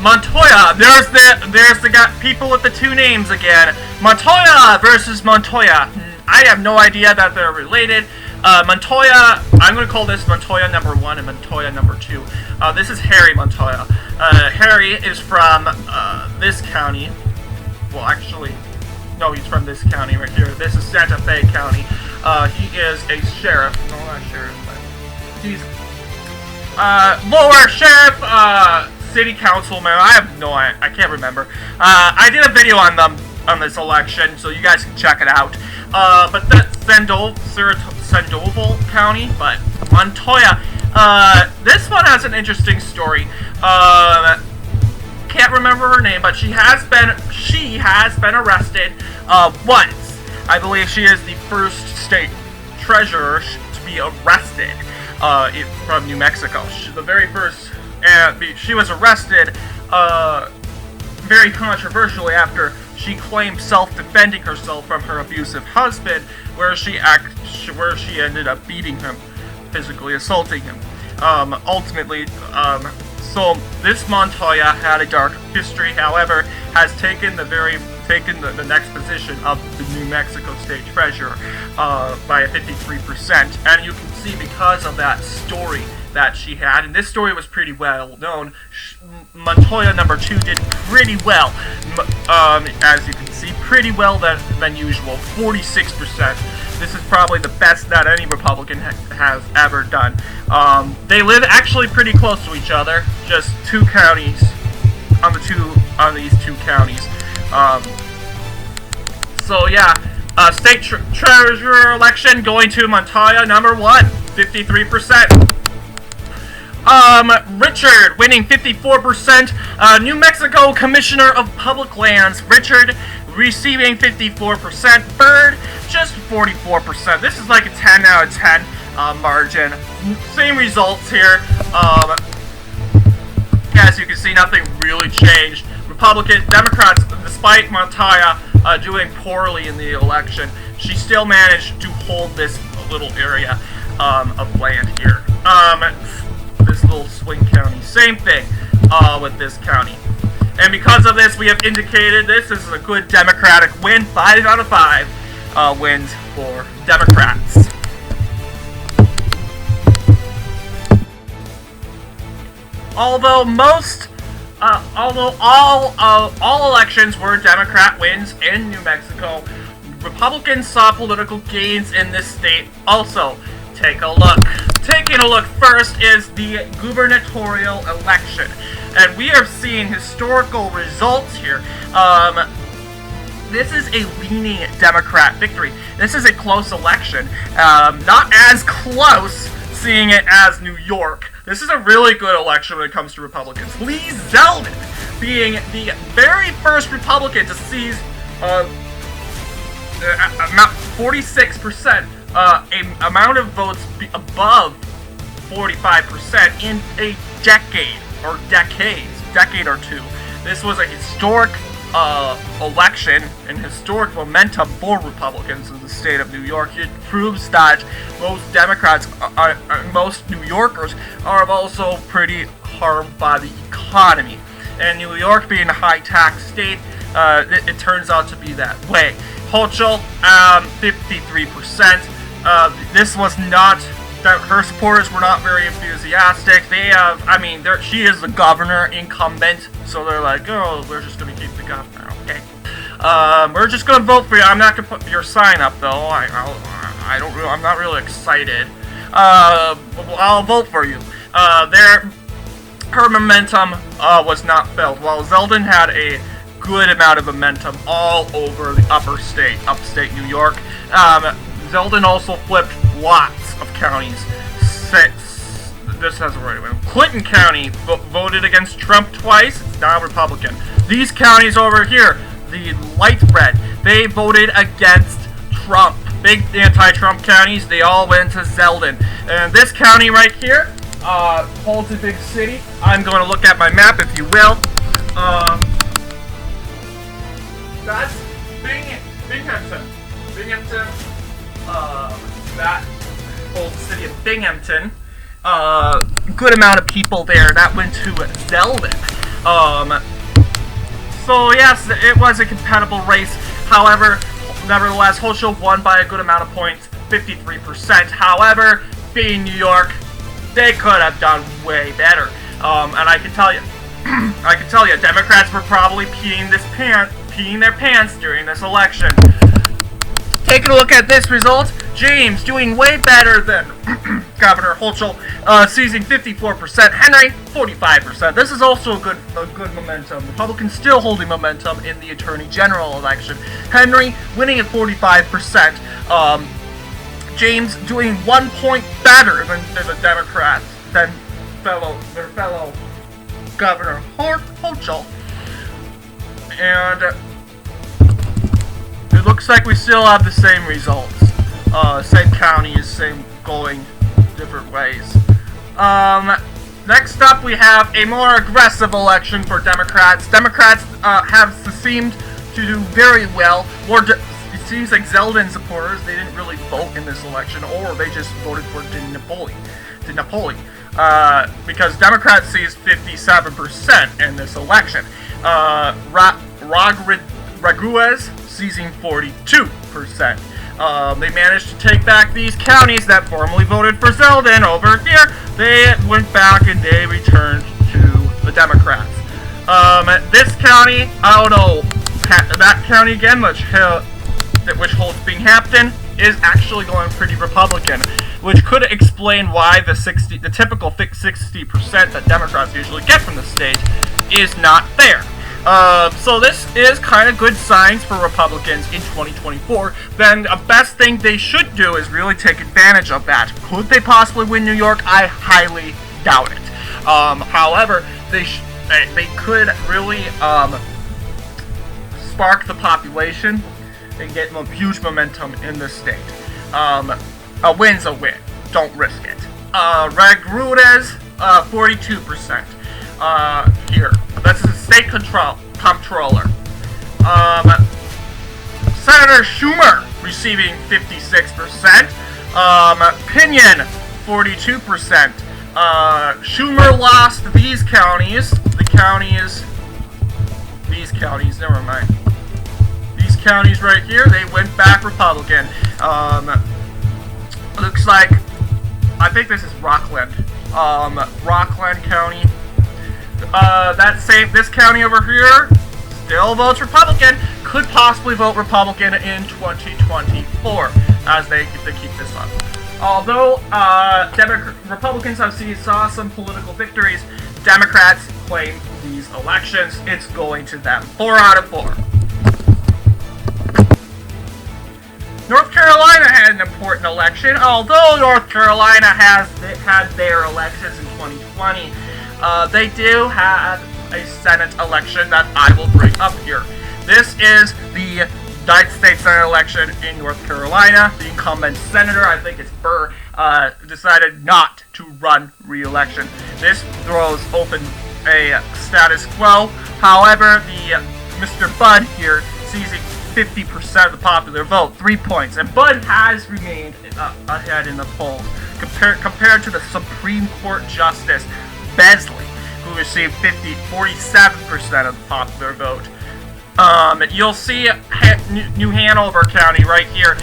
[SPEAKER 1] Montoya, there's the people with the two names again. Montoya versus Montoya. I have no idea that they're related. Montoya, I'm going to call this Montoya number 1 and Montoya number 2. This is Harry Montoya. Harry is from this county. Well, actually, no, he's from this county right here. This is Santa Fe County. He is a sheriff. No, not sheriff, but he's lower sheriff, city councilman. I can't remember. I did a video on them on this election, so you guys can check it out. But that's Sandoval County, but Montoya. This one has an interesting story. Can't remember her name, but she has been arrested once. I believe she is the first state treasurer to be arrested from New Mexico. The very first, and she was arrested very controversially after she claimed self-defending herself from her abusive husband, where she ended up beating him, physically assaulting him. Ultimately, so this Montoya had a dark history. However, has taken the next position of the New Mexico State Treasurer by 53%, and you can see because of that story that she had, and this story was pretty well known. Montoya number 2 did pretty well, as you can see, pretty well than usual, 46%. This is probably the best that any Republican has ever done. They live actually pretty close to each other, just 2 counties on these 2 counties. So yeah, state treasurer election going to Montoya number 1, 53%. Richard winning 54%. New Mexico Commissioner of Public Lands, Richard receiving 54%. Bird just 44%. This is like a 10 out of 10. margin. Same results here. As you can see, nothing really changed. Democrats, despite Montoya doing poorly in the election, she still managed to hold this little area of land here. This little swing county. Same thing with this county. And because of this, we have indicated this is a good Democratic win. 5 out of 5 wins for Democrats. Although all elections were Democrat wins in New Mexico, Republicans saw political gains in this state also. Take a look. Taking a look first is the gubernatorial election. And we are seeing historical results here. This is a leaning Democrat victory. This is a close election. Not as close, seeing it as New York. This is a really good election when it comes to Republicans. Lee Zeldin being the very first Republican to seize about 46%, amount of votes above 45% in a decade or two. This was a historic election and historic momentum for Republicans in the state of New York. It proves that most Democrats, most New Yorkers, are also pretty harmed by the economy. And New York being a high-tax state, it turns out to be that way. Hochul, 53%. This was not, her supporters were not very enthusiastic. They have, she is the governor incumbent, so they're like, oh, we're just going to keep the governor, okay? We're just going to vote for you. I'm not going to put your sign up, though. I'm not really excited. I'll vote for you. Her momentum was not felt, while Zeldin had a good amount of momentum all over the upstate New York. Zeldin also flipped lots of counties. This has already been. Clinton County voted against Trump twice. It's now Republican. These counties over here, the light red, they voted against Trump. Big anti-Trump counties, they all went to Zeldin. And this county right here holds a big city. I'm going to look at my map, if you will. That's Binghamton. That holds the city of Binghamton. Good amount of people there. That went to Zeldin. So yes, it was a compatible race. However, nevertheless, Hochul won by a good amount of points, 53%. However, being New York, they could have done way better. And I can tell you, Democrats were probably peeing their pants during this election. Taking a look at this result, James doing way better than Governor Hochul, seizing 54%. Henry, 45%. This is also a good momentum. Republicans still holding momentum in the Attorney General election. Henry winning at 45%. James doing 1 point better than the Democrats, than their fellow Governor Hochul. And it looks like we still have the same results. Same counties, same going different ways. Next up, we have a more aggressive election for Democrats. Democrats have seemed to do very well. It seems like Zeldin supporters, they didn't really vote in this election, or they just voted for DeNapoli. Because Democrats seized 57% in this election. Raguez seizing 42%. They managed to take back these counties that formerly voted for Zeldin over here. They went back and they returned to the Democrats. This county, I don't know, that county again, which holds Binghamton, is actually going pretty Republican, which could explain why the typical 60% that Democrats usually get from the state is not there. So this is kind of good signs for Republicans in 2024. Then the best thing they should do is really take advantage of that. Could they possibly win New York? I highly doubt it. However, they could really spark the population and get huge momentum in the state. A win's a win. don't risk it. Ragrudes, 42%. Here. That's the state comptroller. Senator Schumer receiving 56%. Pinion, 42%. Schumer lost these counties. These counties, never mind. These counties right here, they went back Republican. Looks like, I think this is Rockland. Rockland County. This county over here still votes Republican. Could possibly vote Republican in 2024 as they keep this up. Although Republicans saw some political victories, Democrats claim these elections. It's going to them. 4 out of 4. North Carolina had an important election. Although North Carolina had their elections in 2020, they do have a Senate election that I will bring up here. This is the United States Senate election in North Carolina. The incumbent senator, I think it's Burr, decided not to run re-election. This throws open a status quo. However, Mr. Budd here seizing 50% of the popular vote, 3 points, and Budd has remained ahead in the polls compared to the Supreme Court Justice Besley, who received 47% of the popular vote. You'll see New Hanover County right here.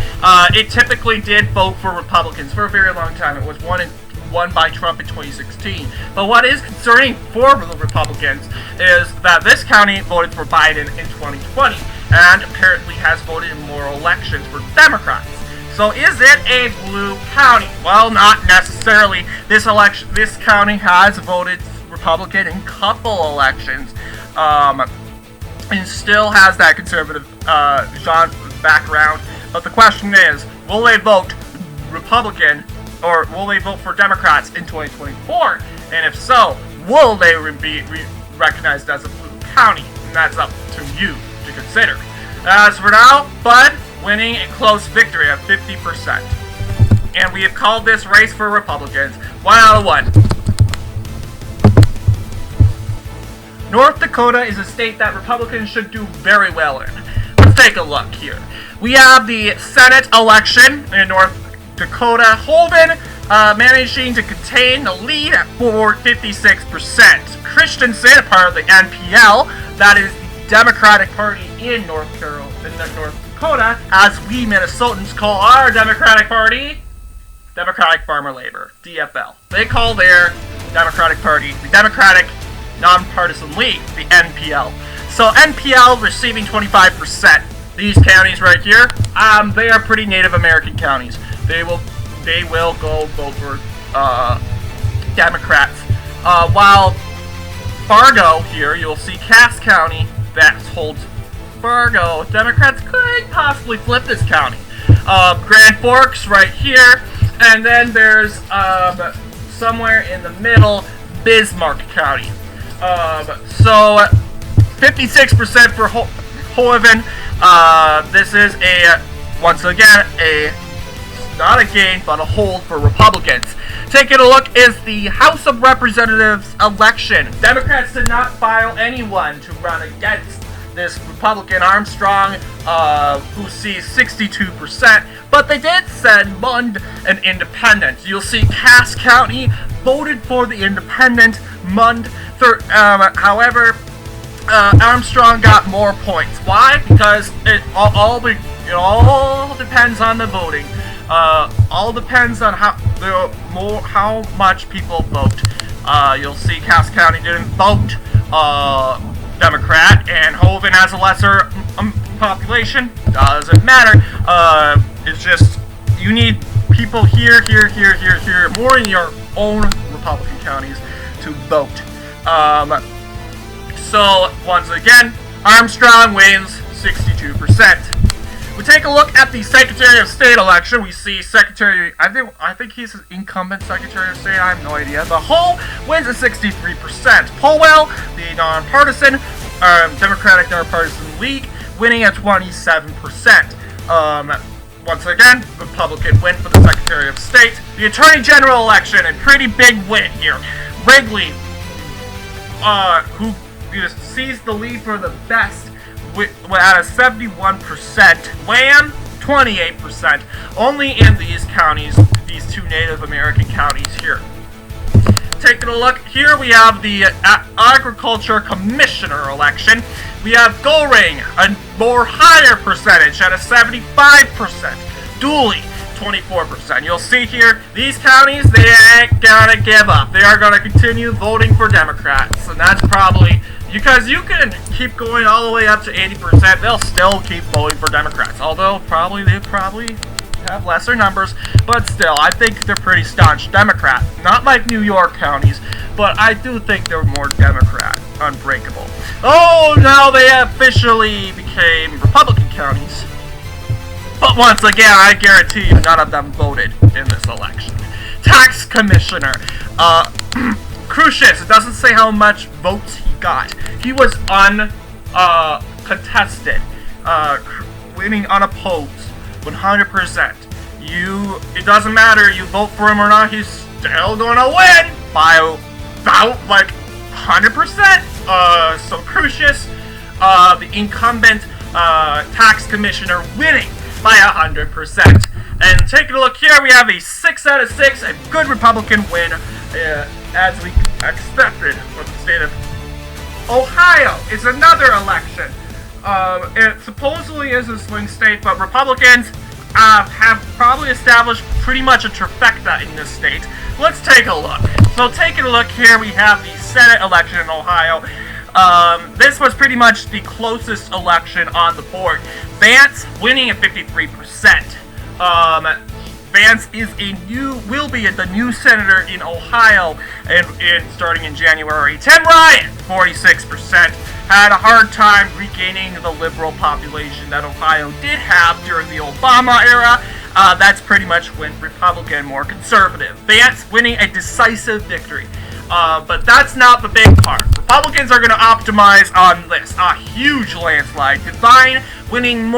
[SPEAKER 1] It typically did vote for Republicans for a very long time. It was won by Trump in 2016. But what is concerning for the Republicans is that this county voted for Biden in 2020 and apparently has voted in more elections for Democrats. So is it a blue county? Well, not necessarily. This county has voted Republican in a couple elections. And still has that conservative background. But the question is, will they vote Republican or will they vote for Democrats in 2024? And if so, will they be recognized as a blue county? And that's up to you to consider. As for now, Budd winning a close victory of 50%. And we have called this race for Republicans 1 out of 1. North Dakota is a state that Republicans should do very well in. Let's take a look here. We have the Senate election in North Dakota. Hoeven managing to contain the lead at 56%. Christensen, a part of the NPL, that is the Democratic Party in North Dakota, as we Minnesotans call our Democratic Party, Democratic Farmer Labor, DFL. They call their Democratic Party the Democratic Nonpartisan League, the NPL. So NPL receiving 25%. These counties right here, they are pretty Native American counties. They will go vote for Democrats. While Fargo here, you'll see Cass County that holds Fargo. Democrats could possibly flip this county. Grand Forks right here, and then there's somewhere in the middle, Bismarck County. So 56% for Hoeven. This is once again not a gain but a hold for Republicans. Taking a look is the House of Representatives election. Democrats did not file anyone to run against this Republican Armstrong, who sees 62%, but they did send Mund an independent. You'll see Cass County voted for the independent Mund. However, Armstrong got more points. Why? Because it all depends on the voting. All depends on how much people vote. You'll see Cass County didn't vote Democrat, and Hoeven has a lesser population. Doesn't matter. It's just you need people here, more in your own Republican counties to vote. So once again, Armstrong wins 62%. We take a look at the Secretary of State election. We see Secretary, I think he's an incumbent Secretary of State. I have no idea. But Hull wins at 63%. Powell, the nonpartisan Democratic Nonpartisan League, winning at 27%. once again, Republican win for the Secretary of State. The Attorney General election, a pretty big win here. Wrigley, who sees the lead for the best at a 71%. Wham, 28%. Only in these counties, these two Native American counties here. Taking a look, here we have the Agriculture Commissioner election. We have Goring, a more higher percentage at a 75%. Dooley, 24%. You'll see here, these counties, they ain't gonna give up. They are gonna continue voting for Democrats, and that's probably because you can keep going all the way up to 80%. They'll still keep voting for Democrats, although they probably have lesser numbers, but still, I think they're pretty staunch Democrat. Not like New York counties, but I do think they're more Democrat, unbreakable. Oh, now they officially became Republican counties. But once again, I guarantee you none of them voted in this election. Tax Commissioner, Crucius, it doesn't say how much votes he got. He was uncontested, winning unopposed. 100%. It doesn't matter, you vote for him or not, he's still gonna win by about like 100%. So Crucius, the incumbent tax commissioner, winning by 100%. And taking a look here, we have a 6 out of 6, a good Republican win, as we expected for the state of Ohio. Is another election. It supposedly is a swing state, but Republicans have probably established pretty much a trifecta in this state. Let's take a look. So taking a look here, we have the Senate election in Ohio. This was pretty much the closest election on the board. Vance winning at 53%. Vance will be the new senator in Ohio, and starting in January. Tim Ryan, 46%, had a hard time regaining the liberal population that Ohio did have during the Obama era. That's pretty much went Republican, more conservative. Vance winning a decisive victory. But that's not the big part. Republicans are going to optimize on this. A huge landslide. Devine winning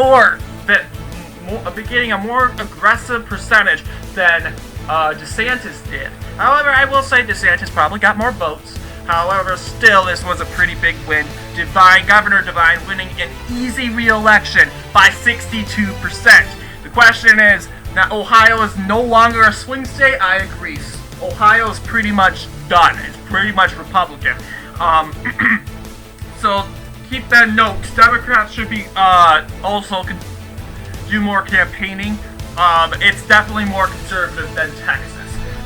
[SPEAKER 1] getting a more aggressive percentage than DeSantis did. However, I will say DeSantis probably got more votes. However, still, this was a pretty big win. Governor Devine winning an easy re-election by 62%. The question is, now Ohio is no longer a swing state. I agree. Ohio is pretty much done. It's pretty much Republican. So keep that note. Democrats should be also do more campaigning. It's definitely more conservative than Texas.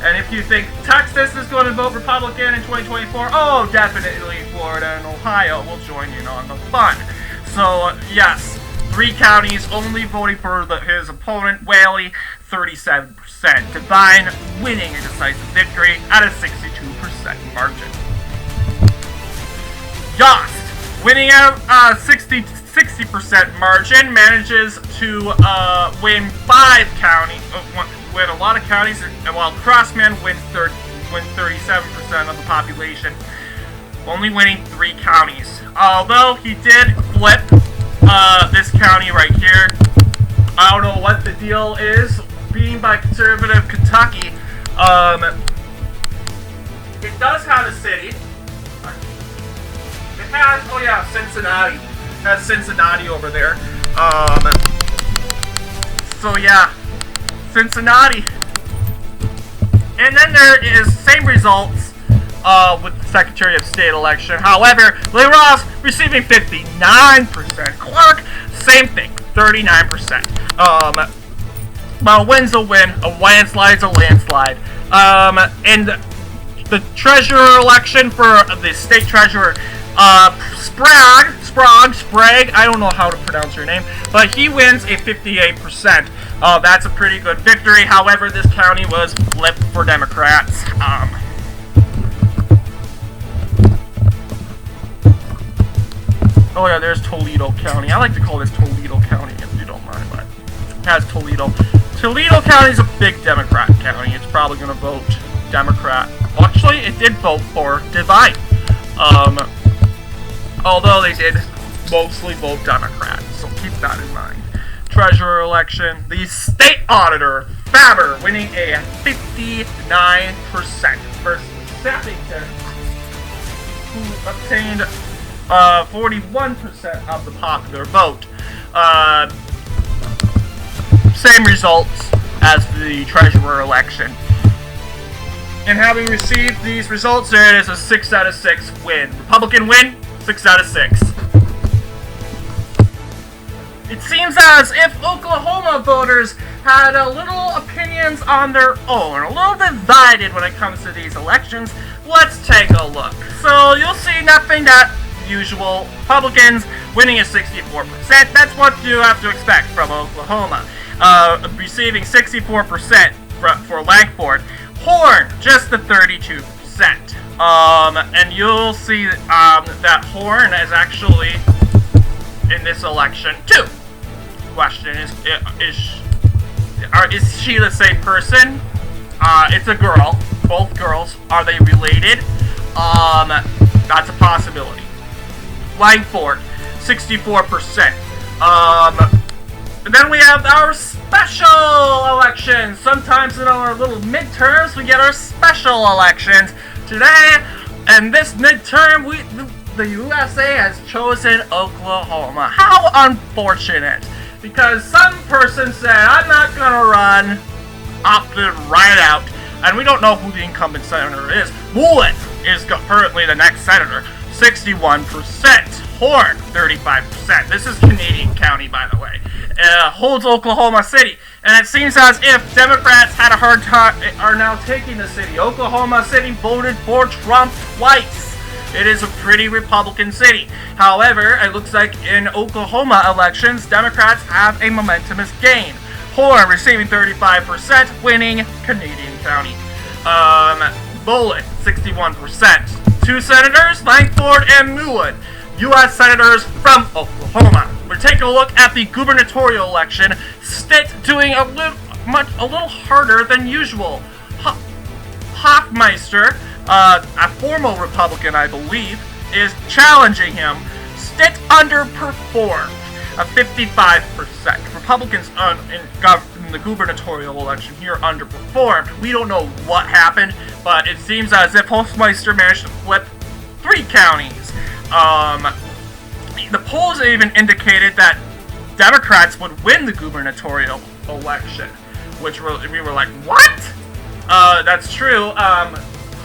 [SPEAKER 1] And if you think Texas is going to vote Republican in 2024, oh, definitely Florida and Ohio will join in on the fun. So, yes, 3 counties only voting for his opponent, Whaley, 37%. Devine winning a decisive victory at a 62% margin. Yost winning at a 60% margin, manages to win 5 counties, win a lot of counties, while Crossman wins 37% of the population, only winning 3 counties. Although he did flip this county right here. I don't know what the deal is, being by conservative Kentucky. It does have a city. It has, oh yeah, Cincinnati. It has Cincinnati over there. So yeah, Cincinnati. And then there is same results with the Secretary of State election. However, LaRosse receiving 59%. Clark, same thing, 39%. Well, win's a win. A landslide's a landslide. And the treasurer election for the state treasurer, Sprague, I don't know how to pronounce your name, but he wins a 58%. That's a pretty good victory. However, this county was flipped for Democrats. Oh yeah, there's Toledo County. I like to call this Toledo County, if you don't mind, but it has Toledo. Toledo County is a big Democrat county. It's probably going to vote Democrat. Actually, it did vote for Devine. Although they did mostly vote Democrat, so keep that in mind. treasurer election, the state auditor, Faber, winning a 59% versus Sappington, who obtained 41% of the popular vote. Same results as the treasurer election. And having received these results, there is a 6 out of 6 win. Republican win, 6 out of 6. It seems as if Oklahoma voters had a little opinions on their own, a little divided when it comes to these elections. Let's take a look. So you'll see nothing that usual. Republicans winning at 64%. That's what you have to expect from Oklahoma. Receiving 64% for Langford. Horn, just the 32%. And you'll see that Horn is actually in this election too. Question is she the same person? It's a girl. Both girls. Are they related? That's a possibility. Langford, 64%. And then we have our special elections. Sometimes in our little midterms, we get our special elections. Today, in this midterm, the USA has chosen Oklahoma. How unfortunate. Because some person said, I'm not gonna run, opted right out, and we don't know who the incumbent senator is. Mullet is currently the next senator, 61%. Horn, 35%. This is Canadian County, by the way. Holds Oklahoma City. And it seems as if Democrats had a hard time, are now taking the city. Oklahoma City voted for Trump twice. It is a pretty Republican city. However, it looks like in Oklahoma elections, Democrats have a momentous gain. Horn receiving 35%, winning Canadian County. Bullitt, 61%. Two senators, Langford and Mullen, U.S. senators from Oklahoma. We're taking a look at the gubernatorial election. Stitt doing a little harder than usual. Hoffmeister, a former Republican, I believe, is challenging him. Stitt underperformed, a 55%. Republicans in the gubernatorial election here underperformed. We don't know what happened, but it seems as if Hoffmeister managed to flip 3 counties. The polls even indicated that Democrats would win the gubernatorial election, which we were like, what? That's true.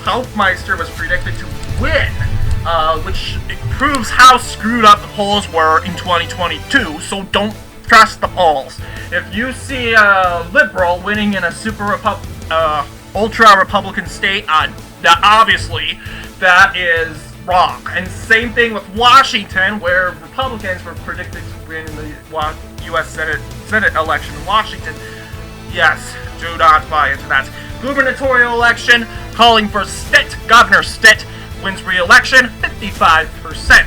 [SPEAKER 1] Hoffmeister was predicted to win, which proves how screwed up the polls were in 2022, so don't trust the polls. If you see a liberal winning in a ultra-Republican state, obviously that is wrong. And same thing with Washington, where Republicans were predicted to win in the U.S. Senate election in Washington. Yes, do not buy into that. Gubernatorial election, calling for Stitt. Governor Stitt wins re-election, 55%.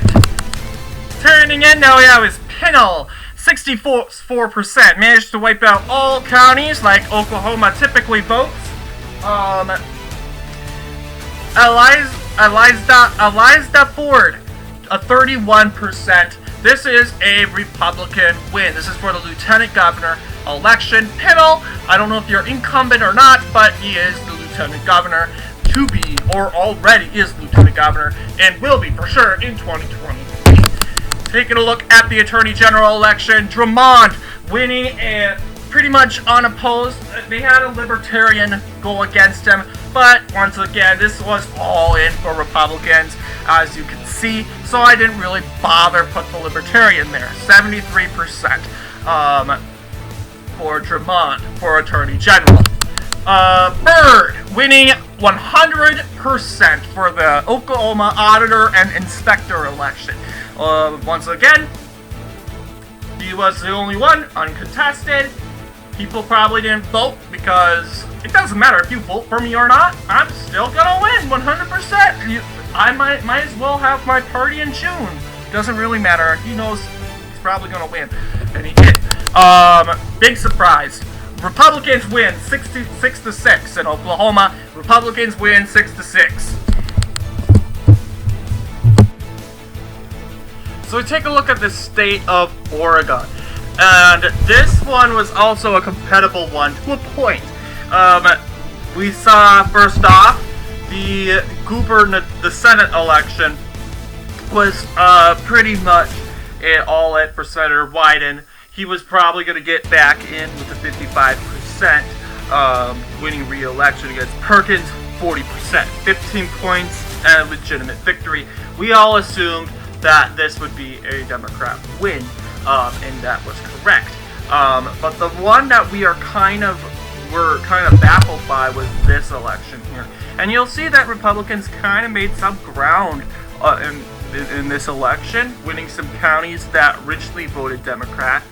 [SPEAKER 1] Turning in, now we have is Pinnell, 64%. Managed to wipe out all counties like Oklahoma typically votes. Eliza Ford, a 31%. This is a Republican win. This is for the lieutenant governor election. Pinnell, I don't know if you're incumbent or not, but he is the lieutenant governor to be, or already is lieutenant governor, and will be for sure in 2023. Taking a look at the attorney general election, Drummond winning and pretty much unopposed. They had a libertarian go against him, but once again, this was all in for Republicans, as you can see, so I didn't really bother put the libertarian there. 73% for Drummond for attorney general. Byrd winning 100% for the Oklahoma auditor and inspector election. Once again, he was the only one, uncontested. People probably didn't vote because it doesn't matter if you vote for me or not. I'm still gonna win 100%. I might as well have my party in June. Doesn't really matter. He knows he's probably gonna win, and he did. Big surprise. Republicans win 66-6 in Oklahoma. Republicans win 6-6. So we take a look at the state of Oregon. And this one was also a compatible one to a point. We saw, first off, the Senate election was pretty much all it for Senator Wyden. He was probably going to get back in with the 55%, winning re-election against Perkins, 40%, 15 points, and a legitimate victory. We all assumed that this would be a Democrat win, and that was correct. But the one that we're kind of baffled by was this election here. And you'll see that Republicans kind of made some ground in this election, winning some counties that richly voted Democrat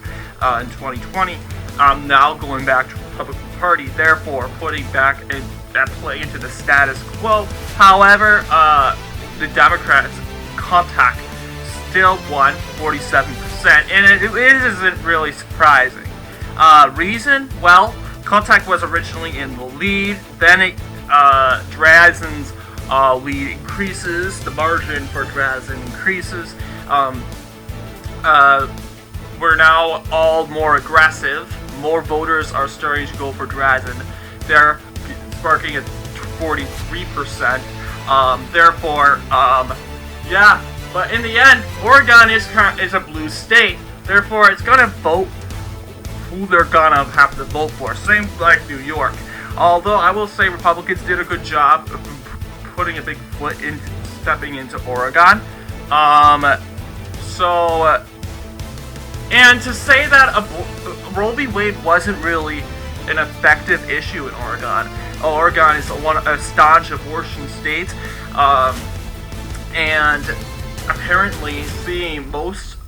[SPEAKER 1] in 2020. Now going back to the Republican Party, therefore putting back that play into the status quo. However, the Democrats' contact still won 47%, and it isn't really surprising. Reason? Well, contact was originally in the lead, then Drazen's lead increases, the margin for Drazen increases. We're now all more aggressive. More voters are starting to go for Drazen. They're sparking at 43%. Yeah. But in the end, Oregon is a blue state. Therefore, it's gonna vote who they're gonna have to vote for. Same like New York. Although I will say Republicans did a good job of putting a big foot in stepping into Oregon. And to say that Roe v. Wade wasn't really an effective issue in Oregon. Oregon is a staunch abortion state, and apparently seeing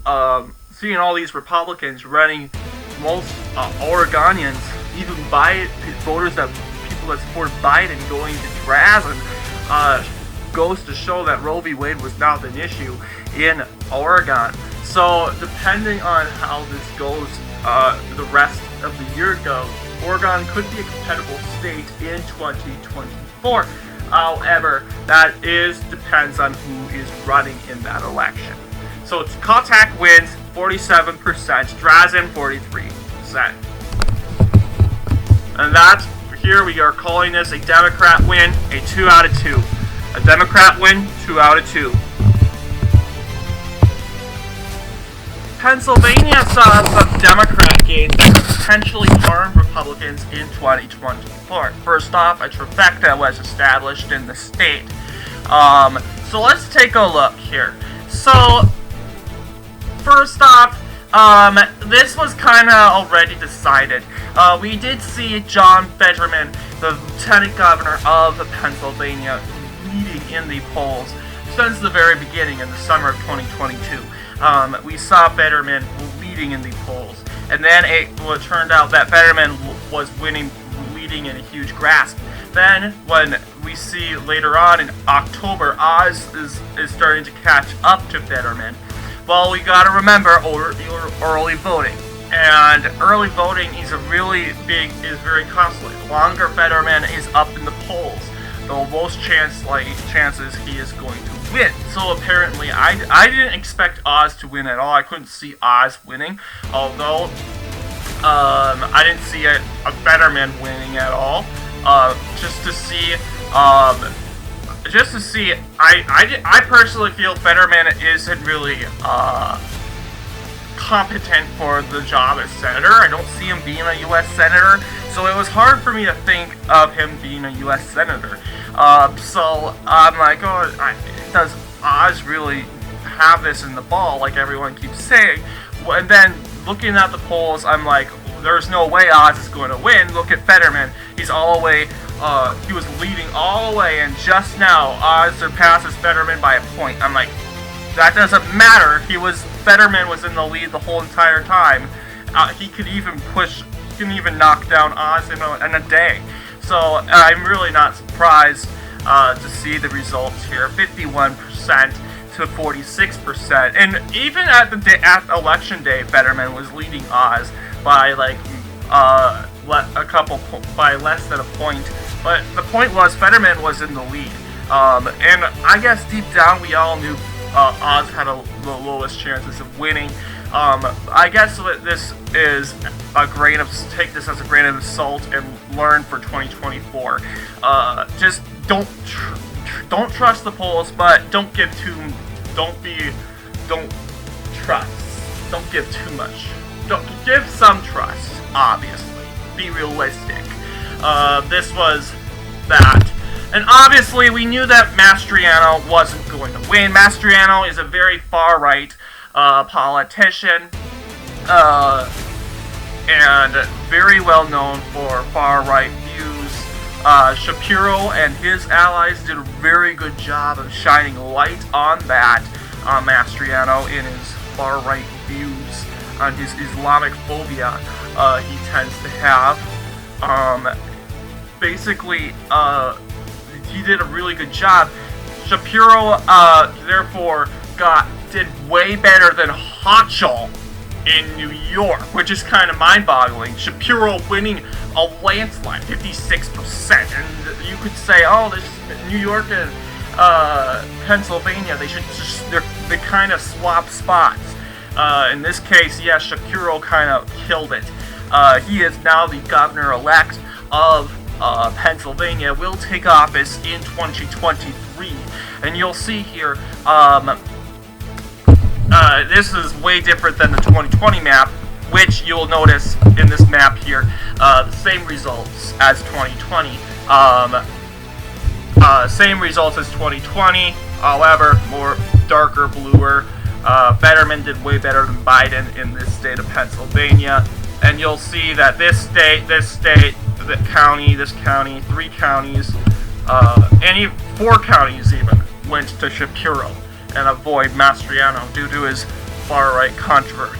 [SPEAKER 1] all these Republicans running most Oregonians, even people that support Biden going to Drazen, goes to show that Roe v. Wade was not an issue in Oregon. So depending on how this goes, the rest of the year goes, Oregon could be a compatible state in 2024. However, that depends on who is running in that election. So it's Contact wins 47%, Drazen 43%. And that's, here we are calling this a Democrat win, a 2 out of 2. A Democrat win, 2 out of 2. Pennsylvania saw some Democrat gains that could potentially harm Republicans in 2024. First off, a trifecta was established in the state. So let's take a look here. So, first off, this was kind of already decided. We did see John Fetterman, the Lieutenant Governor of Pennsylvania, leading in the polls since the very beginning in the summer of 2022. We saw Fetterman leading in the polls, and then it turned out that Fetterman was leading in a huge grasp. Then, when we see later on in October, Oz is starting to catch up to Fetterman. Well, we gotta remember early voting, and early voting is very costly. The longer Fetterman is up in the polls, the most chances he is going to win. So apparently, I didn't expect Oz to win at all. I couldn't see Oz winning, although I didn't see a Fetterman winning at all. Just to see, I personally feel Fetterman isn't really competent for the job as senator. I don't see him being a U.S. senator, so it was hard for me to think of him being a U.S. senator. So I'm like, does Oz really have this in the ball, like everyone keeps saying? And then looking at the polls, I'm like, there's no way Oz is going to win. Look at Fetterman. He's all the way, he was leading all the way, and just now Oz surpasses Fetterman by a point. I'm like, that doesn't matter. Fetterman was in the lead the whole entire time. He could even knock down Oz in a day. So I'm really not surprised to see the results here, 51% to 46%, and even at election day, Fetterman was leading Oz by by less than a point. But the point was Fetterman was in the lead, and I guess deep down we all knew Oz had the lowest chances of winning. I guess this is take this as a grain of salt and learn for 2024. Just don't trust the polls, but don't give too much. Don't give some trust, obviously. Be realistic. This was that. And obviously, we knew that Mastriano wasn't going to win. Mastriano is a very far-right politician, and very well known for far-right views. Shapiro and his allies did a very good job of shining light on that, Mastriano, in his far-right views, on his Islamic phobia he tends to have. Basically, he did a really good job. Shapiro, therefore, did way better than Hochul in New York, which is kind of mind-boggling. Shapiro winning a landslide, 56%, and you could say, oh, this New York and Pennsylvania, they kind of swap spots. In this case, yes, Shapiro kind of killed it. He is now the governor-elect of Pennsylvania, will take office in 2023, and you'll see here, this is way different than the 2020 map, which you'll notice in this map here, the same results as 2020, same results as 2020, however, more darker, bluer. Fetterman did way better than Biden in this state of Pennsylvania, and you'll see that this state, this county, 3 counties, 4 counties even, went to Shapiro and avoid Mastriano due to his far-right controversies.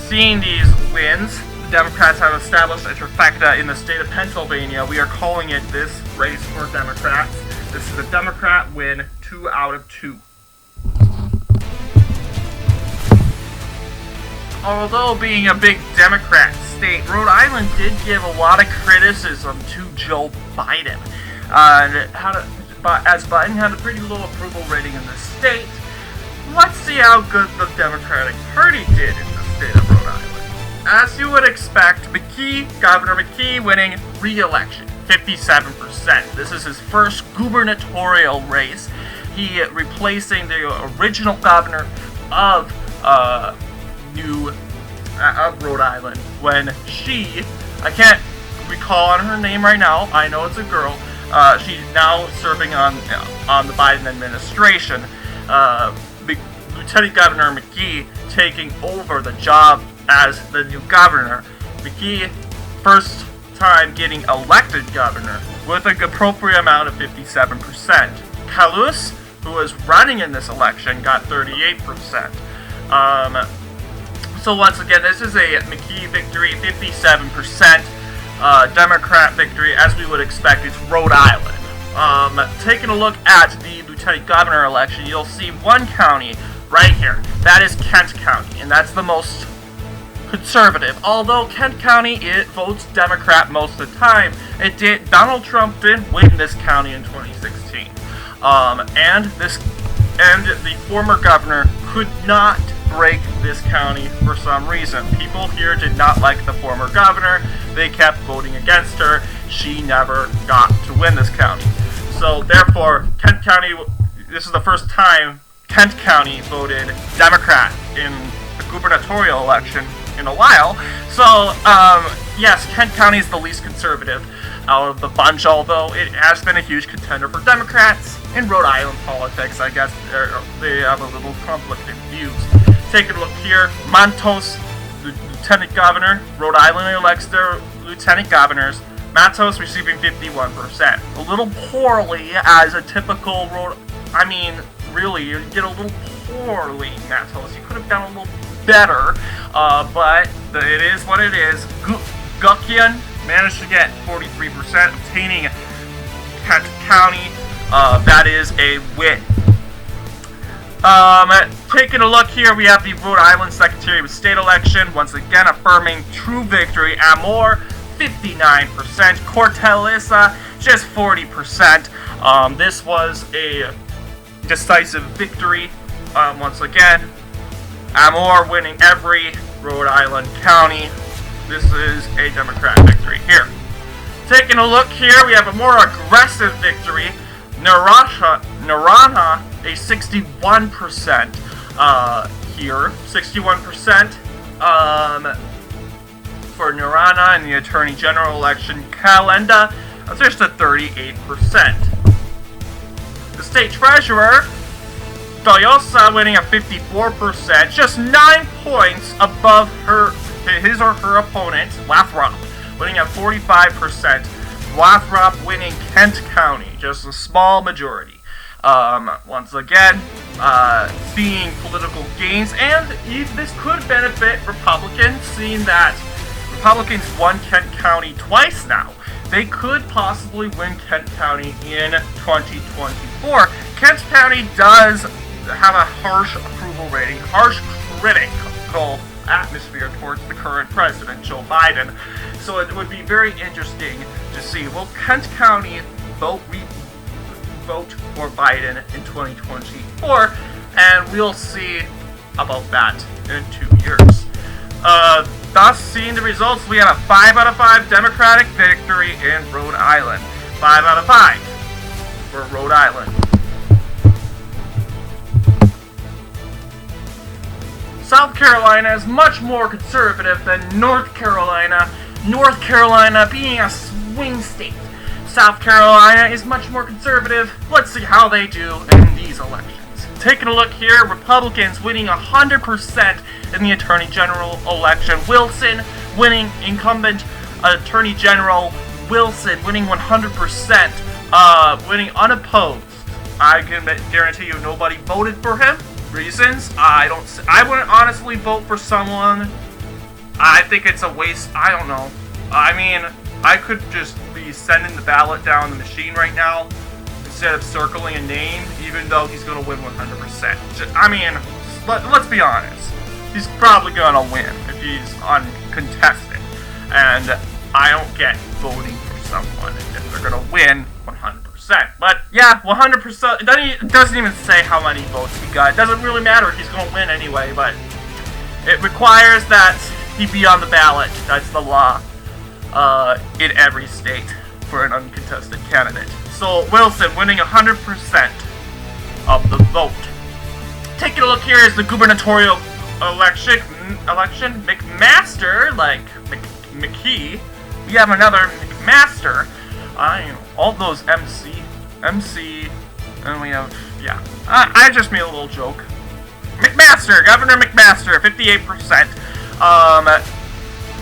[SPEAKER 1] Seeing these wins, the Democrats have established a trifecta in the state of Pennsylvania. We are calling it this race for Democrats. This is a Democrat win, 2 out of 2. Although being a big Democrat state, Rhode Island did give a lot of criticism to Joe Biden. As Biden had a pretty low approval rating in the state, let's see how good the Democratic Party did in the state of Rhode Island. As you would expect, Governor McKee winning re-election, 57%. This is his first gubernatorial race. He replacing the original governor of Rhode Island, when I can't recall on her name right now, I know it's a girl, she's now serving on the Biden administration, Lieutenant Governor McKee taking over the job as the new governor. McKee, first time getting elected governor, with an appropriate amount of 57%. Kalus, who was running in this election, got 38%. So once again, this is a McKee victory, 57%. Democrat victory, as we would expect. It's Rhode Island. Taking a look at the lieutenant governor election, you'll see one county right here. That is Kent County, and that's the most conservative. Although Kent County, it votes Democrat most of the time. Donald Trump did win this county in 2016. And the former governor could not break this county for some reason. People here did not like the former governor. They kept voting against her. She never got to win this county. So therefore, Kent County, this is the first time Kent County voted Democrat in the gubernatorial election in a while. So, yes, Kent County is the least conservative out of the bunch, although it has been a huge contender for Democrats in Rhode Island politics. I guess they have a little conflicting views. Taking a look here, Matos, the lieutenant governor. Rhode Island elects their lieutenant governors. Matos receiving 51%. A little poorly, as a typical really, you get a little poorly, Matos. You could have done a little better, but it is what it is. Gukian managed to get 43%, obtaining Kent County. That is a win. Taking a look here, we have the Rhode Island Secretary of State election, once again affirming true victory. Amor, 59%. Cortellissa, just 40%. This was a decisive victory, once again, Amor winning every Rhode Island county. This is a Democrat victory here. Taking a look here, we have a more aggressive victory. Naranja, a 61% here. 61% for Naranja in the Attorney General election. Calenda, just a 38%. The State Treasurer, Doyosa, winning at 54%, just 9 points above his or her opponent, Lathrop, winning at 45%. Lathrop winning Kent County, just a small majority. Once again, seeing political gains, and this could benefit Republicans, seeing that Republicans won Kent County twice now. They could possibly win Kent County in 2024. Kent County does have a harsh approval rating, harsh critical atmosphere towards the current president, Joe Biden. So it would be very interesting to see, will Kent County vote for Biden in 2024? And we'll see about that in 2 years. Thus, seeing the results, we had a 5 out of 5 Democratic victory in Rhode Island. 5 out of 5 for Rhode Island. South Carolina is much more conservative than North Carolina. North Carolina being a swing state. South Carolina is much more conservative. Let's see how they do in these elections. Taking a look here, Republicans winning 100% in the Attorney General election. Wilson winning, incumbent Attorney General Wilson winning 100%, winning unopposed. I can guarantee you nobody voted for him. Reasons? I wouldn't honestly vote for someone. I think it's a waste. I don't know. I mean, I could just be sending the ballot down the machine right now instead of circling a name, even though he's going to win 100%. I mean, let's be honest. He's probably going to win if he's uncontested. And I don't get voting for someone if they're going to win 100%. But yeah, 100%. It doesn't even say how many votes he got. It doesn't really matter. He's going to win anyway, but it requires that he be on the ballot. That's the law in every state for an uncontested candidate. So Wilson winning 100% of the vote. Taking a look here is the gubernatorial election. McMaster, like McKee. We have another McMaster. All those MC, and we have, yeah. I just made a little joke. McMaster, Governor McMaster, 58%.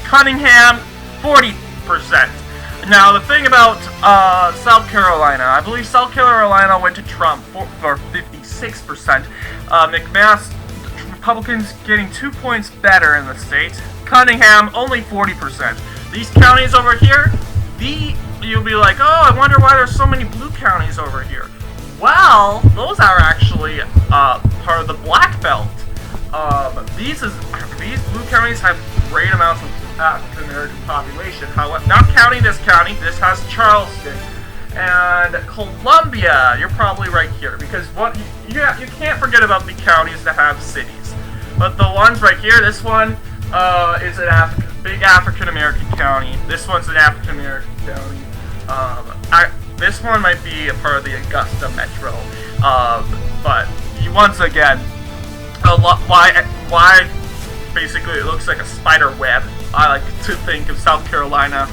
[SPEAKER 1] Cunningham, 40%. Now, the thing about South Carolina, I believe South Carolina went to Trump for 56%. McMaster, Republicans getting 2 points better in the state. Cunningham, only 40%. These counties over here, you'll be like, oh, I wonder why there's so many blue counties over here. Well, those are actually part of the Black Belt. These blue counties have great amounts of African American population. However, not counting this county, this has Charleston and Columbia. You're probably right here because you can't forget about the counties that have cities. But the ones right here, this one is an big African American county. This one's an African American county. This one might be a part of the Augusta Metro, but once again, why basically it looks like a spider web. I like to think of South Carolina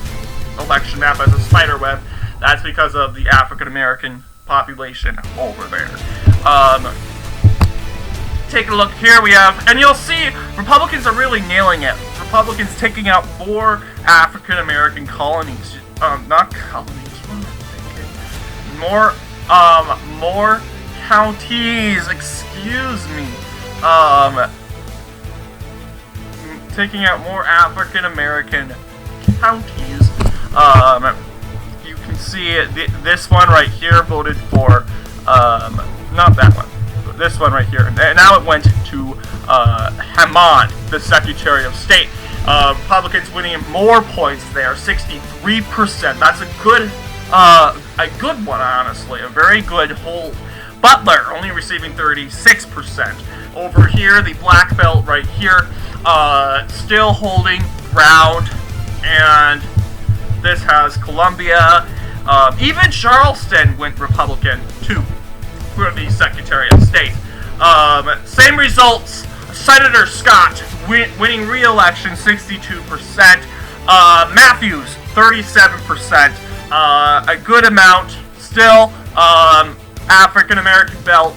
[SPEAKER 1] election map as a spider web. That's because of the African American population over there. Take a look here. We have, and you'll see Republicans are really nailing it. Republicans taking out more African American colonies. Not colonies. What am I thinking? More counties. Excuse me. Taking out more African American counties. You can see this one right here voted for. Not that one. This one right here. And now it went to Hammond, the Secretary of State. Republicans winning more points there, 63%. That's a good one, honestly, a very good hold. Butler, only receiving 36%. Over here, the black belt right here, still holding ground, and this has Columbia. Even Charleston went Republican, too, for the Secretary of State. Same results. Senator Scott winning re-election, 62%. Matthews, 37%. A good amount. Still, African American belt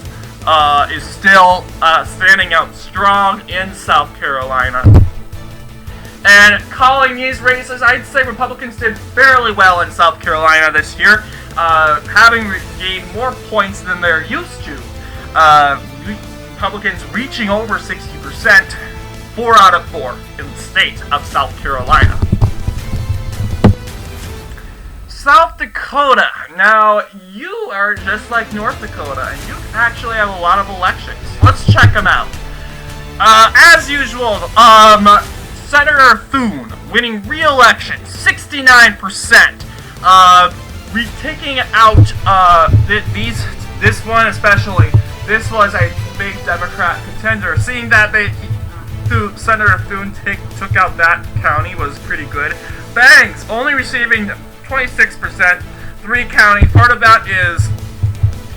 [SPEAKER 1] is still standing out strong in South Carolina. And calling these races, I'd say Republicans did fairly well in South Carolina this year, having gained more points than they're used to. Republicans reaching over 60%, 4 out of 4 in the state of South Carolina. South Dakota. Now, you are just like North Dakota, and you actually have a lot of elections. Let's check them out. As usual, Senator Thune winning re-election, 69%. Taking out this one especially. This was a big Democrat contender. Seeing that Senator Thune took out that county was pretty good. Banks only receiving 26%. 3 county. Part of that is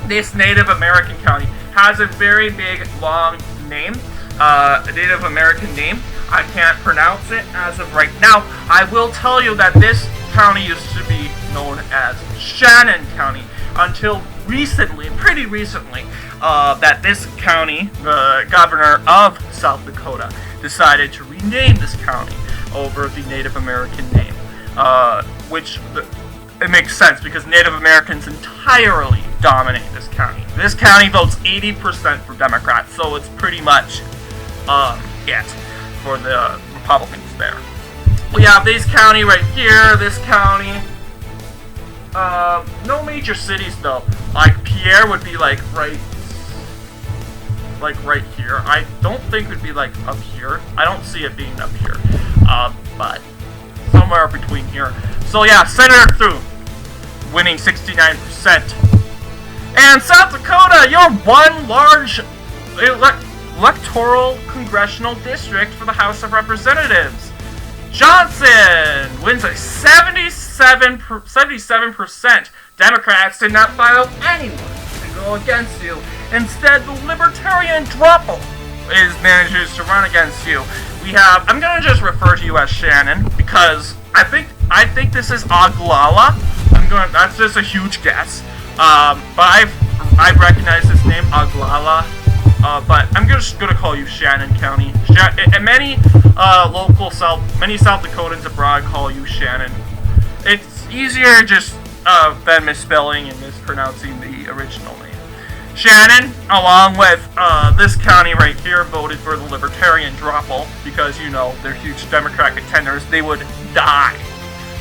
[SPEAKER 1] this Native American county has a very big, long name, a Native American name. I can't pronounce it as of right now. I will tell you that this county used to be known as Shannon County until recently, pretty recently, that this county, the governor of South Dakota, decided to rename this county over the Native American name, it makes sense because Native Americans entirely dominate this county. This county votes 80% for Democrats, so it's pretty much it for the Republicans there. We have this county right here, this county. No major cities though. Like Pierre would be like right here. I don't think it would be like up here. I don't see it being up here. But somewhere between here. So yeah, Senator Thune winning 69%. And South Dakota, your one large electoral congressional district for the House of Representatives. Johnson wins a 77%. Democrats did not file anyone to go against you. Instead, the Libertarian Druppel manages to run against you. I'm gonna just refer to you as Shannon because I think this is Oglala. That's just a huge guess. But I've recognized this name, Oglala. But I'm just gonna call you Shannon County. And many South Dakotans abroad call you Shannon. It's easier just than misspelling and mispronouncing the original name. Shannon, along with this county right here, voted for the Libertarian Druppel because, you know, they're huge Democrat contenders. They would die.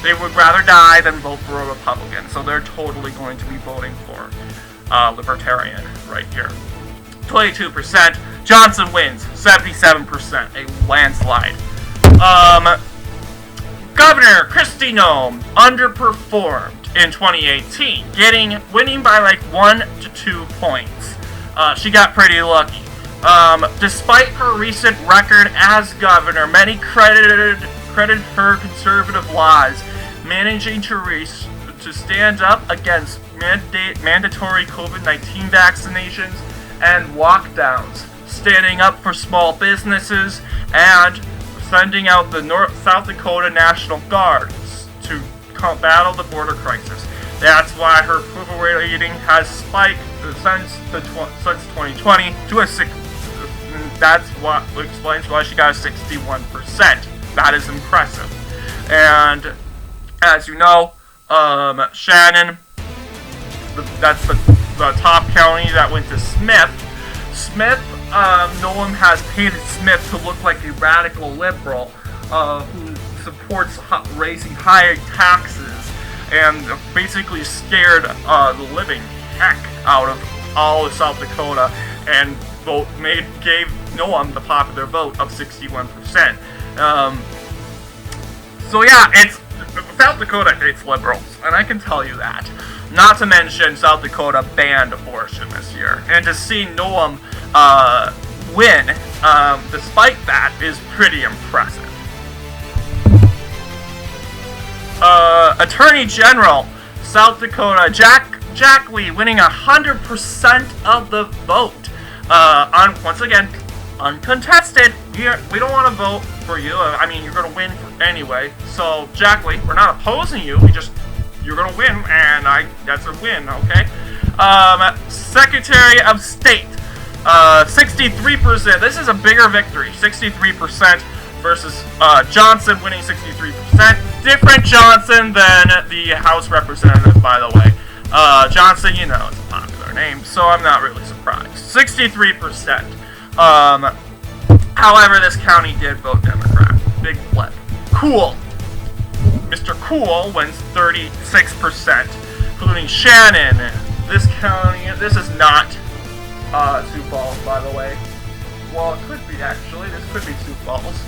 [SPEAKER 1] They would rather die than vote for a Republican, so they're totally going to be voting for Libertarian right here. 22%. Johnson wins 77%, a landslide. Governor Kristi Noem underperformed in 2018, winning by like 1 to 2 points. She got pretty lucky. Despite her recent record as governor, many credited her conservative laws, managing to stand up against mandatory COVID-19 vaccinations and lockdowns, standing up for small businesses, and sending out the South Dakota National Guard to battle the border crisis. That's why her approval rating has spiked since 2020 to a 6. That's what explains why she got a 61%. That is impressive. And as you know, Shannon, that's the top county that went to Smith. Noem has painted Smith to look like a radical liberal who supports raising higher taxes and basically scared the living heck out of all of South Dakota and gave Noem the popular vote of 61%. So yeah, South Dakota hates liberals, and I can tell you that. Not to mention, South Dakota banned abortion this year, and to see Noam win, despite that, is pretty impressive. Attorney General, South Dakota, Jack Lee winning 100% of the vote. Once again, uncontested. We don't want to vote for you. I mean, you're going to win anyway. So, Jack Lee, we're not opposing you. You're going to win, and that's a win, okay? Secretary of State, 63%. This is a bigger victory. 63% versus Johnson winning 63%. Different Johnson than the House Representative, by the way. Johnson, you know, it's a popular name, so I'm not really surprised. 63%. However, this county did vote Democrat. Big flip. Cool. Mr. Cool wins 36%, including Shannon. This county, this is not Sioux Falls, by the way. Well, it could be, actually. This could be Sioux Falls.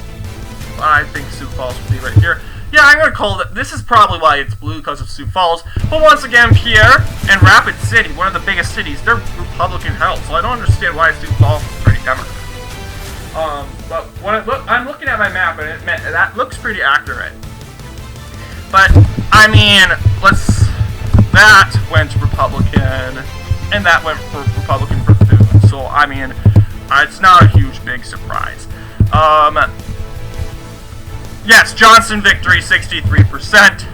[SPEAKER 1] I think Sioux Falls would be right here. Yeah, I'm going to call it. This is probably why it's blue, because of Sioux Falls. But once again, Pierre and Rapid City, one of the biggest cities, they're Republican held, so I don't understand why Sioux Falls is pretty Democrat. But when I'm looking at my map, and that looks pretty accurate. But, I mean, that went Republican, and that went for Republican for food. So, I mean, it's not a huge, big surprise. Yes, Johnson victory, 63%.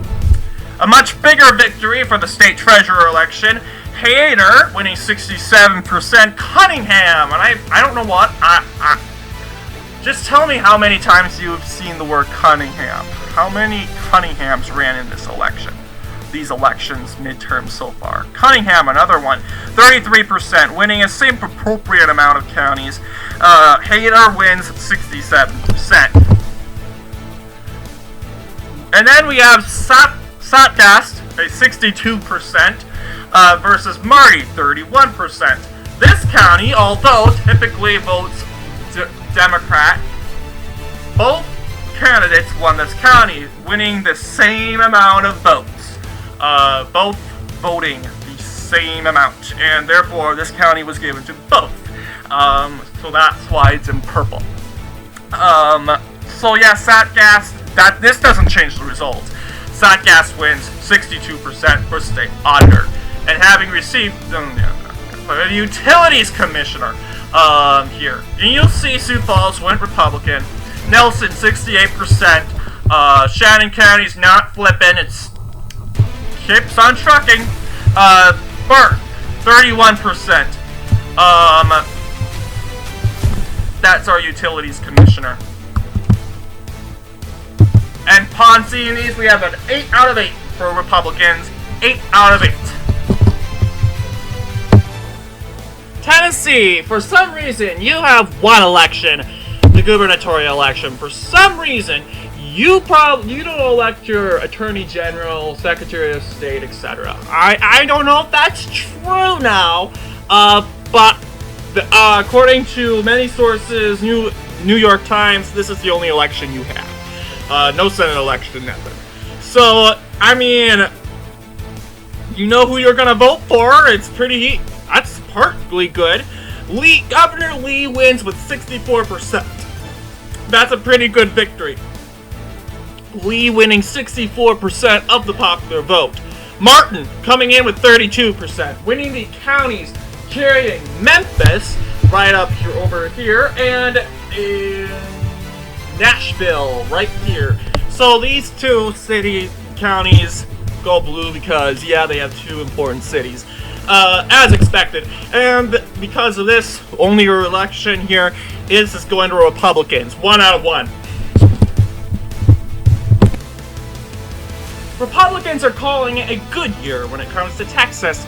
[SPEAKER 1] A much bigger victory for the state treasurer election. Hayter winning 67%. Cunningham, and I don't know what. Just tell me how many times you've seen the word Cunningham. How many Cunninghams ran in this election? These elections, midterms so far. Cunningham, another one, 33%, winning a same appropriate amount of counties. Hayter wins 67%. And then we have Satgast, a 62%, versus Marty, 31%. This county, although typically votes Democrat, both candidates won this county, winning the same amount of votes. Both voting the same amount, and therefore this county was given to both. So that's why it's in purple. So yeah, Satgast, this doesn't change the results. Satgast wins 62% for state auditor, and having received the utilities commissioner here, and you'll see Sioux Falls went Republican. Nelson 68%. Shannon County's not flipping; it's keeps on trucking. Burke 31%. That's our utilities commissioner. And Ponce and these, we have an 8 out of 8 for Republicans. 8 out of 8. Tennessee, for some reason, you have one election, the gubernatorial election. For some reason, you don't elect your attorney general, secretary of state, etc. I don't know if that's true now, but according to many sources, New York Times, this is the only election you have. No Senate election, nothing. So, I mean, you know who you're gonna vote for. That's partly good. Governor Lee wins with 64%. That's a pretty good victory. Lee winning 64% of the popular vote. Martin coming in with 32%, winning the counties, carrying Memphis right up here over here, and in Nashville right here. So these two counties go blue because, yeah, they have two important cities. As expected. And because of this, only your election here is going to Republicans. 1 out of 1. Republicans are calling it a good year when it comes to Texas.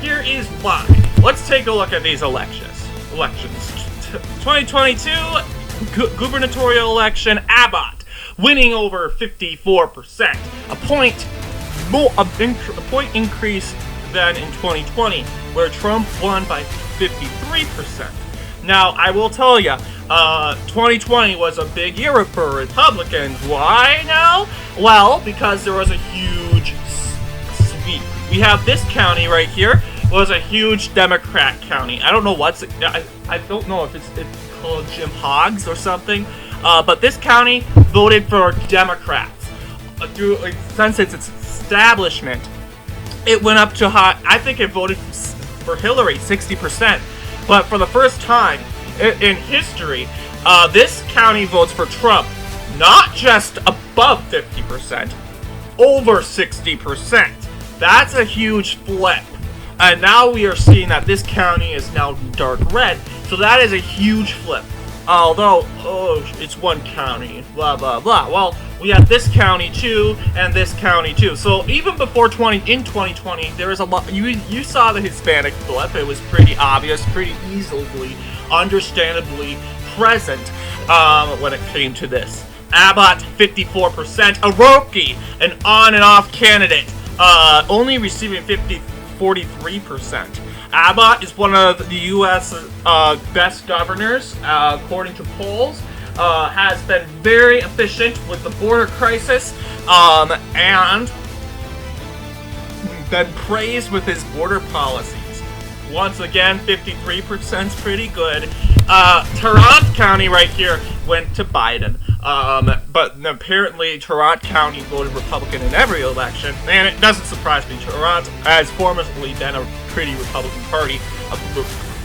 [SPEAKER 1] Here is why. Let's take a look at these elections. 2022 gubernatorial election, Abbott winning over 54%, a point increase than in 2020, where Trump won by 53%. Now, I will tell you, 2020 was a big year for Republicans. Why now? Well, because there was a huge sweep. We have this county right here was a huge Democrat county. I don't know I don't know if it's called Jim Hoggs or something, but this county voted for Democrats. Since its establishment, it went up to high. I think it voted for Hillary 60%, but for the first time in history, this county votes for Trump, not just above 50%, over 60%. That's a huge flip. And now we are seeing that this county is now dark red, so that is a huge flip. Although, it's one county, blah, blah, blah. Well, we have this county too, and this county too. So even before 2020, there was a lot. You saw the Hispanic flip. It was pretty obvious, pretty easily, understandably present when it came to this. Abbott, 54%. Oroki, an on and off candidate, only receiving 43%. Abbott is one of the U.S. Best governors, according to polls. Has been very efficient with the border crisis, and been praised with his border policies. Once again, 53% is pretty good. Tarrant County right here went to Biden. But apparently Tarrant County voted Republican in every election, and it doesn't surprise me. Tarrant has formerly been a pretty Republican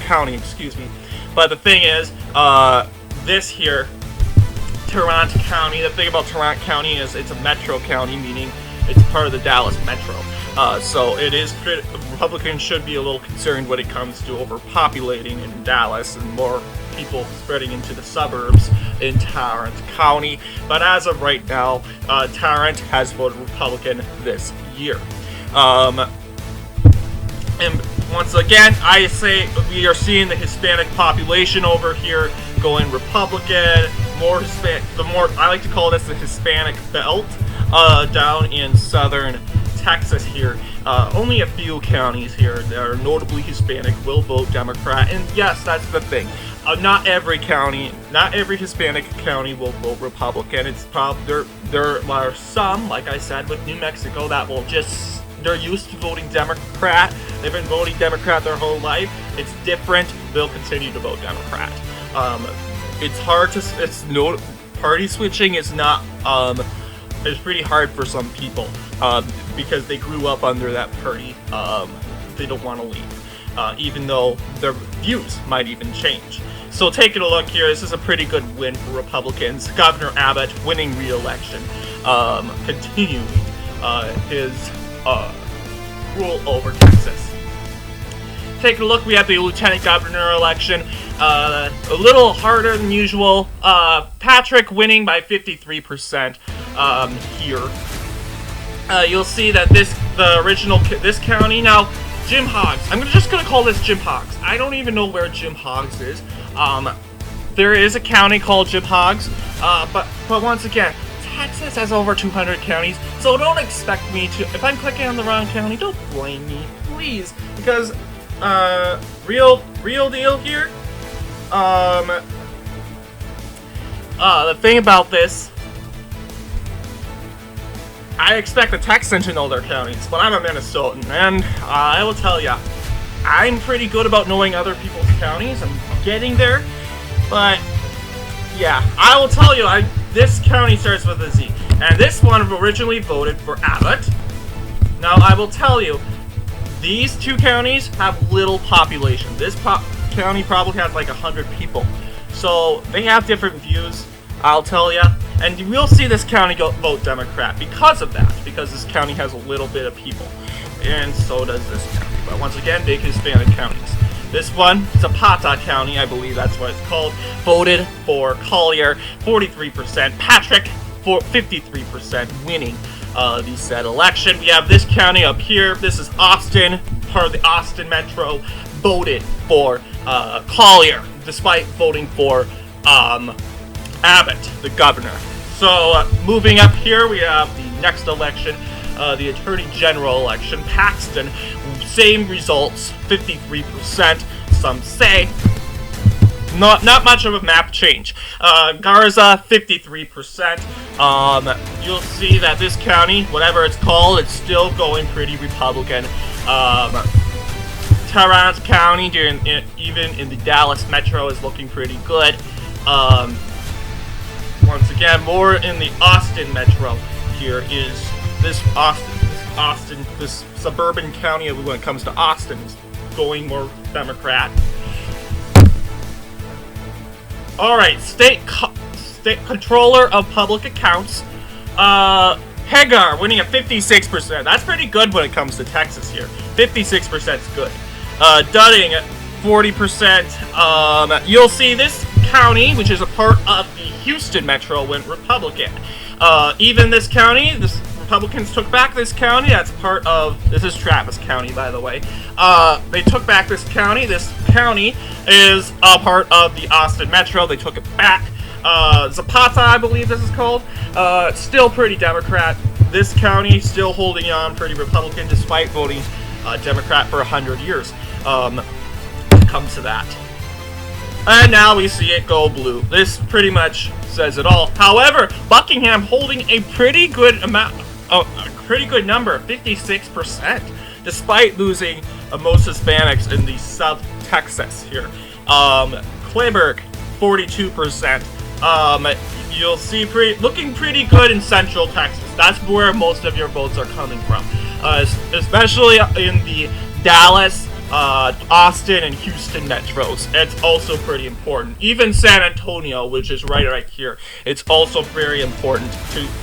[SPEAKER 1] county, excuse me. But the thing is, this here, Tarrant County, the thing about Tarrant County is it's a metro county, meaning it's part of the Dallas metro. So it is, Republicans should be a little concerned when it comes to overpopulating in Dallas and more people spreading into the suburbs in Tarrant County. But as of right now, Tarrant has voted Republican this year. And once again, I say we are seeing the Hispanic population over here going Republican. More Hispanic, I like to call this the Hispanic belt, down in southern Texas here. Only a few counties here that are notably Hispanic will vote Democrat, and yes, that's the thing. Not every Hispanic county will vote Republican. It's probably there are some, like I said, with New Mexico that will they're used to voting Democrat. They've been voting Democrat their whole life. It's different. They'll continue to vote Democrat. It's hard to. Party switching is not. It's pretty hard for some people because they grew up under that party. They don't want to leave, even though their views might even change. So taking a look here, this is a pretty good win for Republicans. Governor Abbott winning re-election, continuing his rule over Texas. Taking a look, we have the lieutenant governor election. A little harder than usual. Patrick winning by 53% here. You'll see that this county now. Jim Hoggs. I'm just gonna call this Jim Hoggs. I don't even know where Jim Hoggs is. There is a county called Jim Hoggs, but once again, Texas has over 200 counties, so don't expect me to. If I'm clicking on the wrong county, don't blame me, please, because real deal here. The thing about this, I expect the Texans to know their counties, but I'm a Minnesotan, and I will tell ya, I'm pretty good about knowing other people's counties. I'm getting there, but yeah, I will tell you, this county starts with a Z, and this one originally voted for Abbott. Now, I will tell you, these two counties have little population. This county probably has like 100 people, so they have different views, I'll tell ya. And you will see this county vote Democrat because of that, because this county has a little bit of people, and so does this county. But once again, big Hispanic counties. This one, Zapata County, I believe that's what it's called, voted for Collier, 43%. Patrick, 53%, winning the said election. We have this county up here. This is Austin, part of the Austin Metro, voted for Collier, despite voting for Abbott, the governor. So, moving up here, we have the next election, the Attorney General election. Paxton, same results, 53%. Some say Not much of a map change. Garza, 53%. You'll see that this county, whatever it's called, it's still going pretty Republican. Tarrant County, even in the Dallas metro, is looking pretty good. Once again, more in the Austin metro. Here is this suburban county when it comes to Austin is going more Democrat. Alright, state controller of public accounts, Hagar winning at 56%. That's pretty good when it comes to Texas here. 56% is good. Dudding at 40%. You'll see this county, which is a part of the Houston metro, went Republican. Even this county, Republicans took back this county. That's part of, this is Travis County, by the way. They took back this county. This county is a part of the Austin metro. They took it back. Zapata, I believe this is called. Still pretty Democrat. This county still holding on pretty Republican despite voting Democrat for 100 years. When it comes to that. And now we see it go blue. This pretty much says it all. However, Buckingham holding a pretty good amount, a pretty good number, 56%, despite losing most Hispanics in the South Texas here. Clayburgh, 42%. You'll see looking pretty good in Central Texas. That's where most of your votes are coming from, especially in the Dallas, Austin, and Houston metros. It's also pretty important. Even San Antonio, which is right here, it's also very important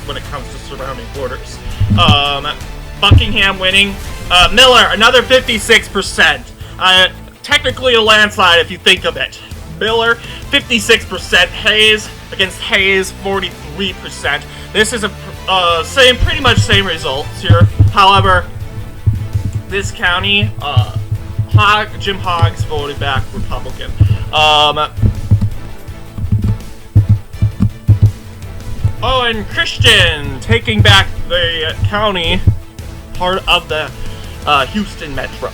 [SPEAKER 1] when it comes to surrounding borders. Buckingham winning. Miller, another 56%. Technically a landslide if you think of it. Miller, 56%. Hayes against Hayes, 43%. This is pretty much same results here. However, this county, Jim Hoggs voted back Republican. And Christian taking back the county, part of the Houston metro.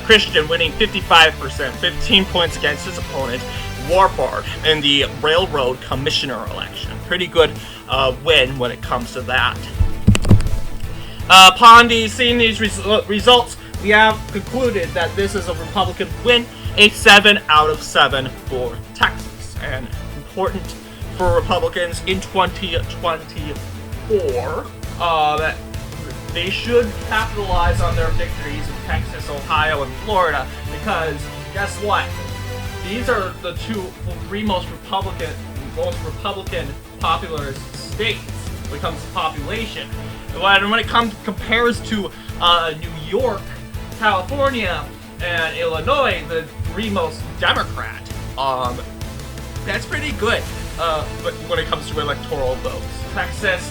[SPEAKER 1] Christian winning 55%, 15 points against his opponent, Warford, in the Railroad Commissioner election. Pretty good win when it comes to that. Upon seeing these results, we have concluded that this is a Republican win, a 7 out of 7 for Texas, and important for Republicans in 2024. That they should capitalize on their victories in Texas, Ohio, and Florida, because guess what? These are the three most Republican popular states when it comes to population. When it compares to New York, California, and Illinois, the three most Democrat, that's pretty good. But when it comes to electoral votes, Texas,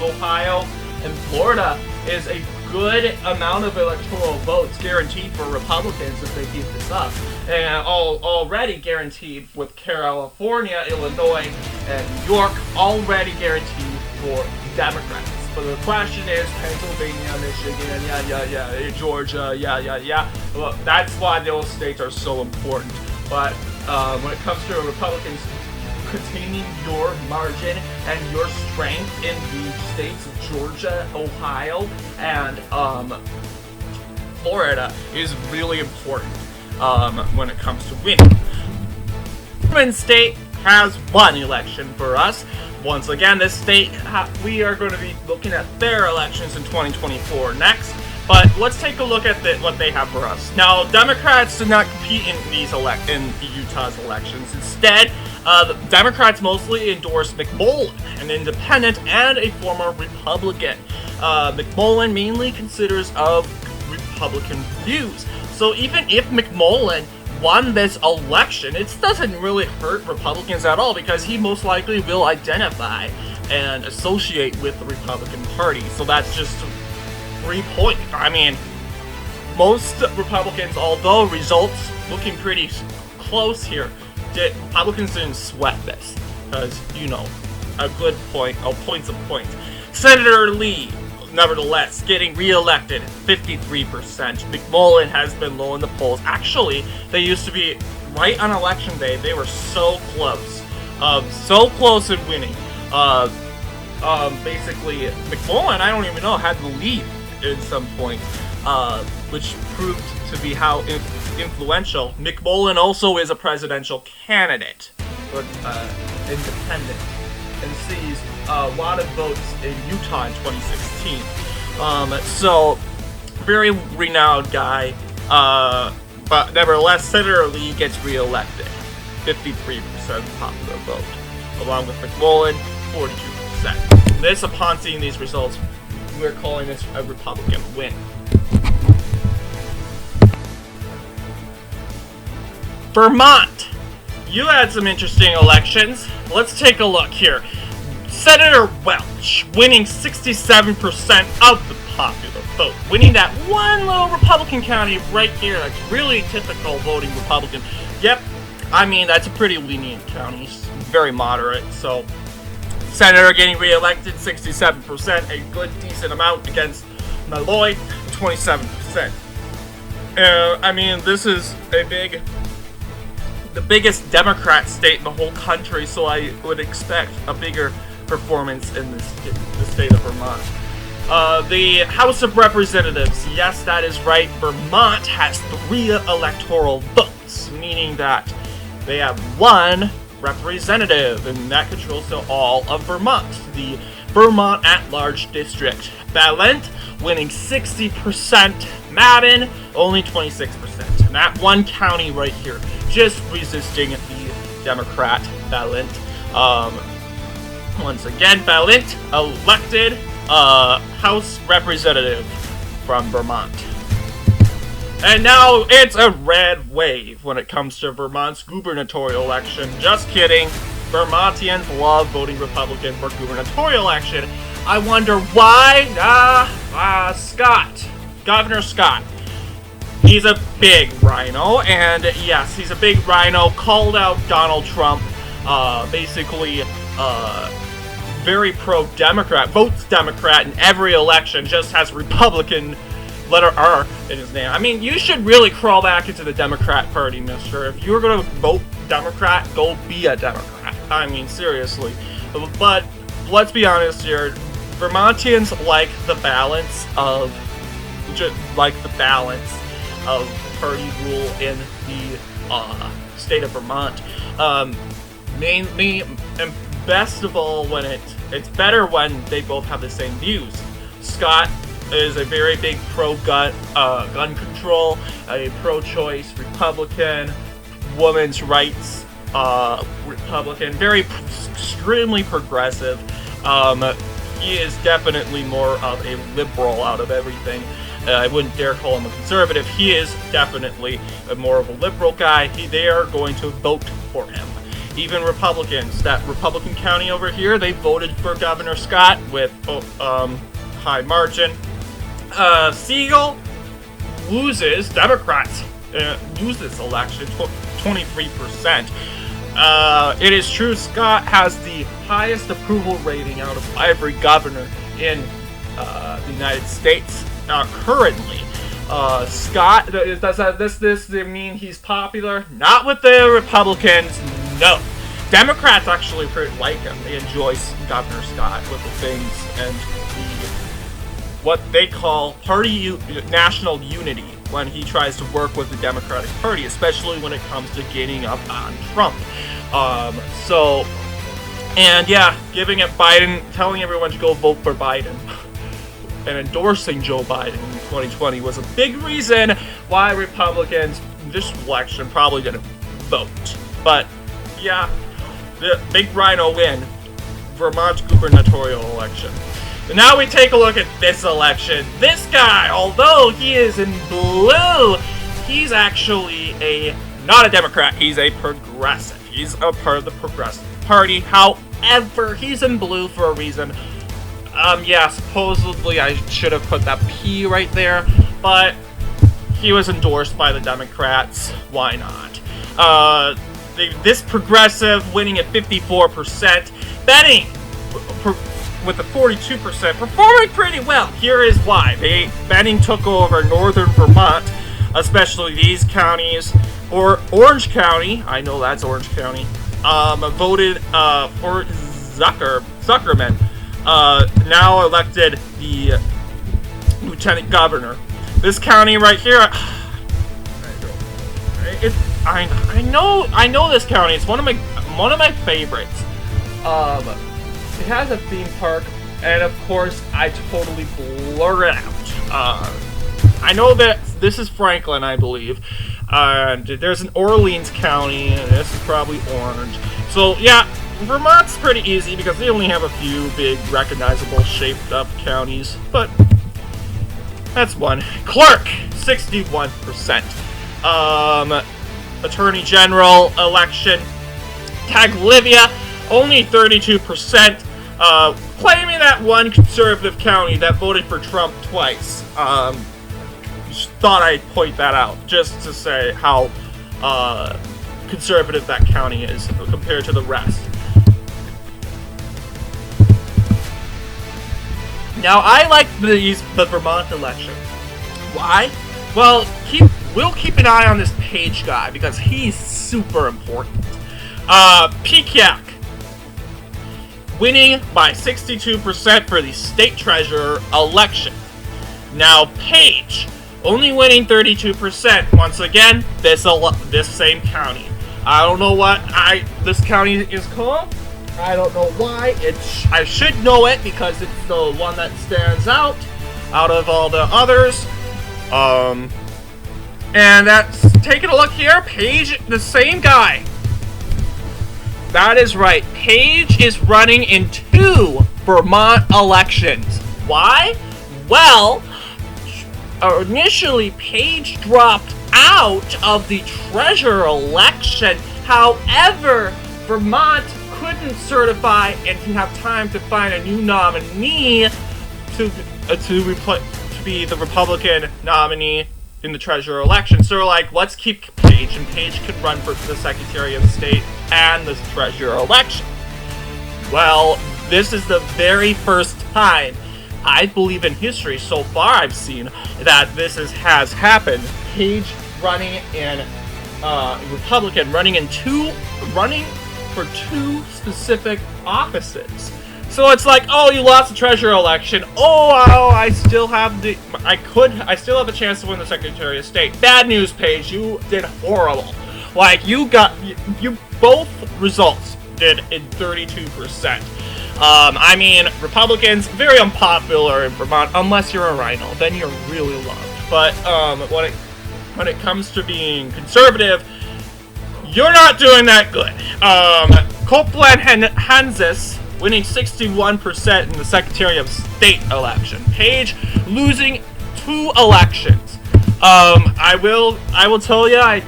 [SPEAKER 1] Ohio, and Florida is a good amount of electoral votes guaranteed for Republicans if they keep this up, and already guaranteed with California, Illinois, and New York already guaranteed for Democrats. But the question is Pennsylvania, Michigan, Georgia, Well, that's why those states are so important. But when it comes to Republicans containing your margin and your strength in the states of Georgia, Ohio, and Florida is really important when it comes to winning. Vermont state has one election for us. Once again, this state, we are going to be looking at their elections in 2024 next. But let's take a look at what they have for us. Now, Democrats did not compete in Utah's elections. Instead, the Democrats mostly endorsed McMullen, an independent and a former Republican. McMullen mainly considers of Republican views. So even if McMullen won this election, it doesn't really hurt Republicans at all, because he most likely will identify and associate with the Republican Party. So that's just 3 points. I mean, most Republicans, although results looking pretty close here, Republicans didn't sweat this, because, a good point, points of points. Senator Lee, nevertheless, getting re-elected, 53%. McMullen has been low in the polls. Actually, they used to be right on election day. They were so close in winning. Basically, McMullen, I don't even know, had the lead at some point, which proved to be how influential. McMullen also is a presidential candidate, but independent, and sees a lot of votes in Utah in 2016. So, very renowned guy, but nevertheless, Senator Lee gets reelected, 53% popular vote, along with McMullen, 42%. This, upon seeing these results, we're calling this a Republican win. Vermont. You had some interesting elections. Let's take a look here. Senator Welch winning 67% of the popular vote, winning that one little Republican county right here. That's really typical voting Republican. Yep, I mean, that's a pretty lenient county, very moderate. So, Senator getting reelected, 67%, a good decent amount against Malloy, 27%. I mean, this is the biggest Democrat state in the whole country, so I would expect a bigger performance in the state of Vermont. The House of Representatives, yes, that is right. Vermont has 3 electoral votes, meaning that they have 1 representative, and that controls all of Vermont. The Vermont at-large district. Valent winning 60%. Madden only 26%. And that one county right here, just resisting the Democrat Valent. Once again, Valent elected House representative from Vermont. And now it's a red wave when it comes to Vermont's gubernatorial election. Just kidding. Vermontians love voting Republican for gubernatorial election. I wonder why? Scott. Governor Scott. He's a big rhino, and yes, he's a big rhino, called out Donald Trump, basically, very pro-Democrat, votes Democrat in every election, just has Republican letter R in his name. I mean, you should really crawl back into the Democrat Party, mister. If you're gonna vote Democrat, go be a Democrat. I mean, seriously. But let's be honest here, Vermontians like the balance of party rule in the state of Vermont. Mainly, and best of all, when it's better when they both have the same views. Scott is a very big pro-gun gun control, a pro-choice Republican, women's rights Republican, very extremely progressive. He is definitely more of a liberal out of everything. I wouldn't dare call him a conservative. He is definitely more of a liberal guy. They are going to vote for him. Even Republicans, that Republican county over here, they voted for Governor Scott with high margin. Siegel loses, Democrats lose this election, 23%. It is true, Scott has the highest approval rating out of every governor in the United States currently. Scott, does this mean he's popular? Not with the Republicans, no. Democrats actually like him. They enjoy Governor Scott with the things and what they call national unity when he tries to work with the Democratic Party, especially when it comes to gaining up on Trump. Giving it Biden, telling everyone to go vote for Biden, and endorsing Joe Biden in 2020 was a big reason why Republicans this election probably didn't vote. But yeah, the big rhino win, Vermont gubernatorial election. And now we take a look at this election. This guy, although he is in blue, he's actually not a Democrat, he's a progressive. He's a part of the Progressive Party. However, he's in blue for a reason. Supposedly I should have put that P right there, but he was endorsed by the Democrats. Why not? This progressive winning at 54%. Benny with a 42%, performing pretty well. Here is why. Benning took over northern Vermont, especially these counties. Or Orange County, I know that's Orange County, voted for Zuckerman, now elected the lieutenant governor. This county right here, I know this county. It's one of my favorites. It has a theme park, and of course, I totally blur it out. I know that this is Franklin, I believe. There's an Orleans County, and this is probably Orange. So yeah, Vermont's pretty easy because they only have a few big, recognizable, shaped-up counties. But that's one. Clerk, 61%. Attorney General election, Taglivia, only 32%. Claiming that one conservative county that voted for Trump twice. Thought I'd point that out just to say how conservative that county is compared to the rest. Now, I like the Vermont election. Why? Well, we'll keep an eye on this Page guy because he's super important. Pekiak winning by 62% for the state treasurer election. Now, Page only winning 32%. Once again, this same county. I don't know what this county is called. I don't know why. I should know it because it's the one that stands out of all the others. And that's, taking a look here, Page, the same guy. That is right. Page is running in 2 Vermont elections. Why? Well, initially, Page dropped out of the treasurer election. However, Vermont couldn't certify and didn't have time to find a new nominee to be the Republican nominee in the treasurer election. So we're like, let's keep Page, and Page could run for the Secretary of State and the treasurer election. Well, this is the very first time, I believe in history so far I've seen, that this has happened. Page running in Republican, running for 2 specific offices. So it's like, oh, you lost the treasurer election. Oh, I still have a chance to win the Secretary of State. Bad news, Page. You did horrible. Like, you both results did in 32%. I mean, Republicans, very unpopular in Vermont, unless you're a rhino, then you're really loved. But when it comes to being conservative, you're not doing that good. Copeland Hansis winning 61% in the Secretary of State election. Page losing 2 elections. I will tell you, I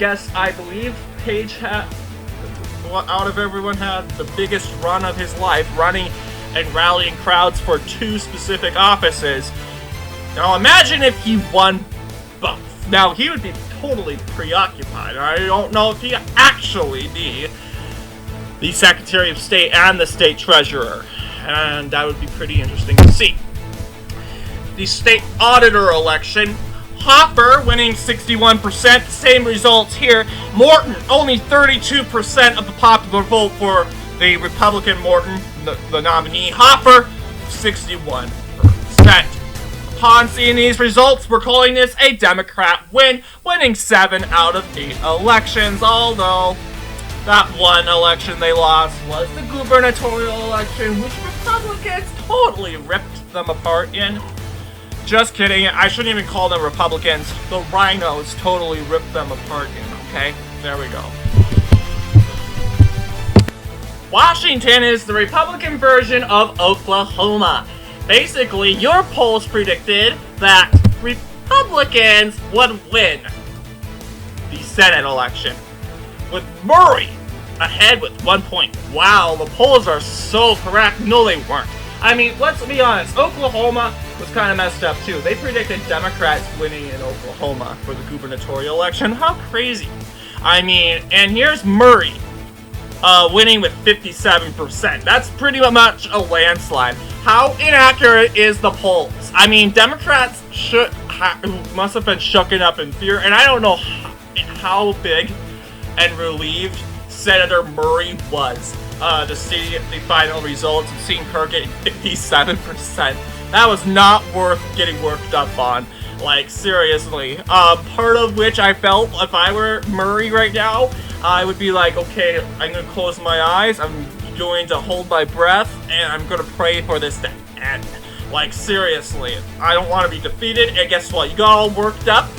[SPEAKER 1] believe Page out of everyone had the biggest run of his life, running and rallying crowds for 2 specific offices. Now imagine if he won both. Now he would be totally preoccupied. I don't know if he actually be the Secretary of State and the State Treasurer, and that would be pretty interesting to see. The State Auditor election, Hopper winning 61%, same results here. Morton, only 32% of the popular vote for the Republican Morton, the nominee. Hopper, 61%. Upon seeing these results, we're calling this a Democrat win, winning 7 out of 8 elections, although that one election they lost was the gubernatorial election, which Republicans totally ripped them apart in. Just kidding, I shouldn't even call them Republicans. The rhinos totally ripped them apart in, okay? There we go. Washington is the Republican version of Oklahoma. Basically, your polls predicted that Republicans would win the Senate election, with Murray ahead with 1 point. Wow, the polls are so correct. No, they weren't. I mean, let's be honest, Oklahoma was kind of messed up too. They predicted Democrats winning in Oklahoma for the gubernatorial election. How crazy. I mean, and here's Murray winning with 57%. That's pretty much a landslide. How inaccurate is the polls? I mean, Democrats must have been shooken up in fear, and I don't know how big and relieved Senator Murray was to see the final results and seeing her getting 57%. That was not worth getting worked up on. Like, seriously. Part of which I felt if I were Murray right now, I would be like, okay, I'm gonna close my eyes, I'm going to hold my breath, and I'm gonna pray for this to end. Like, seriously. I don't want to be defeated, and guess what? You got all worked up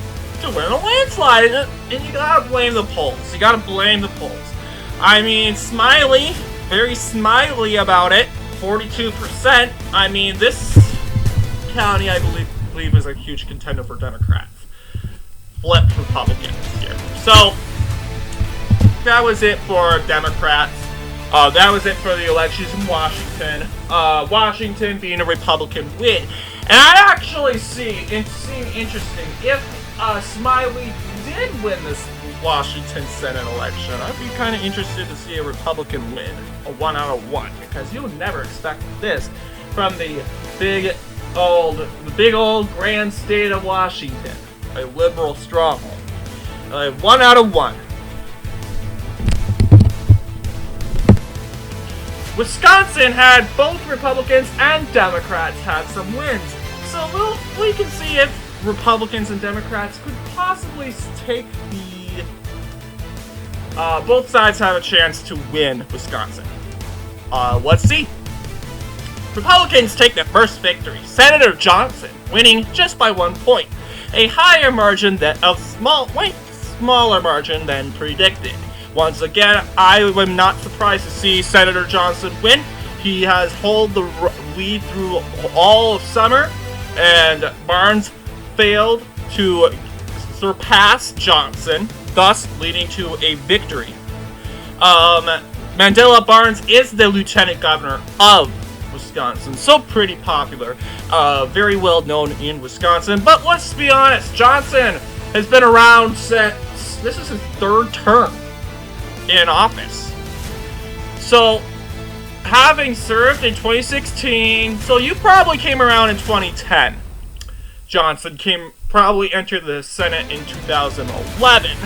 [SPEAKER 1] to win a landslide, and you gotta blame the polls. You gotta blame the polls. I mean, Smiley, very smiley about it, 42%. I mean, this county, I believe is a huge contender for Democrats. Flip Republicans here. So, that was it for Democrats. That was it for the elections in Washington. Washington being a Republican win. And I actually seem interesting if Smiley did win this Washington Senate election. I'd be kind of interested to see a Republican win, a 1 out of 1, because you would never expect this from the big old grand state of Washington, a liberal stronghold. 1 out of 1. Wisconsin had both Republicans and Democrats had some wins, so we can see if Republicans and Democrats could possibly take the both sides have a chance to win Wisconsin. Let's see. Republicans take their first victory. Senator Johnson winning just by 1 point, a higher margin smaller margin than predicted. Once again, I am not surprised to see Senator Johnson win. He has held the lead through all of summer, and Barnes failed to surpass Johnson, thus leading to a victory. Mandela Barnes is the lieutenant governor of Wisconsin, so pretty popular, very well known in Wisconsin. But let's be honest, Johnson has been around since this is his 3rd term in office. So, having served in 2016, so you probably came around in 2010. Johnson probably entered the Senate in 2011,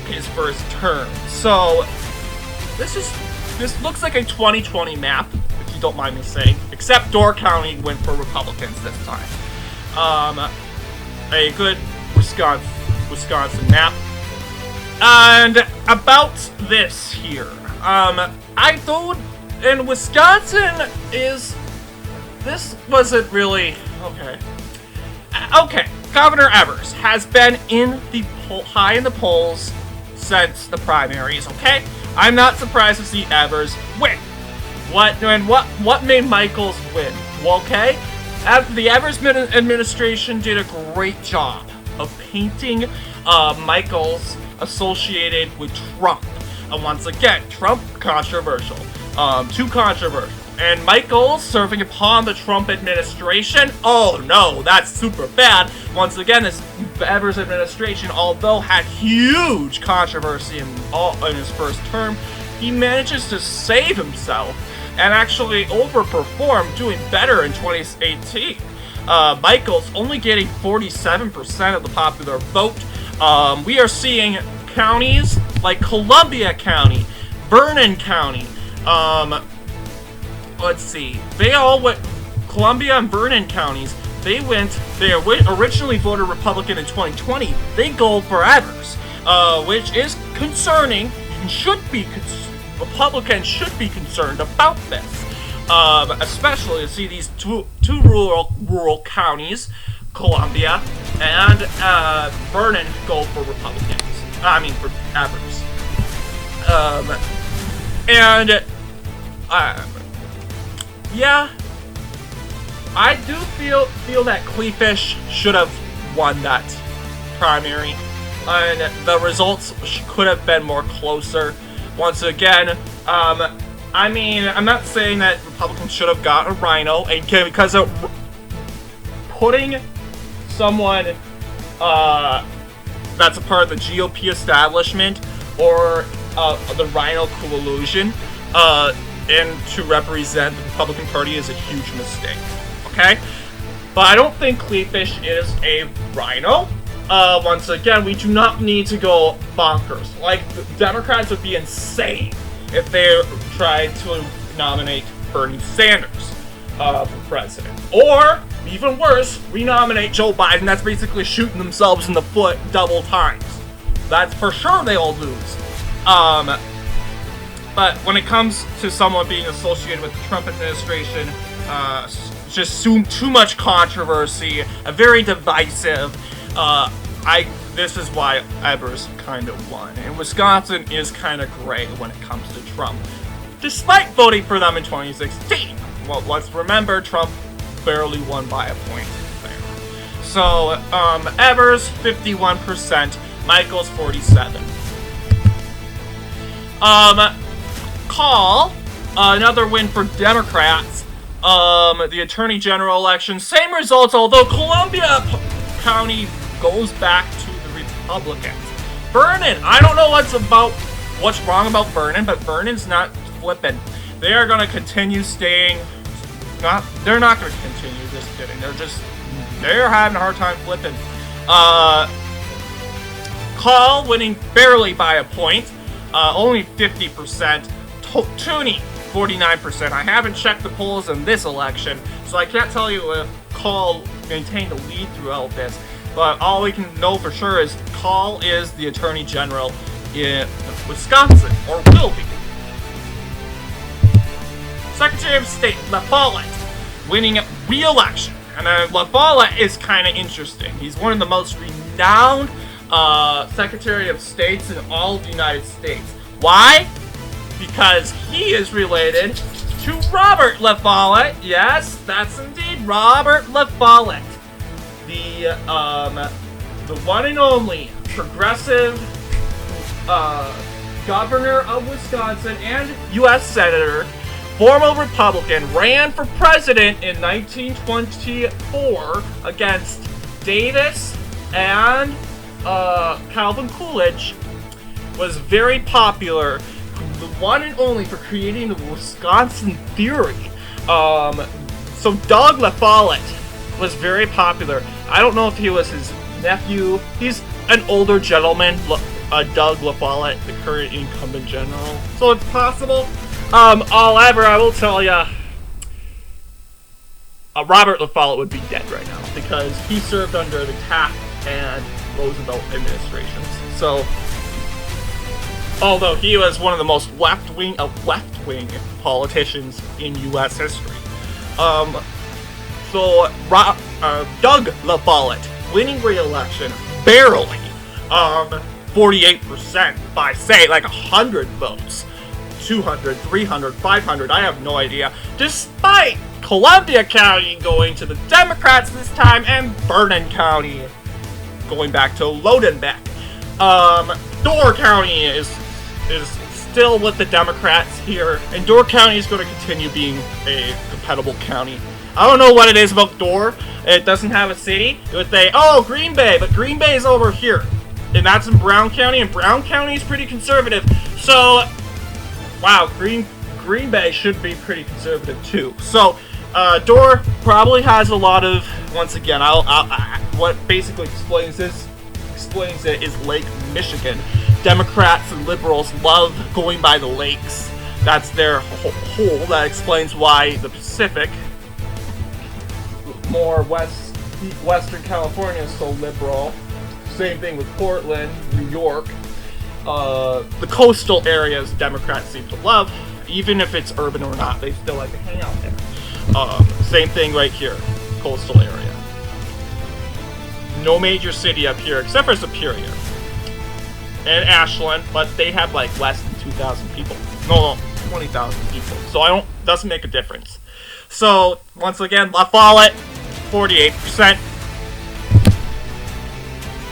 [SPEAKER 1] his first term. So, this looks like a 2020 map, if you don't mind me saying, except Door County went for Republicans this time. A good Wisconsin map. And about this here, I thought in Wisconsin this wasn't really, okay, Governor Evers has been high in the polls since the primaries, okay? I'm not surprised to see Evers win. What made Michaels win? Well, okay, the Evers administration did a great job of painting Michaels associated with Trump. And once again, Trump controversial, too controversial. And Michaels serving upon the Trump administration, oh no, that's super bad. Once again, this Evers administration, although had huge controversy in his first term, he manages to save himself and actually overperform, doing better in 2018. Michaels only getting 47% of the popular vote. We are seeing counties like Columbia County, Vernon County, let's see, they all went, Columbia and Vernon counties, they originally voted Republican in 2020, they go for Evers, which is concerning, and Republicans should be concerned about this, especially to see these two rural counties, Columbia and Vernon, go for Republicans. For Evers. Yeah, I do feel that Cleefish should have won that primary, and the results could have been more closer. Once again, I'm not saying that Republicans should have got a rhino, and because of putting someone that's a part of the GOP establishment or the rhino collusion and to represent the Republican Party is a huge mistake. Okay? But I don't think Kleefish is a rhino. Once again, we do not need to go bonkers. Like, the Democrats would be insane if they tried to nominate Bernie Sanders for president. Or, even worse, renominate Joe Biden. That's basically shooting themselves in the foot double times. That's for sure they'll lose. But when it comes to someone being associated with the Trump administration, just too much controversy, very divisive. This is why Evers kind of won. And Wisconsin is kind of gray when it comes to Trump, despite voting for them in 2016. Well, let's remember, Trump barely won by a point there. So, Evers, 51%, Michaels, 47%. Call, another win for Democrats. The Attorney General election, same results, although Columbia County goes back to the Republicans. Vernon, I don't know what's wrong about Vernon, but Vernon's not flipping. They are going to continue staying, they're not going to continue, just kidding. They're having a hard time flipping. Call, winning barely by a point, only 50%. Tooney, 49%. I haven't checked the polls in this election, so I can't tell you if Call maintained a lead throughout this. But all we can know for sure is Call is the Attorney General in Wisconsin, or will be. Secretary of State LaFollette, winning re-election. And LaFollette is kind of interesting. He's one of the most renowned Secretary of States in all of the United States. Why? Because he is related to Robert LaFollette. Yes, that's indeed Robert LaFollette. The one and only progressive governor of Wisconsin and U.S. Senator, former Republican, ran for president in 1924 against Davis and Calvin Coolidge, was very popular. The one and only for creating the Wisconsin theory. So Doug LaFollette was very popular. I don't know if he was his nephew. He's an older gentleman, Doug LaFollette, the current incumbent general. So it's possible. However, I will tell you, Robert LaFollette would be dead right now because he served under the Taft and Roosevelt administrations. So, although he was one of the most left-wing politicians in U.S. history. Doug LaFollette winning re-election barely, 48% by, say, like 100 votes. 200, 300, 500, I have no idea. Despite Columbia County going to the Democrats this time and Vernon County going back to Lodenbeck. Door County is still with the Democrats here, and Door County is going to continue being a compatible county. I don't know what it is about Door. It doesn't have a city. It would say, oh, Green Bay, but Green Bay is over here. And that's in Brown County, and Brown County is pretty conservative. So, wow, Green Bay should be pretty conservative too. So, Door probably has a lot of, once again, what basically explains it is Lake Michigan. Democrats and liberals love going by the lakes. That's their whole. That explains why the Pacific, more Western California, is so liberal. Same thing with Portland, New York. The coastal areas Democrats seem to love, even if it's urban or not, they still like to hang out there. Same thing right here, coastal area. No major city up here except for Superior and Ashland, but they have like less than 2,000 people. No, 20,000 people. So doesn't make a difference. So once again, LaFollette, 48%.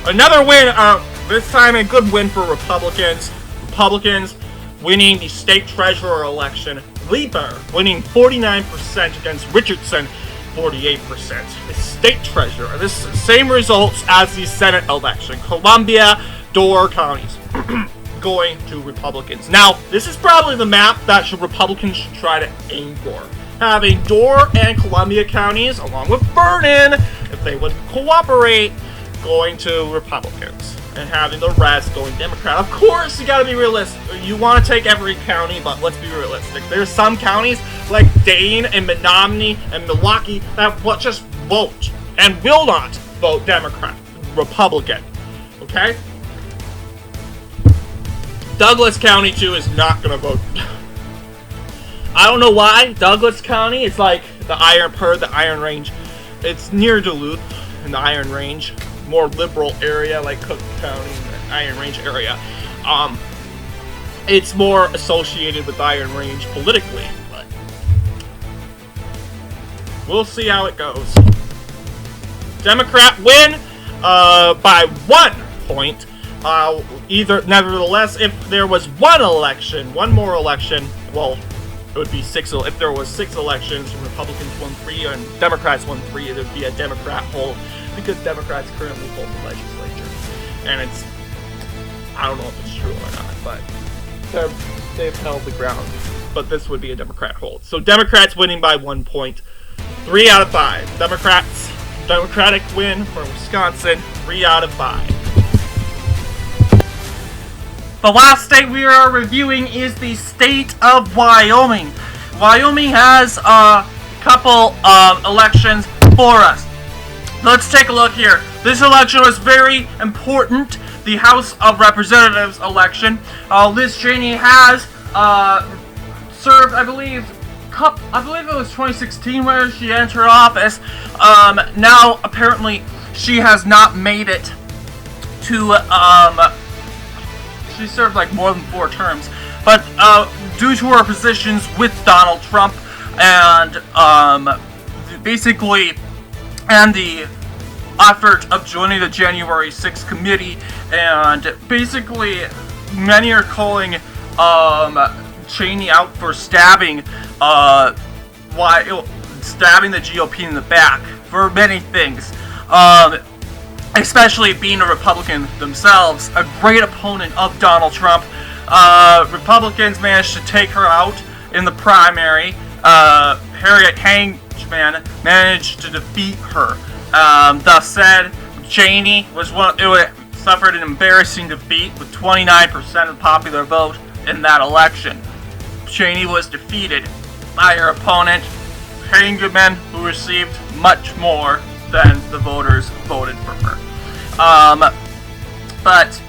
[SPEAKER 1] Another win. This time a good win for Republicans. Republicans winning the state treasurer election. Lieber winning 49% against Richardson, 48%. The state treasurer. This is the same results as the Senate election. Columbia, Door counties going to Republicans. Now, this is probably the map that Republicans should try to aim for. having Door and Columbia counties, along with Vernon, if they would cooperate, going to Republicans, and having the rest going Democrat. Of course, you gotta be realistic. You want to take every county, but let's be realistic. There's some counties, like Dane and Menominee and Milwaukee, that will just vote, and will not vote Democrat, Republican, okay? Douglas County, too, is not gonna vote. I don't know why. Douglas County, it's like the Iron Range. It's near Duluth in the Iron Range. More liberal area like Cook County and the Iron Range area. It's more associated with Iron Range politically, but we'll see how it goes. Democrat win by 1 point. Nevertheless, if there was one more election, well, it would be 6. If there was 6 elections, Republicans won 3 and Democrats won 3, it would be a Democrat hold, because Democrats currently hold the legislature. And it's, I don't know if it's true or not, but they've held the ground. But this would be a Democrat hold. So Democrats winning by 1 point. 3 out of 5. Democratic win for Wisconsin. 3 out of 5. The last state we are reviewing is the state of Wyoming. Wyoming has a couple of elections for us. Let's take a look here. This election was very important. The House of Representatives election. Liz Cheney has served, I believe it was 2016 where she entered office. Now apparently she has not made it to she served like more than 4 terms, but due to her positions with Donald Trump and basically and the effort of joining the January 6th committee, and basically many are calling Cheney out for stabbing the GOP in the back for many things. Especially being a Republican themselves, a great opponent of Donald Trump. Republicans managed to take her out in the primary. Harriet Hangman managed to defeat her. Thus said, Cheney suffered an embarrassing defeat with 29% of the popular vote in that election. Cheney was defeated by her opponent, Hangman, who received much more than the voters voted for her. But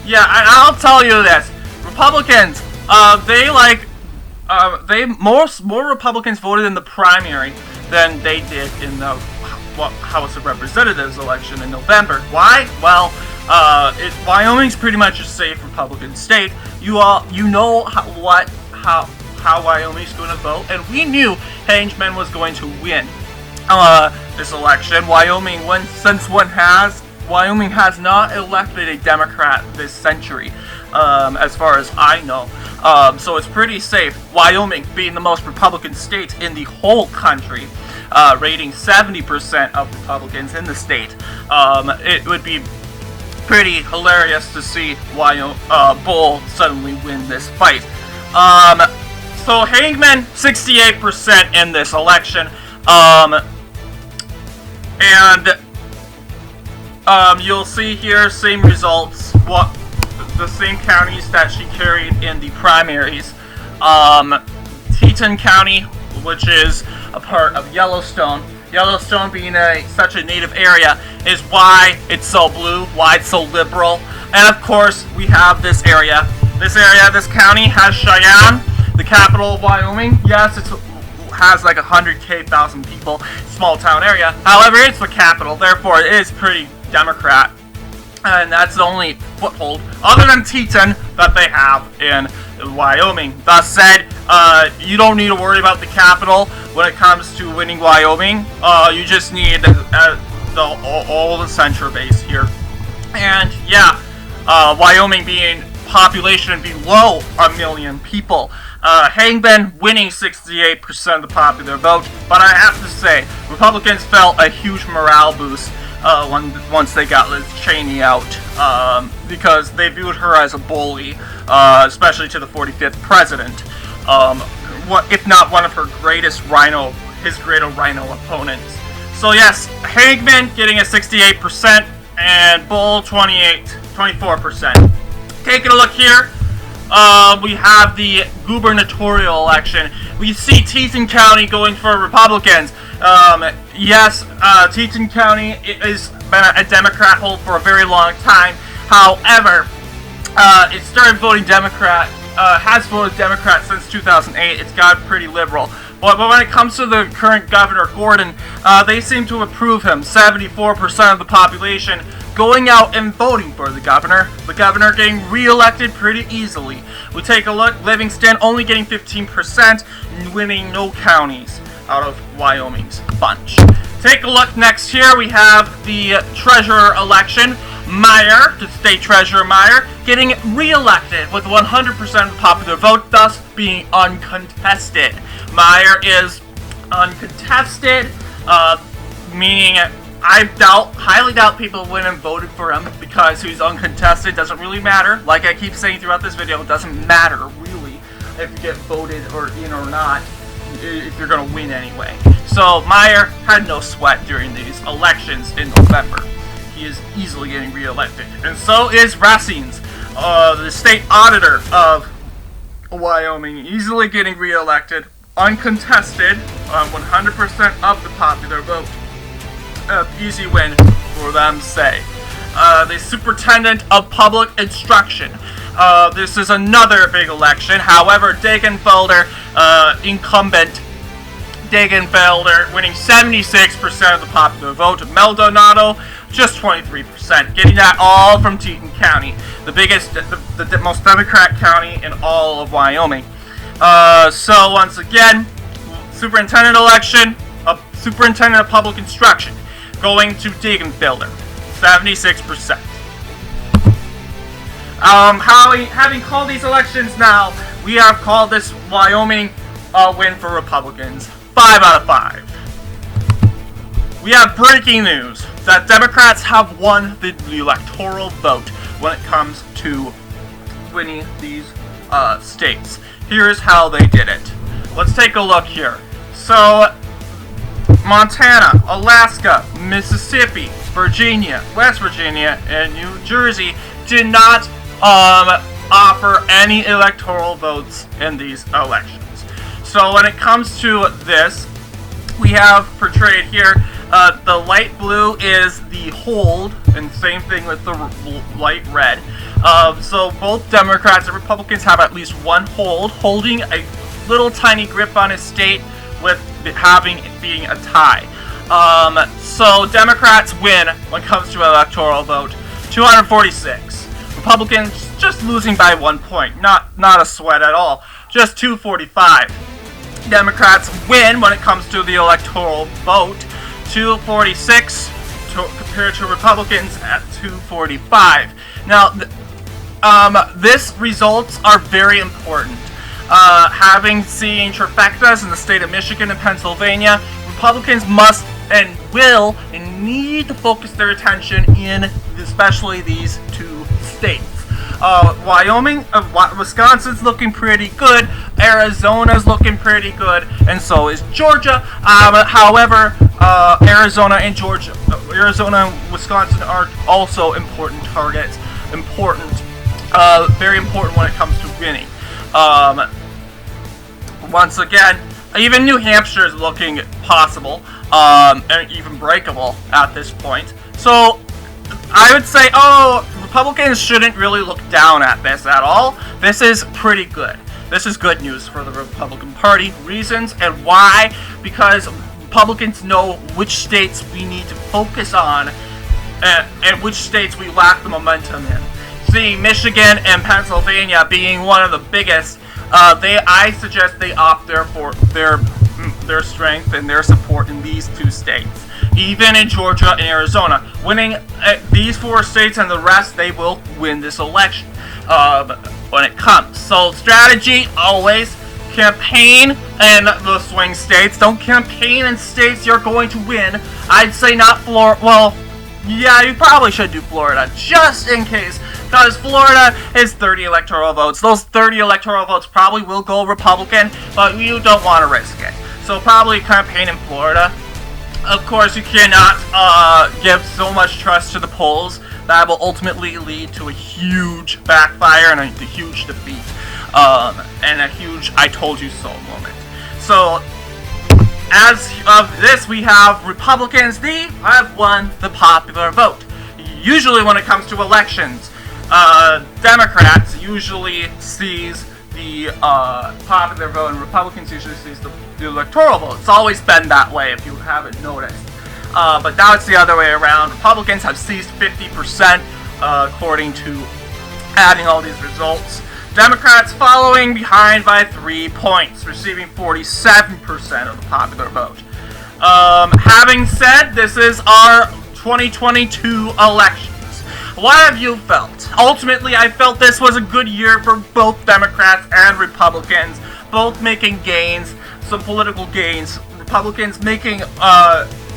[SPEAKER 1] yeah, I'll tell you this: Republicans, more Republicans voted in the primary than they did in the House of Representatives election in November. Why? Well, Wyoming's pretty much a safe Republican state. You know how Wyoming's going to vote, and we knew Hangman was going to win this election. Wyoming has not elected a Democrat this century, as far as I know. So it's pretty safe. Wyoming being the most Republican state in the whole country, rating 70% of Republicans in the state. It would be pretty hilarious to see Bull suddenly win this fight. So Hangman 68% in this election. You'll see here same results, the same counties that she carried in the primaries. Teton County, which is a part of Yellowstone. Yellowstone being such a native area is why it's so blue, why it's so liberal. And of course, we have this area. This county has Cheyenne, the capital of Wyoming. Yes, it has like 100,000 people, small town area. However, it's the capital, therefore it is pretty Democrat. And that's the only foothold, other than Teton, that they have in Wyoming. Thus said, you don't need to worry about the capital when it comes to winning Wyoming. You just need all the center base here. And yeah, Wyoming being population below 1 million people. Hangman winning 68% of the popular vote, but I have to say, Republicans felt a huge morale boost once they got Liz Cheney out, because they viewed her as a bully, especially to the 45th president. if not one of her greatest rhino opponents. So yes, Hagman getting a 68% and Bull 24%. Taking a look here, we have the gubernatorial election. We see Teton County going for Republicans. Yes, Teton County has been a Democrat hold for a very long time. However, it started voting Democrat, has voted Democrat since 2008. It's gotten pretty liberal. But when it comes to the current Governor Gordon, they seem to approve him. 74% of the population going out and voting for the governor. The governor getting re-elected pretty easily. We take a look, Livingston only getting 15%, winning no counties out of Wyoming's bunch. Take a look next here, we have the treasurer election. Meyer, the state treasurer Meyer, getting re-elected with 100% of the popular vote, thus being uncontested. Meyer is uncontested, meaning I highly doubt people went and voted for him because he's uncontested. Doesn't really matter. Like I keep saying throughout this video, it doesn't matter really if you get voted or in or not, if you're going to win anyway. So Meyer had no sweat during these elections in November. He is easily getting re-elected. And so is Racines, the state auditor of Wyoming, easily getting re-elected, uncontested, 100% of the popular vote. Easy win for them, say. The superintendent of public instruction. This is another big election. However, Dagenfelder, incumbent Dagenfelder, winning 76% of the popular vote. Maldonado, just 23%, getting that all from Teton County, the biggest, the most Democrat county in all of Wyoming. So once again, superintendent election, superintendent of public instruction, going to Dagenfelder, 76%. Having called these elections now, we have called this Wyoming a win for Republicans, 5 out of 5. We have breaking news that Democrats have won the electoral vote when it comes to winning these states. Here's how they did it. Let's take a look here. So, Montana, Alaska, Mississippi, Virginia, West Virginia, and New Jersey did not offer any electoral votes in these elections. So when it comes to this, we have portrayed here, the light blue is the hold, and same thing with the light red. So both Democrats and Republicans have at least one holding a little tiny grip on his state with being a tie. So Democrats win when it comes to electoral vote, 246. Republicans just losing by 1 point, not a sweat at all, just 245. Democrats win when it comes to the electoral vote, 246 compared to Republicans at 245. Now, this results are very important. Having seen trifectas in the state of Michigan and Pennsylvania, Republicans must and will and need to focus their attention in especially these two states. Wyoming, Wisconsin's looking pretty good, Arizona's looking pretty good, and so is Georgia. However, Arizona and Wisconsin are also important targets, very important when it comes to winning. Once again, even New Hampshire is looking possible, and even breakable at this point. So, I would say, Republicans shouldn't really look down at this at all. This is pretty good. This is good news for the Republican Party. Reasons and why? Because Republicans know which states we need to focus on and which states we lack the momentum in. See, Michigan and Pennsylvania being one of the biggest, I suggest they opt for their strength and their support in these two states. Even in Georgia and Arizona, winning these 4 states and the rest, they will win this election when it comes. So strategy, always campaign in the swing states. Don't campaign in states you're going to win. I'd say not Florida. Well, yeah, you probably should do Florida, just in case, because Florida is 30 electoral votes. Those 30 electoral votes probably will go Republican, but you don't want to risk it. So probably campaign in Florida. Of course, you cannot give so much trust to the polls. That will ultimately lead to a huge backfire and a huge defeat, and a huge "I told you so" moment. So, as of this, we have Republicans. They have won the popular vote. Usually, when it comes to elections, Democrats usually sees the popular vote, and Republicans usually sees the electoral vote. It's always been that way, if you haven't noticed. But now it's the other way around. Republicans have seized 50%, according to adding all these results. Democrats following behind by 3 points, receiving 47% of the popular vote. Having said, this is our 2022 elections. What have you felt? Ultimately, I felt this was a good year for both Democrats and Republicans, both making gains, some political gains. Republicans making,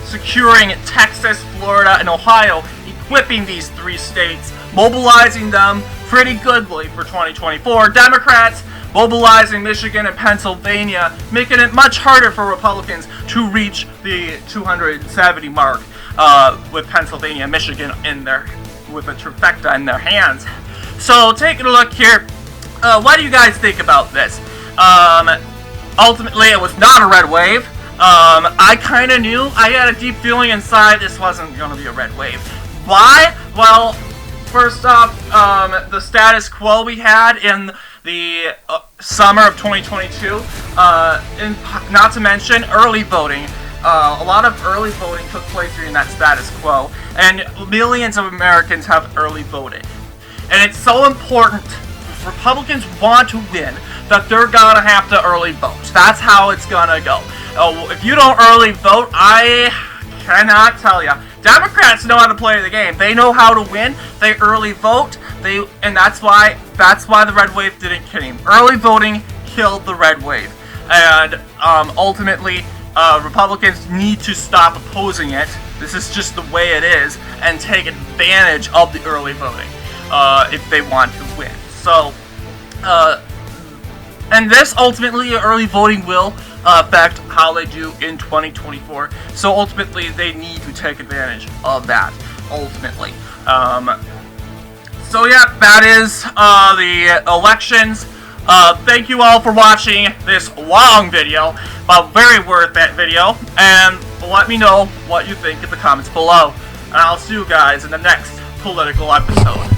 [SPEAKER 1] securing Texas, Florida, and Ohio, equipping these 3 states, mobilizing them pretty goodly for 2024. Democrats mobilizing Michigan and Pennsylvania, making it much harder for Republicans to reach the 270 mark, with Pennsylvania and Michigan with a trifecta in their hands. So taking a look here, what do you guys think about this? Ultimately, it was not a red wave. I kind of knew, I had a deep feeling inside this wasn't going to be a red wave. Why? Well, first off, the status quo we had in the summer of 2022, not to mention early voting. A lot of early voting took place during that status quo, and millions of Americans have early voted. And it's so important, if Republicans want to win, that they're gonna have to early vote. That's how it's gonna go. If you don't early vote, I cannot tell you. Democrats know how to play the game. They know how to win. They early vote. And that's why the red wave didn't kill him. Early voting killed the red wave, and ultimately, Republicans need to stop opposing it. This is just the way it is, and take advantage of the early voting if they want to win. So, and this ultimately, early voting will affect how they do in 2024. So ultimately, they need to take advantage of that. Ultimately, so yeah, that is the elections. Thank you all for watching this long video, but very worth that video. And let me know what you think in the comments below. And I'll see you guys in the next political episode.